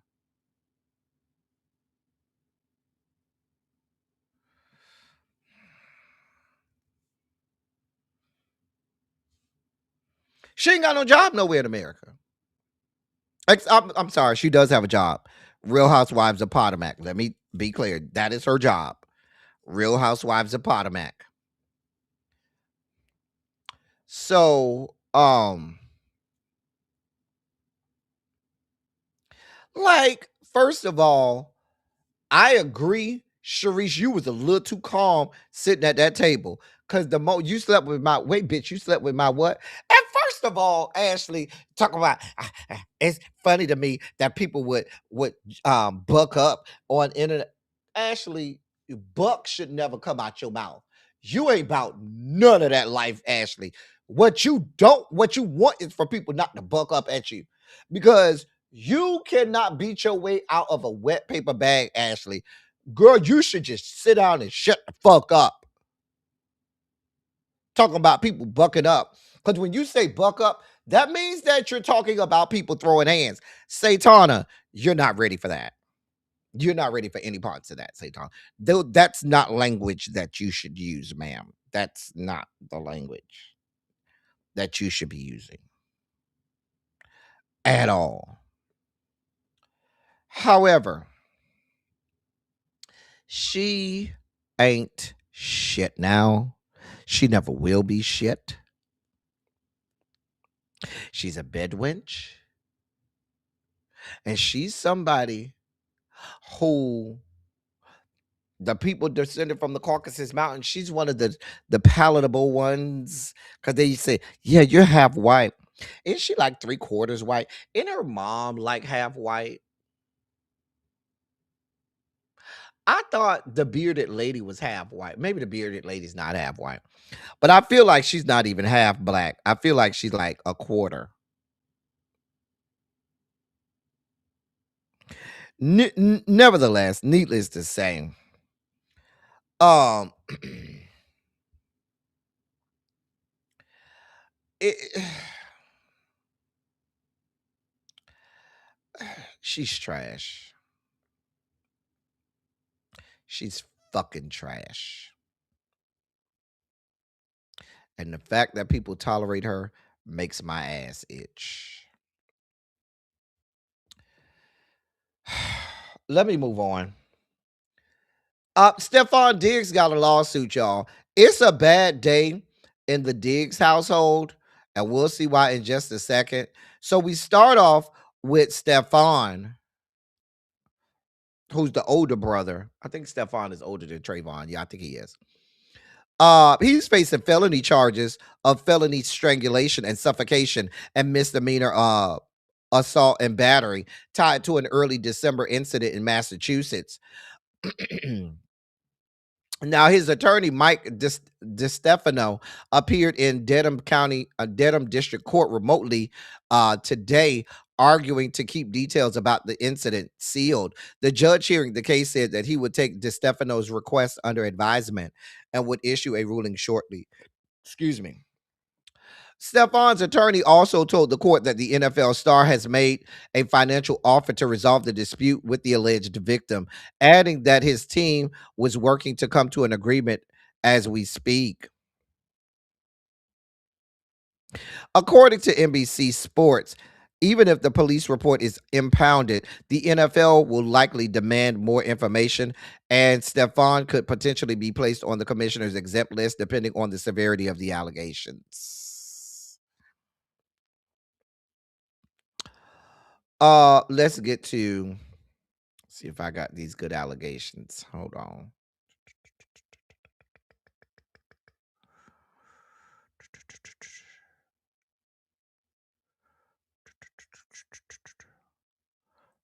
She ain't got no job nowhere in America. I'm sorry, she does have a job. Real Housewives of Potomac. Let me be clear. That is her job. Real Housewives of Potomac. So, like, first of all, I agree, Sharice, you was a little too calm sitting at that table. Cause the mo you slept with my bitch, you slept with my what? And first of all, Ashley, talk about it's funny to me that people would buck up on internet. Ashley, buck should never come out your mouth. You ain't about none of that life, Ashley. What you want is for people not to buck up at you. Because you cannot beat your way out of a wet paper bag, Ashley. Girl, you should just sit down and shut the fuck up. Talking about people bucking up. Because when you say buck up, that means that you're talking about people throwing hands. Satana, you're not ready for that. You're not ready for any parts of that, Satana. Though that's not language that you should use, ma'am. That's not the language that you should be using at all. However, she ain't shit now. She never will be shit. She's a bedwench. And she's somebody who the people descended from the Caucasus Mountains, she's one of the palatable ones. Because they say, yeah, you're half white. Isn't she like 3/4 white? Isn't her mom like half white? I thought the bearded lady was half white. Maybe the bearded lady's not half white. But I feel like she's not even half black. I feel like she's like a quarter. Nevertheless, needless to say, she's trash. She's fucking trash. And the fact that people tolerate her makes my ass itch. Let me move on. Stefon Diggs got a lawsuit, y'all. It's a bad day in the Diggs household, and we'll see why in just a second. So we start off with Stefon, who's the older brother. I think Stefon is older than Trevon. Yeah, I think he is. He's facing felony charges of felony strangulation and suffocation and misdemeanor assault and battery tied to an early December incident in Massachusetts. Now, his attorney, Mike Stefano, appeared in Dedham County, Dedham District Court remotely today, arguing to keep details about the incident sealed. The judge hearing the case said that he would take Stefano's request under advisement and would issue a ruling shortly. Excuse me. Stefon's attorney also told the court that the NFL star has made a financial offer to resolve the dispute with the alleged victim, adding that his team was working to come to an agreement as we speak. According to NBC Sports, even if the police report is impounded, the NFL will likely demand more information, and Stefon could potentially be placed on the commissioner's exempt list depending on the severity of the allegations. Let's get to see if I got these good allegations. Hold on.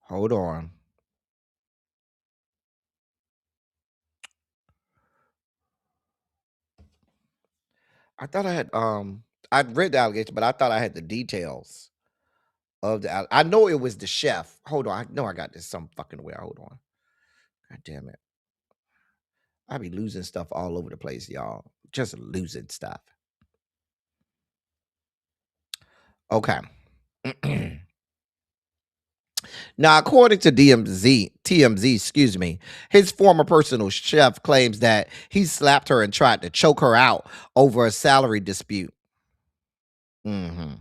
Hold on. I thought I'd read the allegation, but I thought I had the details of I know it was the chef. Hold on. I know I got this some fucking way. Hold on. God damn it. I be losing stuff all over the place, y'all. Just losing stuff. Okay. Now, according to TMZ, excuse me, his former personal chef claims that he slapped her and tried to choke her out over a salary dispute. Mm-hmm.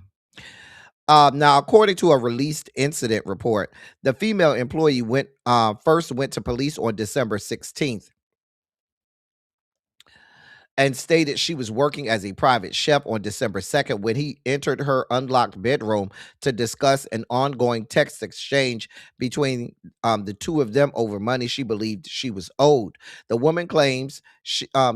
Now, according to a released incident report, the female employee first went to police on December 16th and stated she was working as a private chef on December 2nd when he entered her unlocked bedroom to discuss an ongoing text exchange between the two of them over money she believed she was owed. The woman claims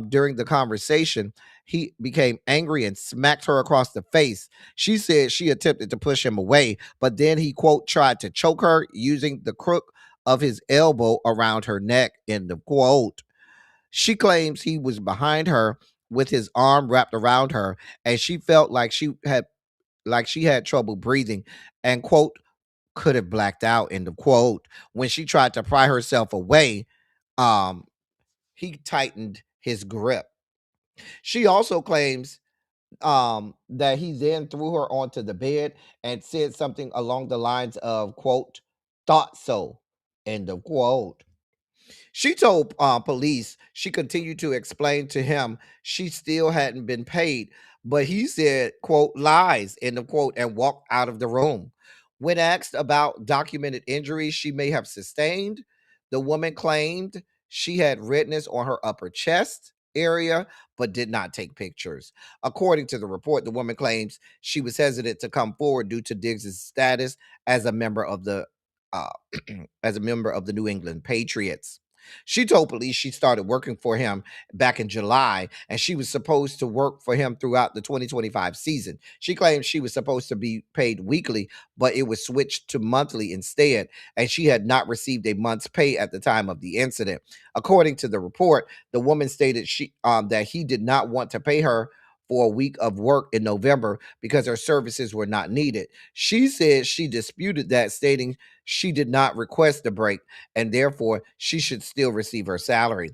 during the conversation, he became angry and smacked her across the face. She said she attempted to push him away, but then he, quote, tried to choke her using the crook of his elbow around her neck, end of quote. She claims he was behind her with his arm wrapped around her, and she felt like she had trouble breathing, and, quote, could have blacked out, end of quote. When she tried to pry herself away, um, he tightened his grip. She also claims that he then threw her onto the bed and said something along the lines of, quote, thought so, end of quote. She told police she continued to explain to him she still hadn't been paid, but he said, quote, lies, end of quote, and walked out of the room. When asked about documented injuries she may have sustained, the woman claimed she had redness on her upper chest area, but did not take pictures. According to the report, the woman claims she was hesitant to come forward due to Diggs' status as a member of the uh, as a member of the New England Patriots. She told police she started working for him back in July, and she was supposed to work for him throughout the 2025 season. She claimed she was supposed to be paid weekly, but it was switched to monthly instead, and she had not received a month's pay at the time of the incident. According to the report, the woman stated that he did not want to pay her for a week of work in November because her services were not needed. She said she disputed that, stating she did not request the break and therefore she should still receive her salary.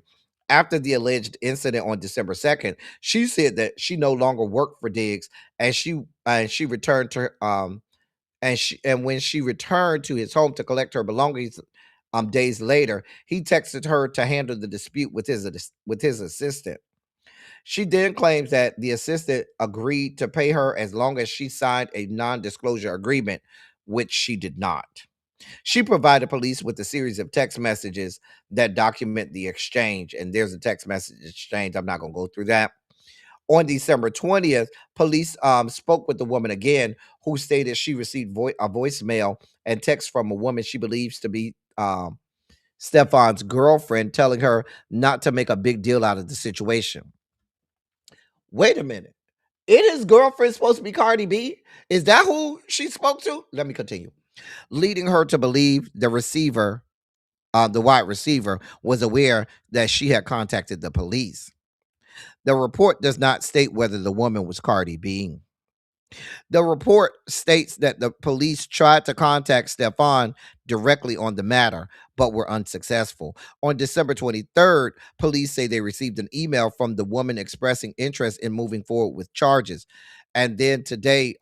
After the alleged incident on December 2nd, she said that she no longer worked for Diggs, and she returned to and when she returned to his home to collect her belongings days later, he texted her to handle the dispute with his assistant. She then claims that the assistant agreed to pay her as long as she signed a non-disclosure agreement, which she did not. She provided police with a series of text messages that document the exchange, and there's a text message exchange. I'm not going to go through that. On December 20th, police spoke with the woman again, who stated she received a voicemail and text from a woman she believes to be Stefon's girlfriend, telling her not to make a big deal out of the situation. Wait a minute. Is his girlfriend supposed to be Cardi B? Is that who she spoke to? Let me continue. Leading her to believe the wide receiver, was aware that she had contacted the police. The report does not state whether the woman was Cardi B. The report states that the police tried to contact Stefon directly on the matter, but were unsuccessful. On December 23rd, police say they received an email from the woman expressing interest in moving forward with charges. And then today,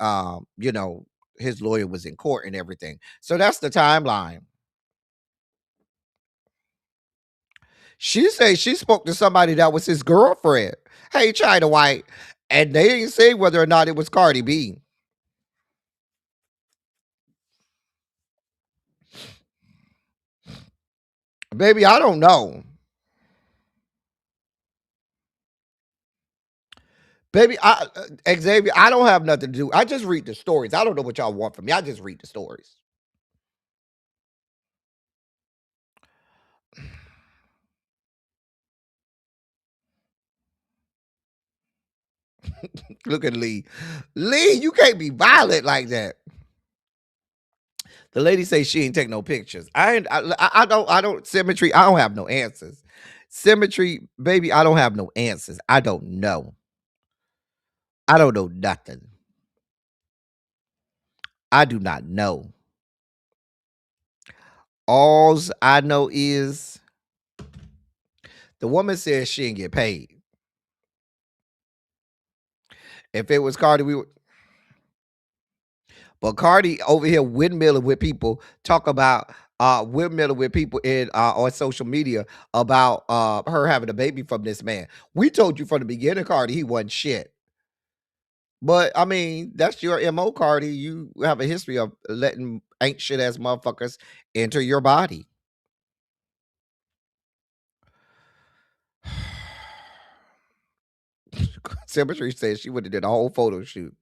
his lawyer was in court and everything. So that's the timeline. She says she spoke to somebody that was his girlfriend. Hey, China White. And they didn't say whether or not it was Cardi B. Baby, I don't know. Baby, Xavier, I don't have nothing to do. I just read the stories. I don't know what y'all want from me. I just read the stories. Look at Lee. Lee, you can't be violent like that. The lady say she ain't take no pictures. I don't symmetry. I don't have no answers. Symmetry, baby, I don't have no answers. I don't know. I don't know nothing. I do not know. Alls I know is the woman says she didn't get paid. If it was Cardi, we would. But Cardi over here windmilling with people, talk about windmilling with people in on social media about her having a baby from this man. We told you from the beginning, Cardi, he wasn't shit. But I mean, that's your MO, Cardi. You have a history of letting ain't shit ass motherfuckers enter your body. Symmetry says she would have did a whole photo shoot.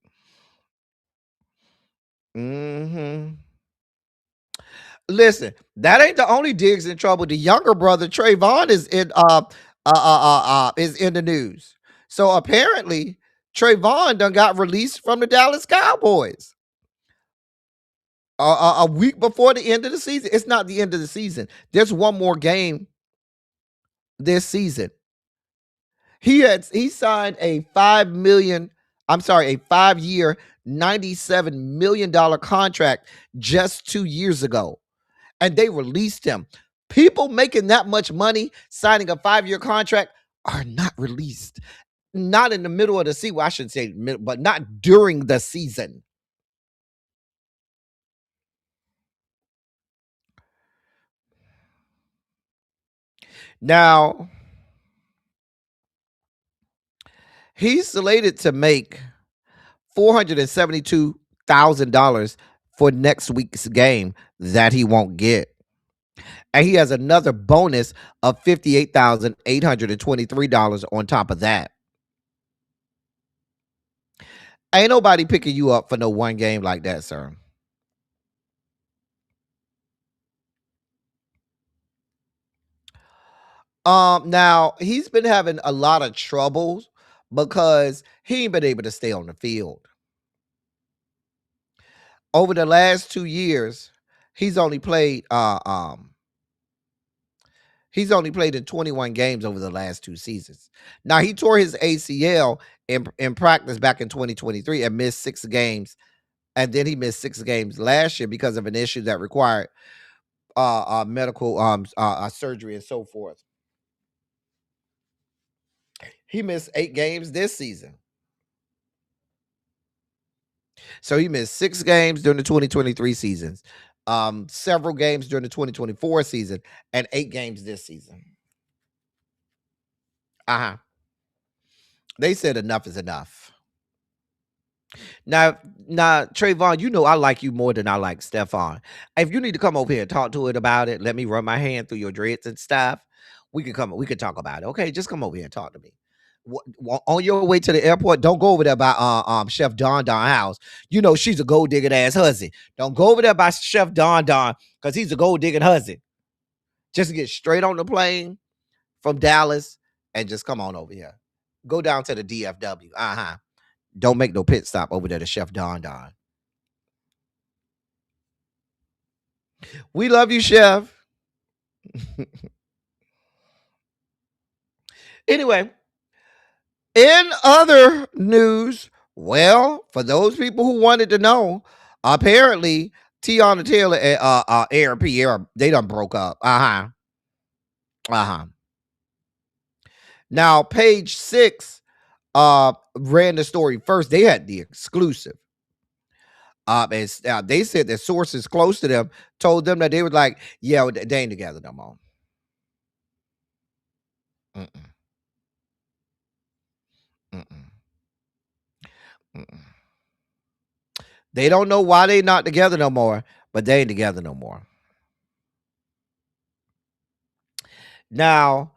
Listen, that ain't the only Diggs in trouble. The younger brother Trevon is in the news. So apparently Trevon done got released from the Dallas Cowboys a week before the end of the season. It's not the end of the season. There's one more game this season. He signed a 5-year, $97 million contract just 2 years ago. And they released him. People making that much money signing a 5-year contract are not released. Not in the middle of the season. Well, I shouldn't say middle, but not during the season. Now, he's slated to make $472,000 for next week's game that he won't get. And he has another bonus of $58,823 on top of that. Ain't nobody picking you up for no one game like that, sir. Now he's been having a lot of troubles because he ain't been able to stay on the field. Over the last 2 years, he's only played in 21 games over the last 2 seasons. Now he tore his ACL in practice back in 2023 and missed 6 games. And then he missed 6 games last year because of an issue that required medical surgery and so forth. He missed 8 games this season. So he missed 6 games during the 2023 seasons, several games during the 2024 season, and 8 games this season. They said enough is enough. Now, Trevon, you know I like you more than I like Stefon. If you need to come over here and talk to it about it, let me run my hand through your dreads and stuff. We could talk about it. Okay, just come over here and talk to me. On your way to the airport, don't go over there by Chef Don house. You know she's a gold digging ass hussy. Don't go over there by Chef Don because he's a gold digging hussy. Just get straight on the plane from Dallas and just come on over here. Go down to the DFW. Don't make no pit stop over there to Chef Don. We love you, Chef. Anyway, in other news, well, for those people who wanted to know, apparently Tiana Taylor and ARP, they done broke up. Now, Page 6 ran the story first. They had the exclusive. And they said that sources close to them told them that they were like, yeah, they ain't together no more. They don't know why they not together no more, but they ain't together no more. Now,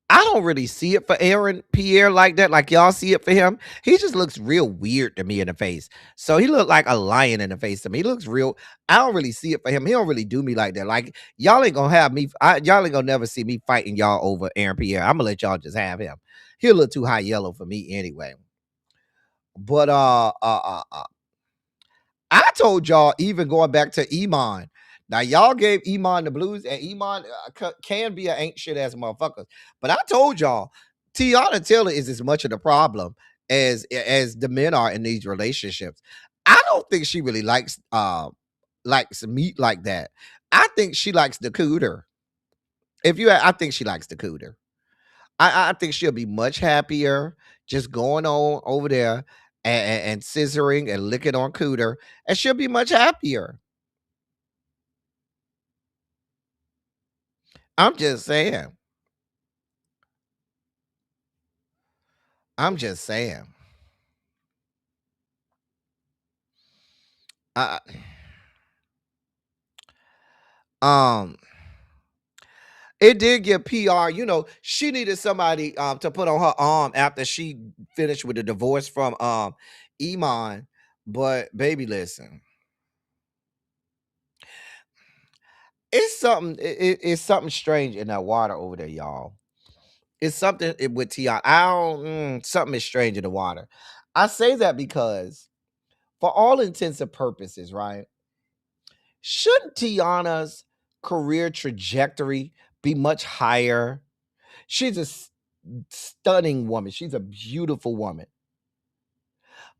I don't really see it for Aaron Pierre like that, like y'all see it for him. He just looks real weird to me in the face. So he looked like a lion in the face to me. He looks real. I don't really see it for him. He don't really do me like that. Like y'all ain't gonna have me. Y'all ain't gonna never see me fighting y'all over Aaron Pierre. I'm gonna let y'all just have him. He'll look too high yellow for me anyway. But I told y'all, even going back to Iman. Now y'all gave Iman the blues, and Iman can be an ain't shit ass motherfucker. But I told y'all, Tiana Taylor is as much of the problem as the men are in these relationships. I don't think she really likes meat like that. I think she likes the cooter. I think she likes the cooter. I think she'll be much happier just going on over there and scissoring and licking on cooter, and she'll be much happier. I'm just saying. I'm just saying. Uh, um, it did give PR. You know, she needed somebody to put on her arm after she finished with the divorce from Iman. But baby, listen, it's something strange in that water over there, y'all. It's something with Tiana. I don't. Something is strange in the water. I say that because, for all intents and purposes, right? Shouldn't Tiana's career trajectory be much higher? She's a stunning woman. She's a beautiful woman.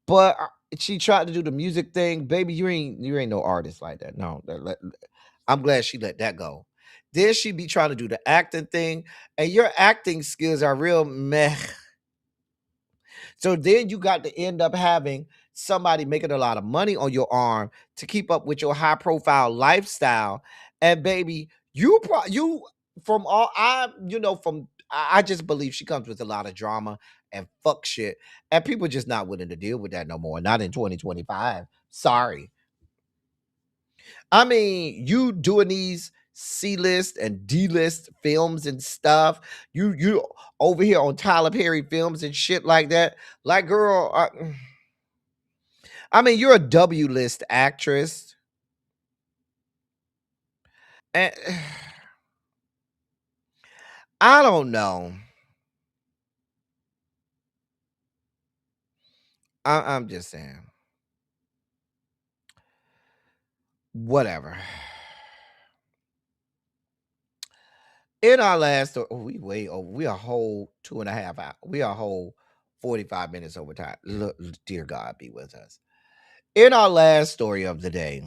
But she tried to do the music thing, baby. You ain't no artist like that. No, I'm glad she let that go. Then she be trying to do the acting thing, and your acting skills are real meh. So then you got to end up having somebody making a lot of money on your arm to keep up with your high profile lifestyle. And baby, you from all I from I just believe she comes with a lot of drama and fuck shit. And people just not willing to deal with that no more. Not in 2025. Sorry. I mean, you doing these C-list and D-list films and stuff. You over here on Tyler Perry films and shit like that. Like, girl, I mean, you're a W-list actress. And I don't know. I'm just saying. Whatever. In our last, we way over. We a whole 2.5 hours. We are a whole 45 minutes over time. Look, dear God, be with us. In our last story of the day,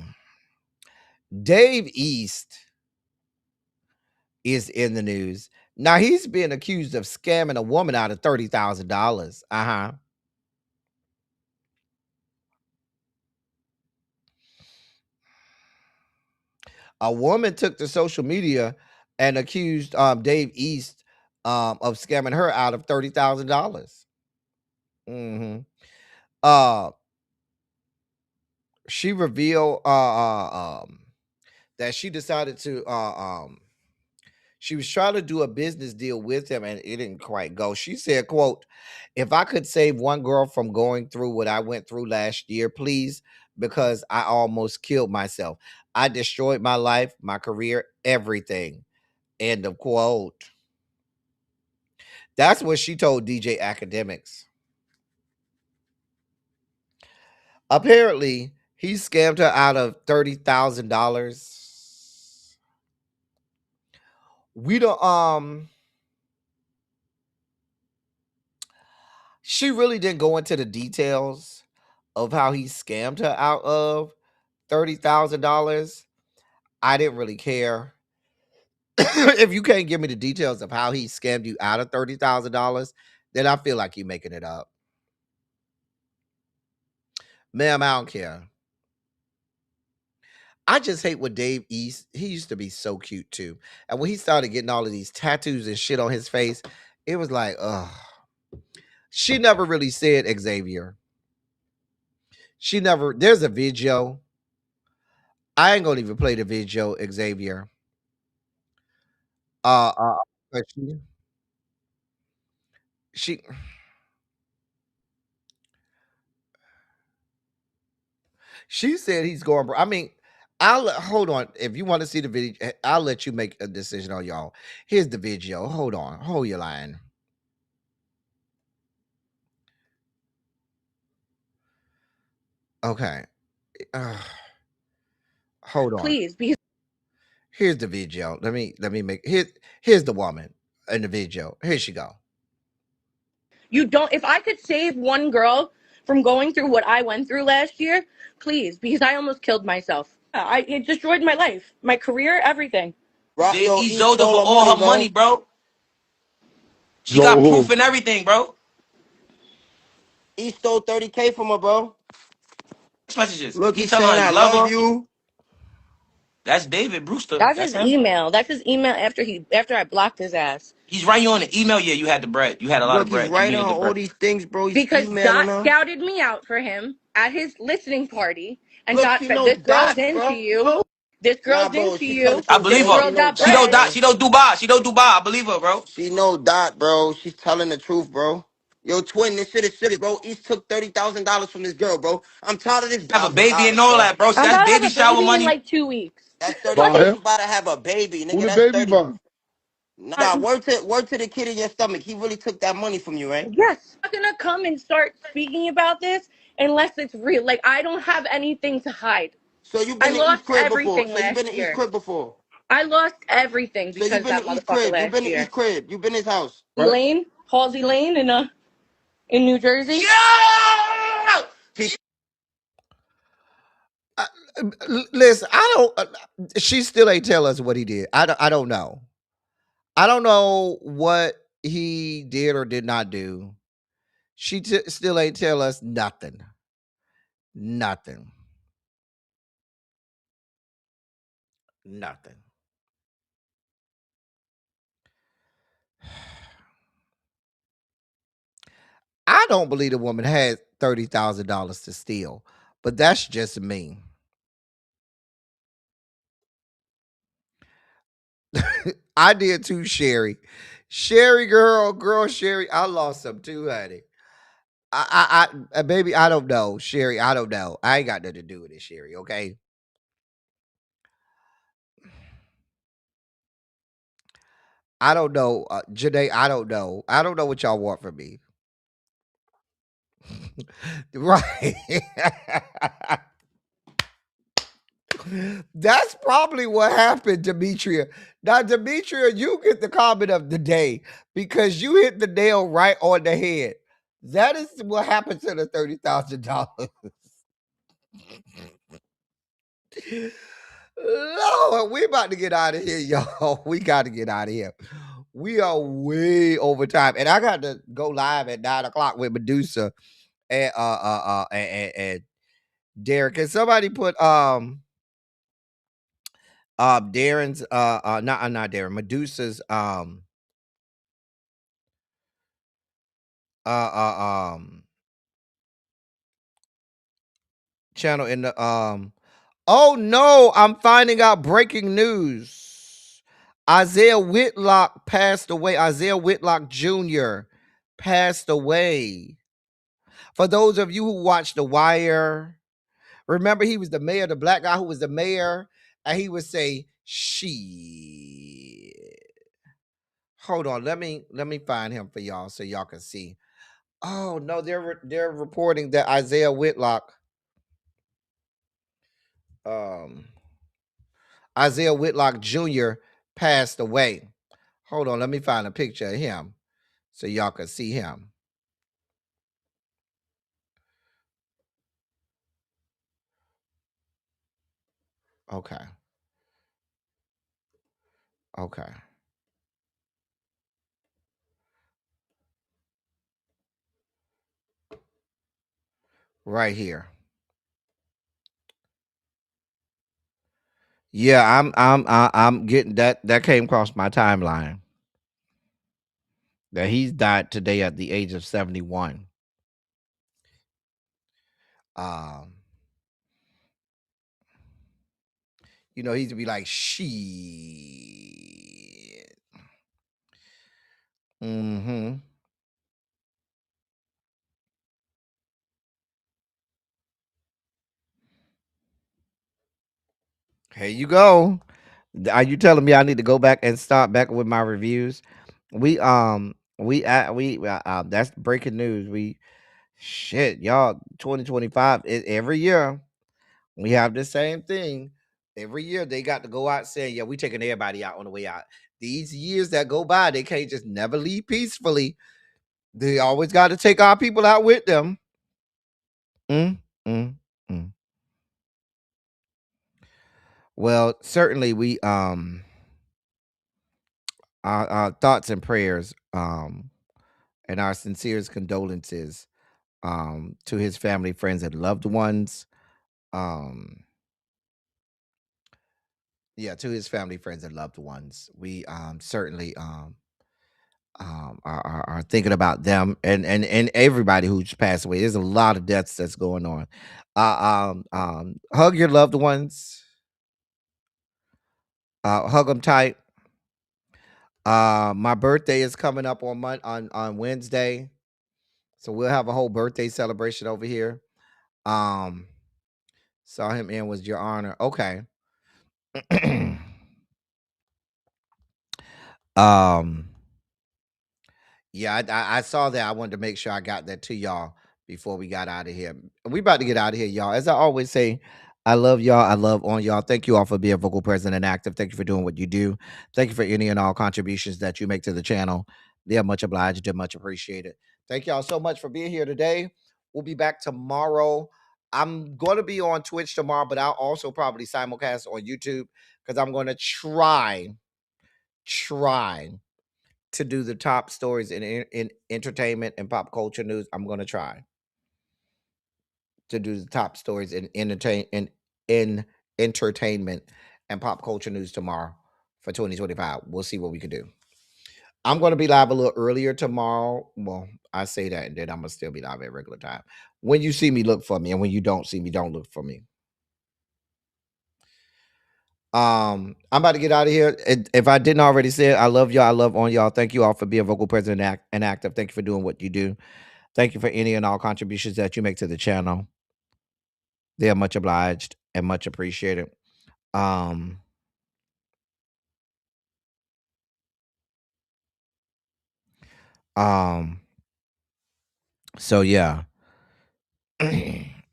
Dave East is in the news. Now he's being accused of scamming a woman out of $30,000. A woman took to social media and accused Dave East of scamming her out of $30,000. Mm-hmm. She revealed that she decided to she was trying to do a business deal with him and it didn't quite go. She said, quote, "If I could save one girl from going through what I went through last year, please, because I almost killed myself. I destroyed my life, my career, everything." End of quote. That's what she told DJ Academics. Apparently, he scammed her out of $30,000. We don't she really didn't go into the details of how he scammed her out of $30,000. I didn't really care. If you can't give me the details of how he scammed you out of $30,000, then I feel like you're making it up. Ma'am, I don't care. I just hate what Dave East, he used to be so cute too. And when he started getting all of these tattoos and shit on his face, it was like, ugh. She never really said Xavier. She never, there's a video. I ain't gonna even play the video, Xavier. Uh, uh, but she- she said he's going. I mean, hold on. If you want to see the video, I'll let you make a decision on y'all. Here's the video. Hold on. Hold your line. Okay. Hold on. Please, because Here's the video. Let me make here's the woman in the video. Here she go. you don't. If I could save one girl from going through what I went through last year, please, because I almost killed myself. It destroyed my life, my career, everything. He sold her for all her money, bro. She got proof and everything, bro. He stole 30K from her, bro. Text messages. Look, He he's telling her saying he I love love her. you. That's David Brewster. That's That's his him. email. That's his email after I blocked his ass. He's writing you on the email. Yeah, you had the bread. You had a lot of Look, he's bread. You writing needed on the all bread. these things, bro. He's Because emailing Dot her. scouted me out for him at his listening party, and Look, Dot she said, knows "This girl's Dot, into bro. you. This girl's Nah, bro, into she's telling you. the I truth, believe This bro. her. She girl know got She know Dot, bread." Dot. bro. She know Dubai. She know Dubai. I believe her, bro. She know Dot, bro. She's telling the truth, bro. Yo, twin, this shit is serious, bro. East took $30,000 from this girl, bro. I'm tired of this Have a gospel baby and college, all bro. that, bro. So I'm that's about to baby have a shower baby in money. like 2 weeks. That's 30 By days. him? You about to have a baby, Who nigga. the That's baby 30. by? Nah, word to the kid in your stomach. He really took that money from you, right? Yes, I'm not gonna come and start speaking about this unless it's real. Like, I don't have anything to hide. So you've I been to East lost Crib before. everything So you've been last to East year. Crib before. I lost everything So you've because of been that to East motherfucker Crib. You've last been to year. East Crib. You've been his house. Lane, Halsey Lane in New Jersey. Yeah! Listen, I don't. She still ain't tell us what he did. I don't know. I don't know what he did or did not do. She still ain't tell us nothing. Nothing. Nothing. I don't believe the woman had $30,000 to steal, but that's just me. I did too, Sherry. Sherry, girl, Sherry, I lost some too, honey. Baby, I don't know, Sherry. I don't know. I ain't got nothing to do with it, Sherry. Okay. I don't know, Janae. I don't know. I don't know what y'all want from me. Right. That's probably what happened, Demetria. Now, Demetria, you get the comment of the day because you hit the nail right on the head. That is what happened to the $30,000. Lord, we about to get out of here, y'all. We got to get out of here. We are way over time, and I got to go live at 9 o'clock with Medusa and Derek. Can somebody put Darren's not Darren, Medusa's uh uh um channel in the oh no, I'm finding out breaking news. Isaiah Whitlock passed away. Isaiah Whitlock Jr. passed away. For those of you who watched The Wire, remember he was the mayor, the black guy who was the mayor, and he would say, "She." Hold on, let me find him for y'all so y'all can see. Oh no, they're reporting that Isaiah Whitlock, um, Isaiah Whitlock Jr. passed away. Hold on, let me find a picture of him so y'all can see him. Okay. Okay. Right here. Yeah, I'm getting that. That came across my timeline. That he's died today at the age of 71. Um, he used to be like, she. Mm-hmm. Here you go. Are you telling me I need to go back and start back with my reviews? That's breaking news. Shit, y'all, 2025 is every year we have the same thing. Every year they got to go out saying, yeah, we taking everybody out on the way out. These years that go by, they can't just never leave peacefully. They always got to take our people out with them. Mm, mm, mm. Well, certainly we our thoughts and prayers and our sincerest condolences to his family, friends, and loved ones. Um yeah, to his family, friends, and loved ones. We certainly are thinking about them and everybody who's passed away. There's a lot of deaths that's going on. Hug your loved ones. Hug them tight. My birthday is coming up on Wednesday, so we'll have a whole birthday celebration over here. Saw him in was your honor. Okay. um Yeah, I saw that. I wanted to make sure I got that to y'all before we got out of here. We about to get out of here, y'all. As I always say, I love y'all. I love on y'all. Thank you all for being vocal, present, and active. Thank you for doing what you do. Thank you for any and all contributions that you make to the channel. They are much obliged and much appreciated. Thank y'all so much for being here today. We'll be back tomorrow. I'm going to be on Twitch tomorrow, but I'll also probably simulcast on YouTube because I'm going to try to do the top stories in entertainment and pop culture news. I'm going to try to do the top stories in entertainment and pop culture news tomorrow for 2025. We'll see what we can do. I'm going to be live a little earlier tomorrow. Well, I say that, and then I'm going to still be live at regular time. When you see me, look for me, and when you don't see me, don't look for me. I'm about to get out of here. If I didn't already say it, I love y'all. I love on y'all. Thank you all for being vocal, present, and active. Thank you for doing what you do. Thank you for any and all contributions that you make to the channel. They are much obliged and much appreciated. So yeah.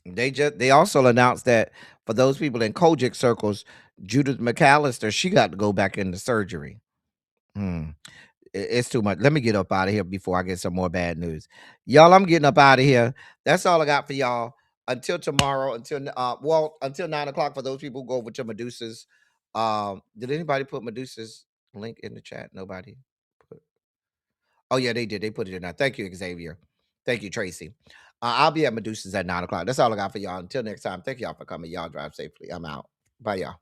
They also announced that for those people in Kojic circles, Judith McAllister, she got to go back into surgery. It's too much. Let me get up out of here before I get some more bad news. Y'all, I'm getting up out of here. That's all I got for y'all. Until tomorrow, until 9 o'clock for those people who go over to Medusa's. Did anybody put Medusa's link in the chat? Nobody put. Oh yeah, they did. They put it in there. Thank you, Xavier. Thank you, Tracy. I'll be at Medusa's at 9 o'clock. That's all I got for y'all. Until next time, thank y'all for coming. Y'all drive safely. I'm out. Bye, y'all.